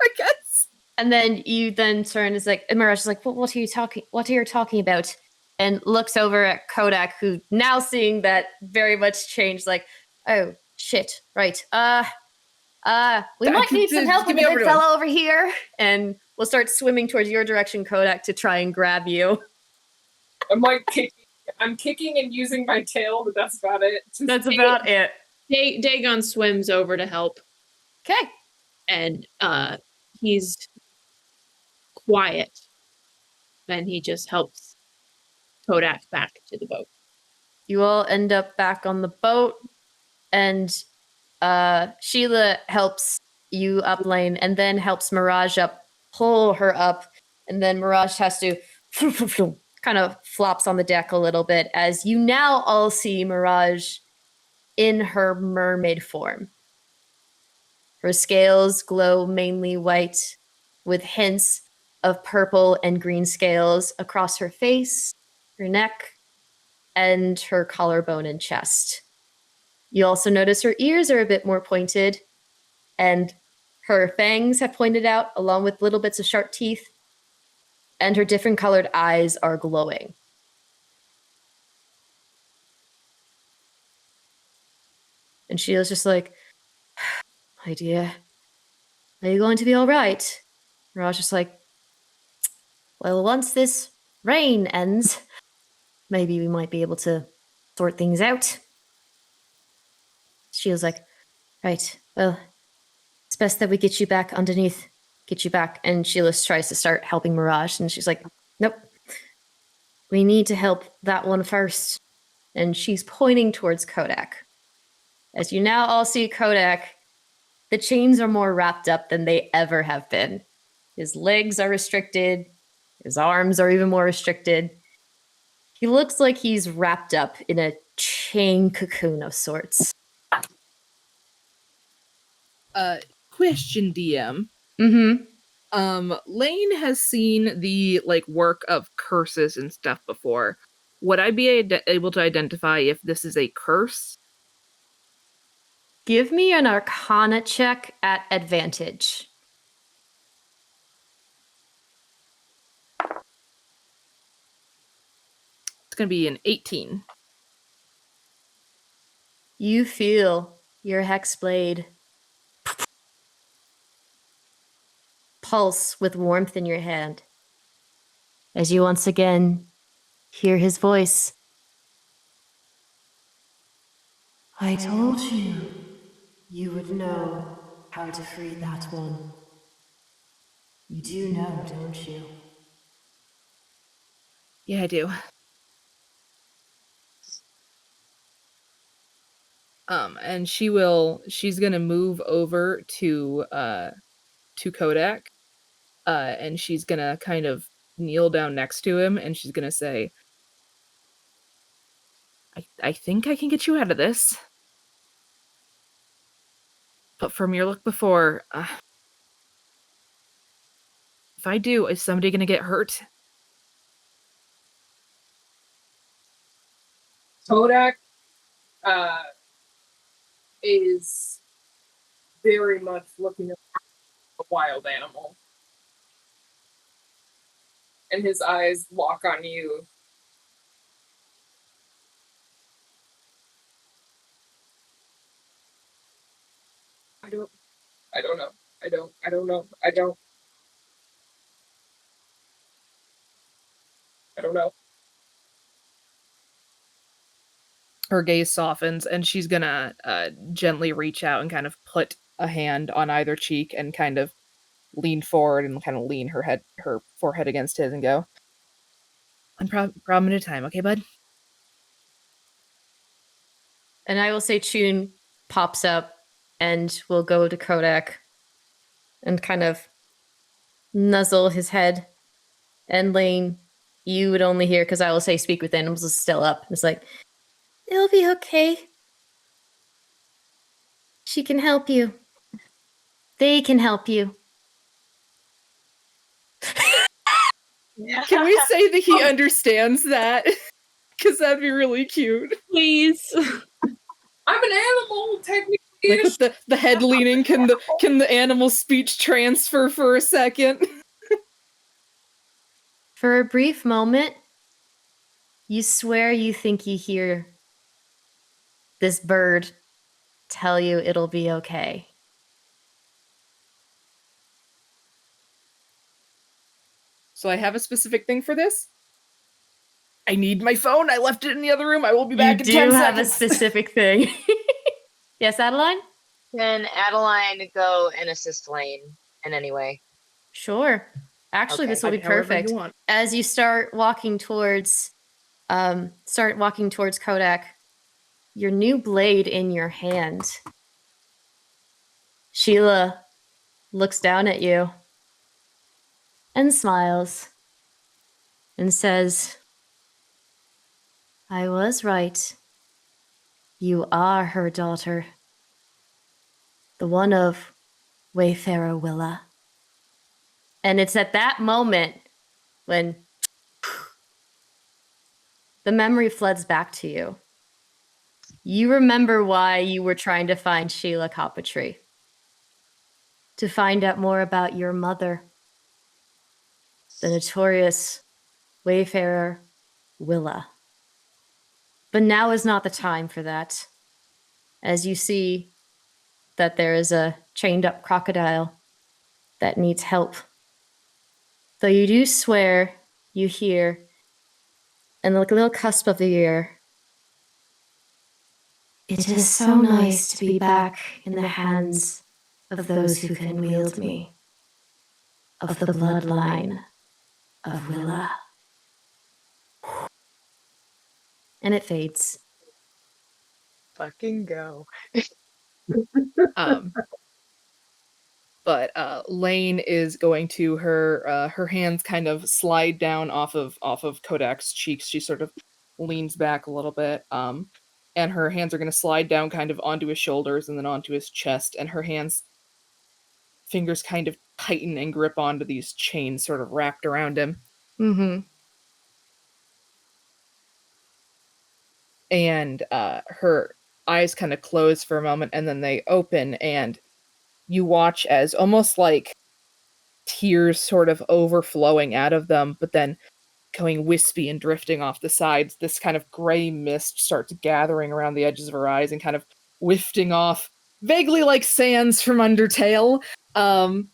I guess. And then you then turn, is like, and Mirage is like, what are you talking about? And looks over at Kodak, who now seeing that very much changed, like, oh shit, right. We might need some help with the big fella over here. And we'll start swimming towards your direction, Kodak, to try and grab you. I'm kicking. I'm kicking and using my tail, but that's about it. That's about it. Dagon swims over to help. Okay. And he's quiet. And he just helps Kodak back to the boat. You all end up back on the boat, and Sheila helps you up, Lain, and then helps Mirage up, pull her up, and then Mirage has to kind of flops on the deck a little bit as you now all see Mirage in her mermaid form. Her scales glow mainly white with hints of purple and green scales across her face, her neck, and her collarbone and chest. You also notice her ears are a bit more pointed, and her fangs have pointed out along with little bits of sharp teeth, and her different colored eyes are glowing. And Sheila's just like, my dear, are you going to be all right? Mirage is like, well, once this rain ends, maybe we might be able to sort things out. Sheila's like, right, well, it's best that we get you back underneath, get you back. And Sheila tries to start helping Mirage, and she's like, nope, we need to help that one first. And she's pointing towards Kodak. As you now all see Kodak, the chains are more wrapped up than they ever have been. His legs are restricted. His arms are even more restricted. He looks like he's wrapped up in a chain cocoon of sorts. Question, DM. Mm-hmm. Lain has seen the work of curses and stuff before. Would I be able to identify if this is a curse? Give me an Arcana check at advantage. It's going to be an 18. You feel your hex blade pulse with warmth in your hand as you once again hear his voice. I told you, you would know how to free that one. You do know, don't you? Yeah, I do. And she's gonna move over to Kodak, and she's gonna kind of kneel down next to him, and she's gonna say, I think I can get you out of this. But from your look before, if I do, is somebody gonna get hurt? Kodak is very much looking at a wild animal. And his eyes lock on you. I don't know. Her gaze softens, and she's gonna gently reach out and kind of put a hand on either cheek and kind of lean forward and kind of lean her forehead against his and go, "One problem at a time, okay, bud?" And I will say Chun pops up and will go to Kodak and kind of nuzzle his head. And Lain, you would only hear, because I will say speak with animals is still up. It's like, it'll be okay. She can help you. They can help you. Can we say that he understands that? Because that'd be really cute. Please. I'm an animal, technically. Like with the head leaning, can the animal speech transfer for a second? For a brief moment, you swear you think you hear this bird tell you it'll be okay. So I have a specific thing for this? I need my phone. I left it in the other room. I will be back in 10 seconds. You do have a specific thing. Yes, Adeline? Can Adeline go and assist Lain in any way? Sure. Actually, Okay. this will be However perfect. you want. As you start walking towards Kodak, your new blade in your hand, Sheila looks down at you and smiles and says, I was right. You are her daughter. The one of Wayfarer Willa. And it's at that moment when the memory floods back to you. You remember why you were trying to find Sheila Coppertree. to find out more about your mother, the notorious wayfarer Willa. But now is not the time for that, as you see that there is a chained up crocodile that needs help. Though you do swear you hear, in the little cusp of the ear, It is so nice to be back in the hands of those who can wield me, of the bloodline of Willa. and it fades. Fucking go. But Lain is going to her hands kind of slide down off of Kodak's cheeks. She sort of leans back a little bit, and her hands are going to slide down kind of onto his shoulders and then onto his chest, and her fingers kind of tighten and grip onto these chains sort of wrapped around him. Mm-hmm. And her eyes kind of close for a moment, and then they open, and you watch as almost like tears sort of overflowing out of them, but then going wispy and drifting off the sides. This kind of gray mist starts gathering around the edges of her eyes and kind of wafting off, vaguely like sands from Undertale. And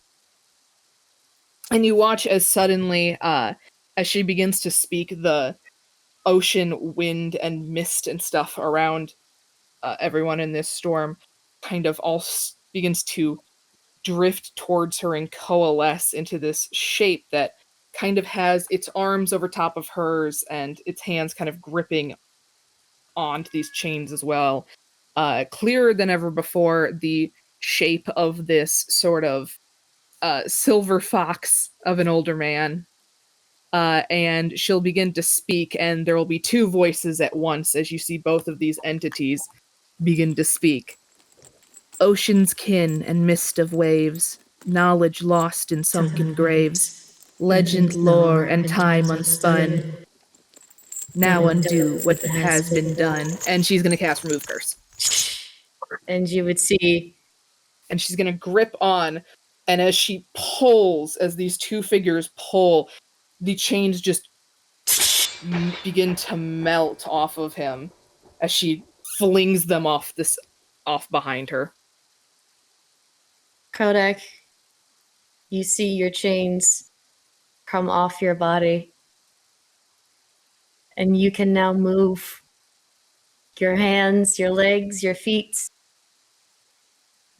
you watch as suddenly, as she begins to speak, the ocean, wind, and mist and stuff around everyone in this storm kind of all begins to drift towards her and coalesce into this shape that kind of has its arms over top of hers and its hands kind of gripping onto these chains as well. Clearer than ever before, the shape of this sort of silver fox of an older man. And she'll begin to speak, and there will be two voices at once as you see both of these entities begin to speak. Ocean's kin and mist of waves, knowledge lost in sunken graves, legend, lore, and time unspun. Now undo what has been done. And she's going to cast Remove Curse. And you would see... And she's going to grip on, and as she pulls, as these two figures pull, the chains just begin to melt off of him as she flings them off behind her. Kodak, you see your chains come off your body, and you can now move your hands, your legs, your feet.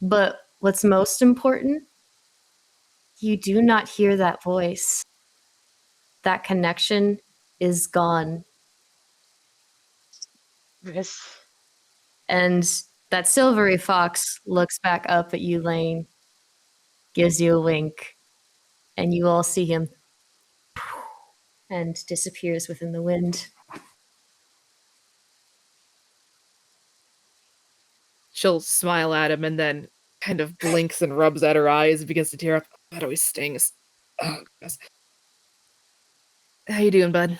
But what's most important, you do not hear that voice. That connection is gone. Yes. And that silvery fox looks back up at you, Lain, gives you a wink, and you all see him and disappears within the wind. She'll smile at him and then kind of blinks and rubs at her eyes and begins to tear up. That always stings. Oh, goodness. How you doing, bud?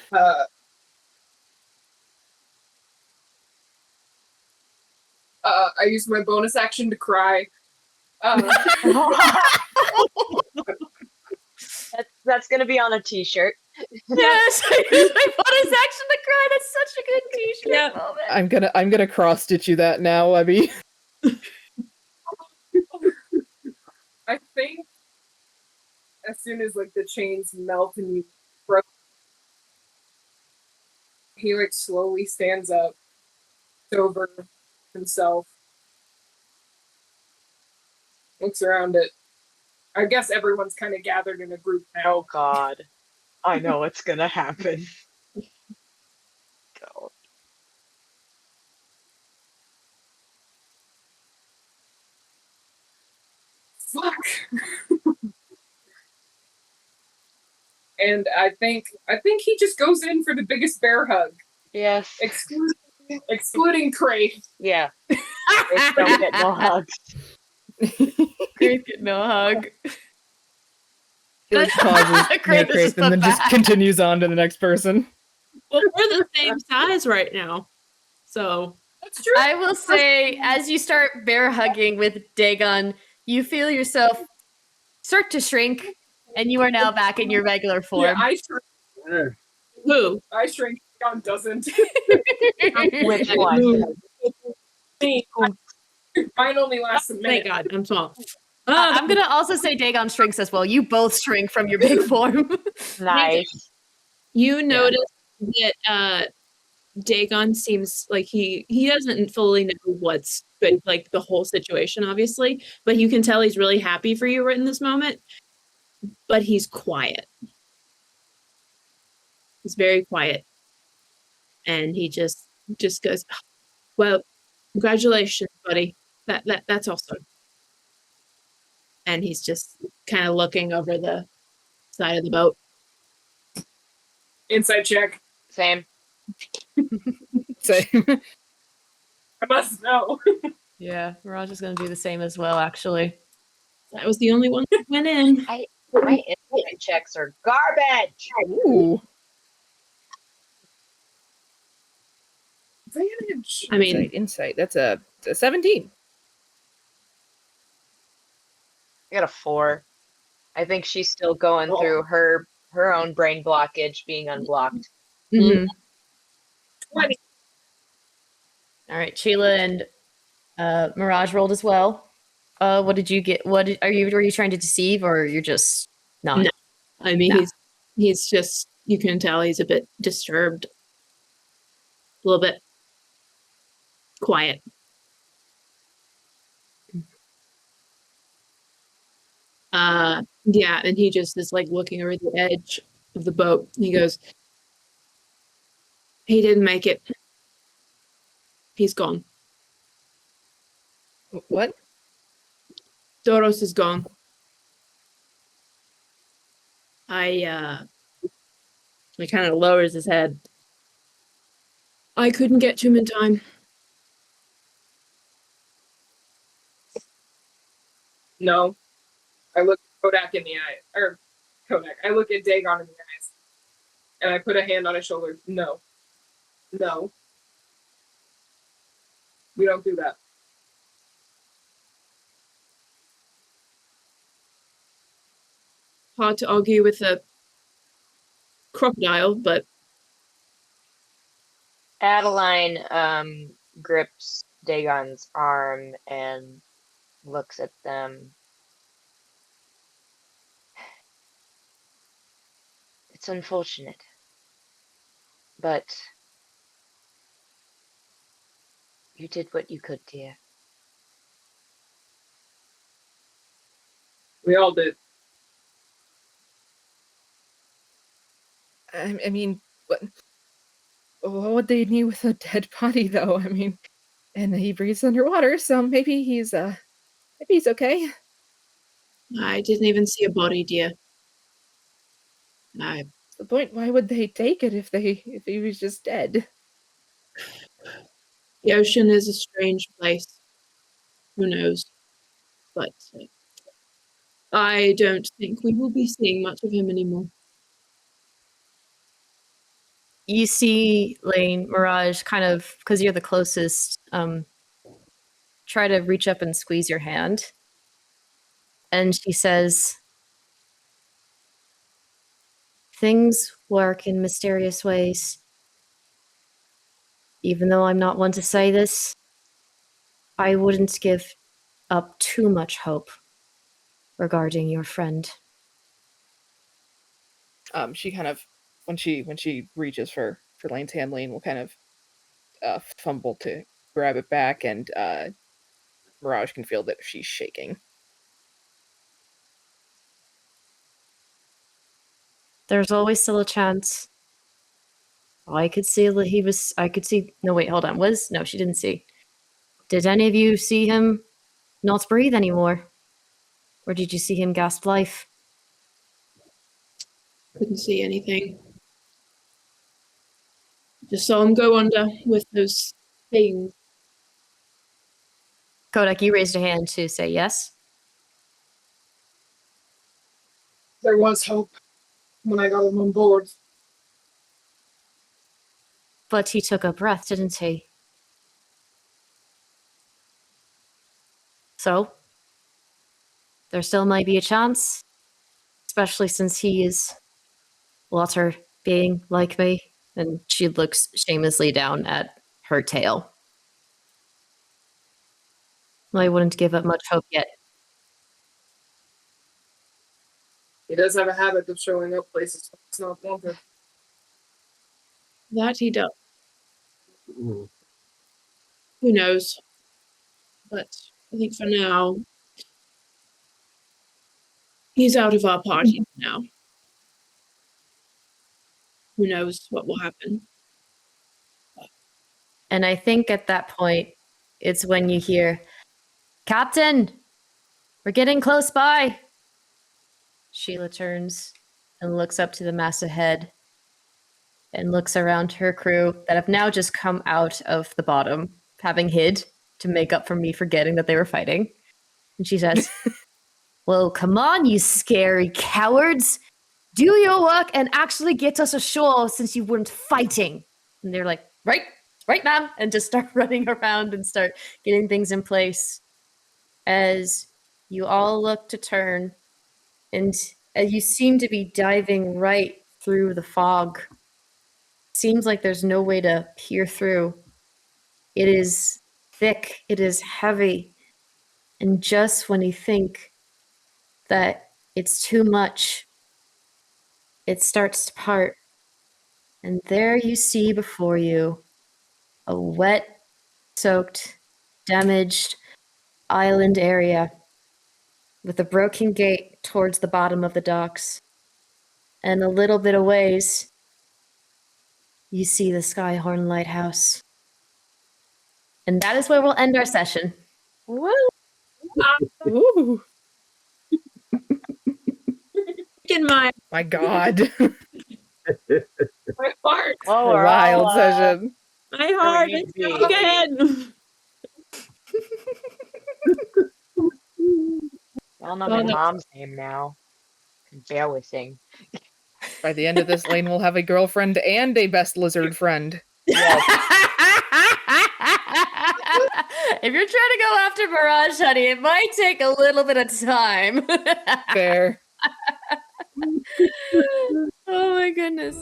I used my bonus action to cry. That's gonna be on a t-shirt. Yes, I used my bonus action to cry. That's such a good t-shirt moment. I'm gonna cross stitch you that now, Webby. I think as soon as like the chains melt and you broke, he like slowly stands up, over himself, looks around it. I guess everyone's kind of gathered in a group now. Oh God, I know what's gonna happen. Go. Fuck. And I think he just goes in for the biggest bear hug. Yes. Excluding Craith. Yeah. Craith don't get no hugs. Craith get no hug. He like pauses near Craith and then just continues on to the next person. Well, we're the same size right now, so that's true. I will say, as you start bear hugging with Dagon, you feel yourself start to shrink, and you are now back in your regular form. Yeah, I shrink. There. Who? I shrink. Dagon doesn't. Which one? Me. Mine only lasts a minute. Thank God, I'm small. I'm gonna also say Dagon shrinks as well. You both shrink from your big form. Nice. You notice that Dagon seems like he doesn't fully know what's good, like the whole situation, obviously, but you can tell he's really happy for you right in this moment. But he's quiet. He's very quiet, and he just goes, "Well, congratulations, buddy. That's awesome." And he's just kind of looking over the side of the boat. Inside check. Same. Same. I must know. Yeah, Mirage is gonna do the same as well, actually. That was the only one that went in. My insight checks are garbage. Ooh. Advantage. I mean, Insight. That's a 17. I got a 4. I think she's still going through her own brain blockage being unblocked. mhm. 20. All right, Sheila and Mirage rolled as well. What did you get? Were you trying to deceive, or you're just not? No. I mean, No. he's just, you can tell he's a bit disturbed, a little bit quiet. Yeah, and he just is like looking over the edge of the boat. And he goes, "He didn't make it. He's gone. What? Doros is gone." He kind of lowers his head. "I couldn't get to him in time." No. I look Kodak in the eye. Or Kodak. I look at Dagon in the eyes. And I put a hand on his shoulder. No. No. We don't do that. Hard to argue with a crocodile, but Adeline grips Dagon's arm and looks at them. It's unfortunate, but you did what you could, dear. We all did. I mean, what would they need with a dead body, though? I mean, and he breathes underwater, so maybe he's okay. I didn't even see a body, dear. What's the point? Why would they take it if he was just dead? The ocean is a strange place. Who knows? But I don't think we will be seeing much of him anymore. You see Lain, Mirage, kind of, because you're the closest, try to reach up and squeeze your hand. And she says, "Things work in mysterious ways. Even though I'm not one to say this, I wouldn't give up too much hope regarding your friend." She kind of, when she reaches for Lane's hand, Lane will kind of fumble to grab it back, and Mirage can feel that she's shaking. There's always still a chance. I could see that no, wait, hold on. No, she didn't see. Did any of you see him not breathe anymore? Or did you see him gasp life? Couldn't see anything. Just saw him go under with those things. Kodak, you raised a hand to say yes. There was hope when I got him on board. But he took a breath, didn't he? So? there still might be a chance, especially since he is water being like me. And she looks shamelessly down at her tail. I wouldn't give up much hope yet. He does have a habit of showing up places when it's not wanted. That he does. Mm. Who knows? But I think for now, he's out of our party now. Who knows what will happen? And I think at that point, it's when you hear, Captain, we're getting close by. Sheila turns and looks up to the mast ahead and looks around her crew that have now just come out of the bottom, having hid to make up for me forgetting that they were fighting. And she says, well, come on, you scary cowards. Do your work and actually get us ashore since you weren't fighting. And they're like, right, ma'am. And just start running around and start getting things in place. As you all look to turn, and you seem to be diving right through the fog. Seems like there's no way to peer through. It is thick, it is heavy. And just when you think that it's too much, it starts to part. And there you see before you a wet, soaked, damaged island area with a broken gate towards the bottom of the docks. And a little bit of ways, you see the Skyhorn Lighthouse. And that is where we'll end our session. Woo! Ooh, In my God. My heart! Oh, A we're wild all, session. my heart Very is deep. broken. I don't know Oh, my no. mom's name now. Can barely sing. By the end of this, Lain will have a girlfriend and a best lizard friend. Yes. If you're trying to go after Mirage, honey, it might take a little bit of time. Fair. Oh my goodness.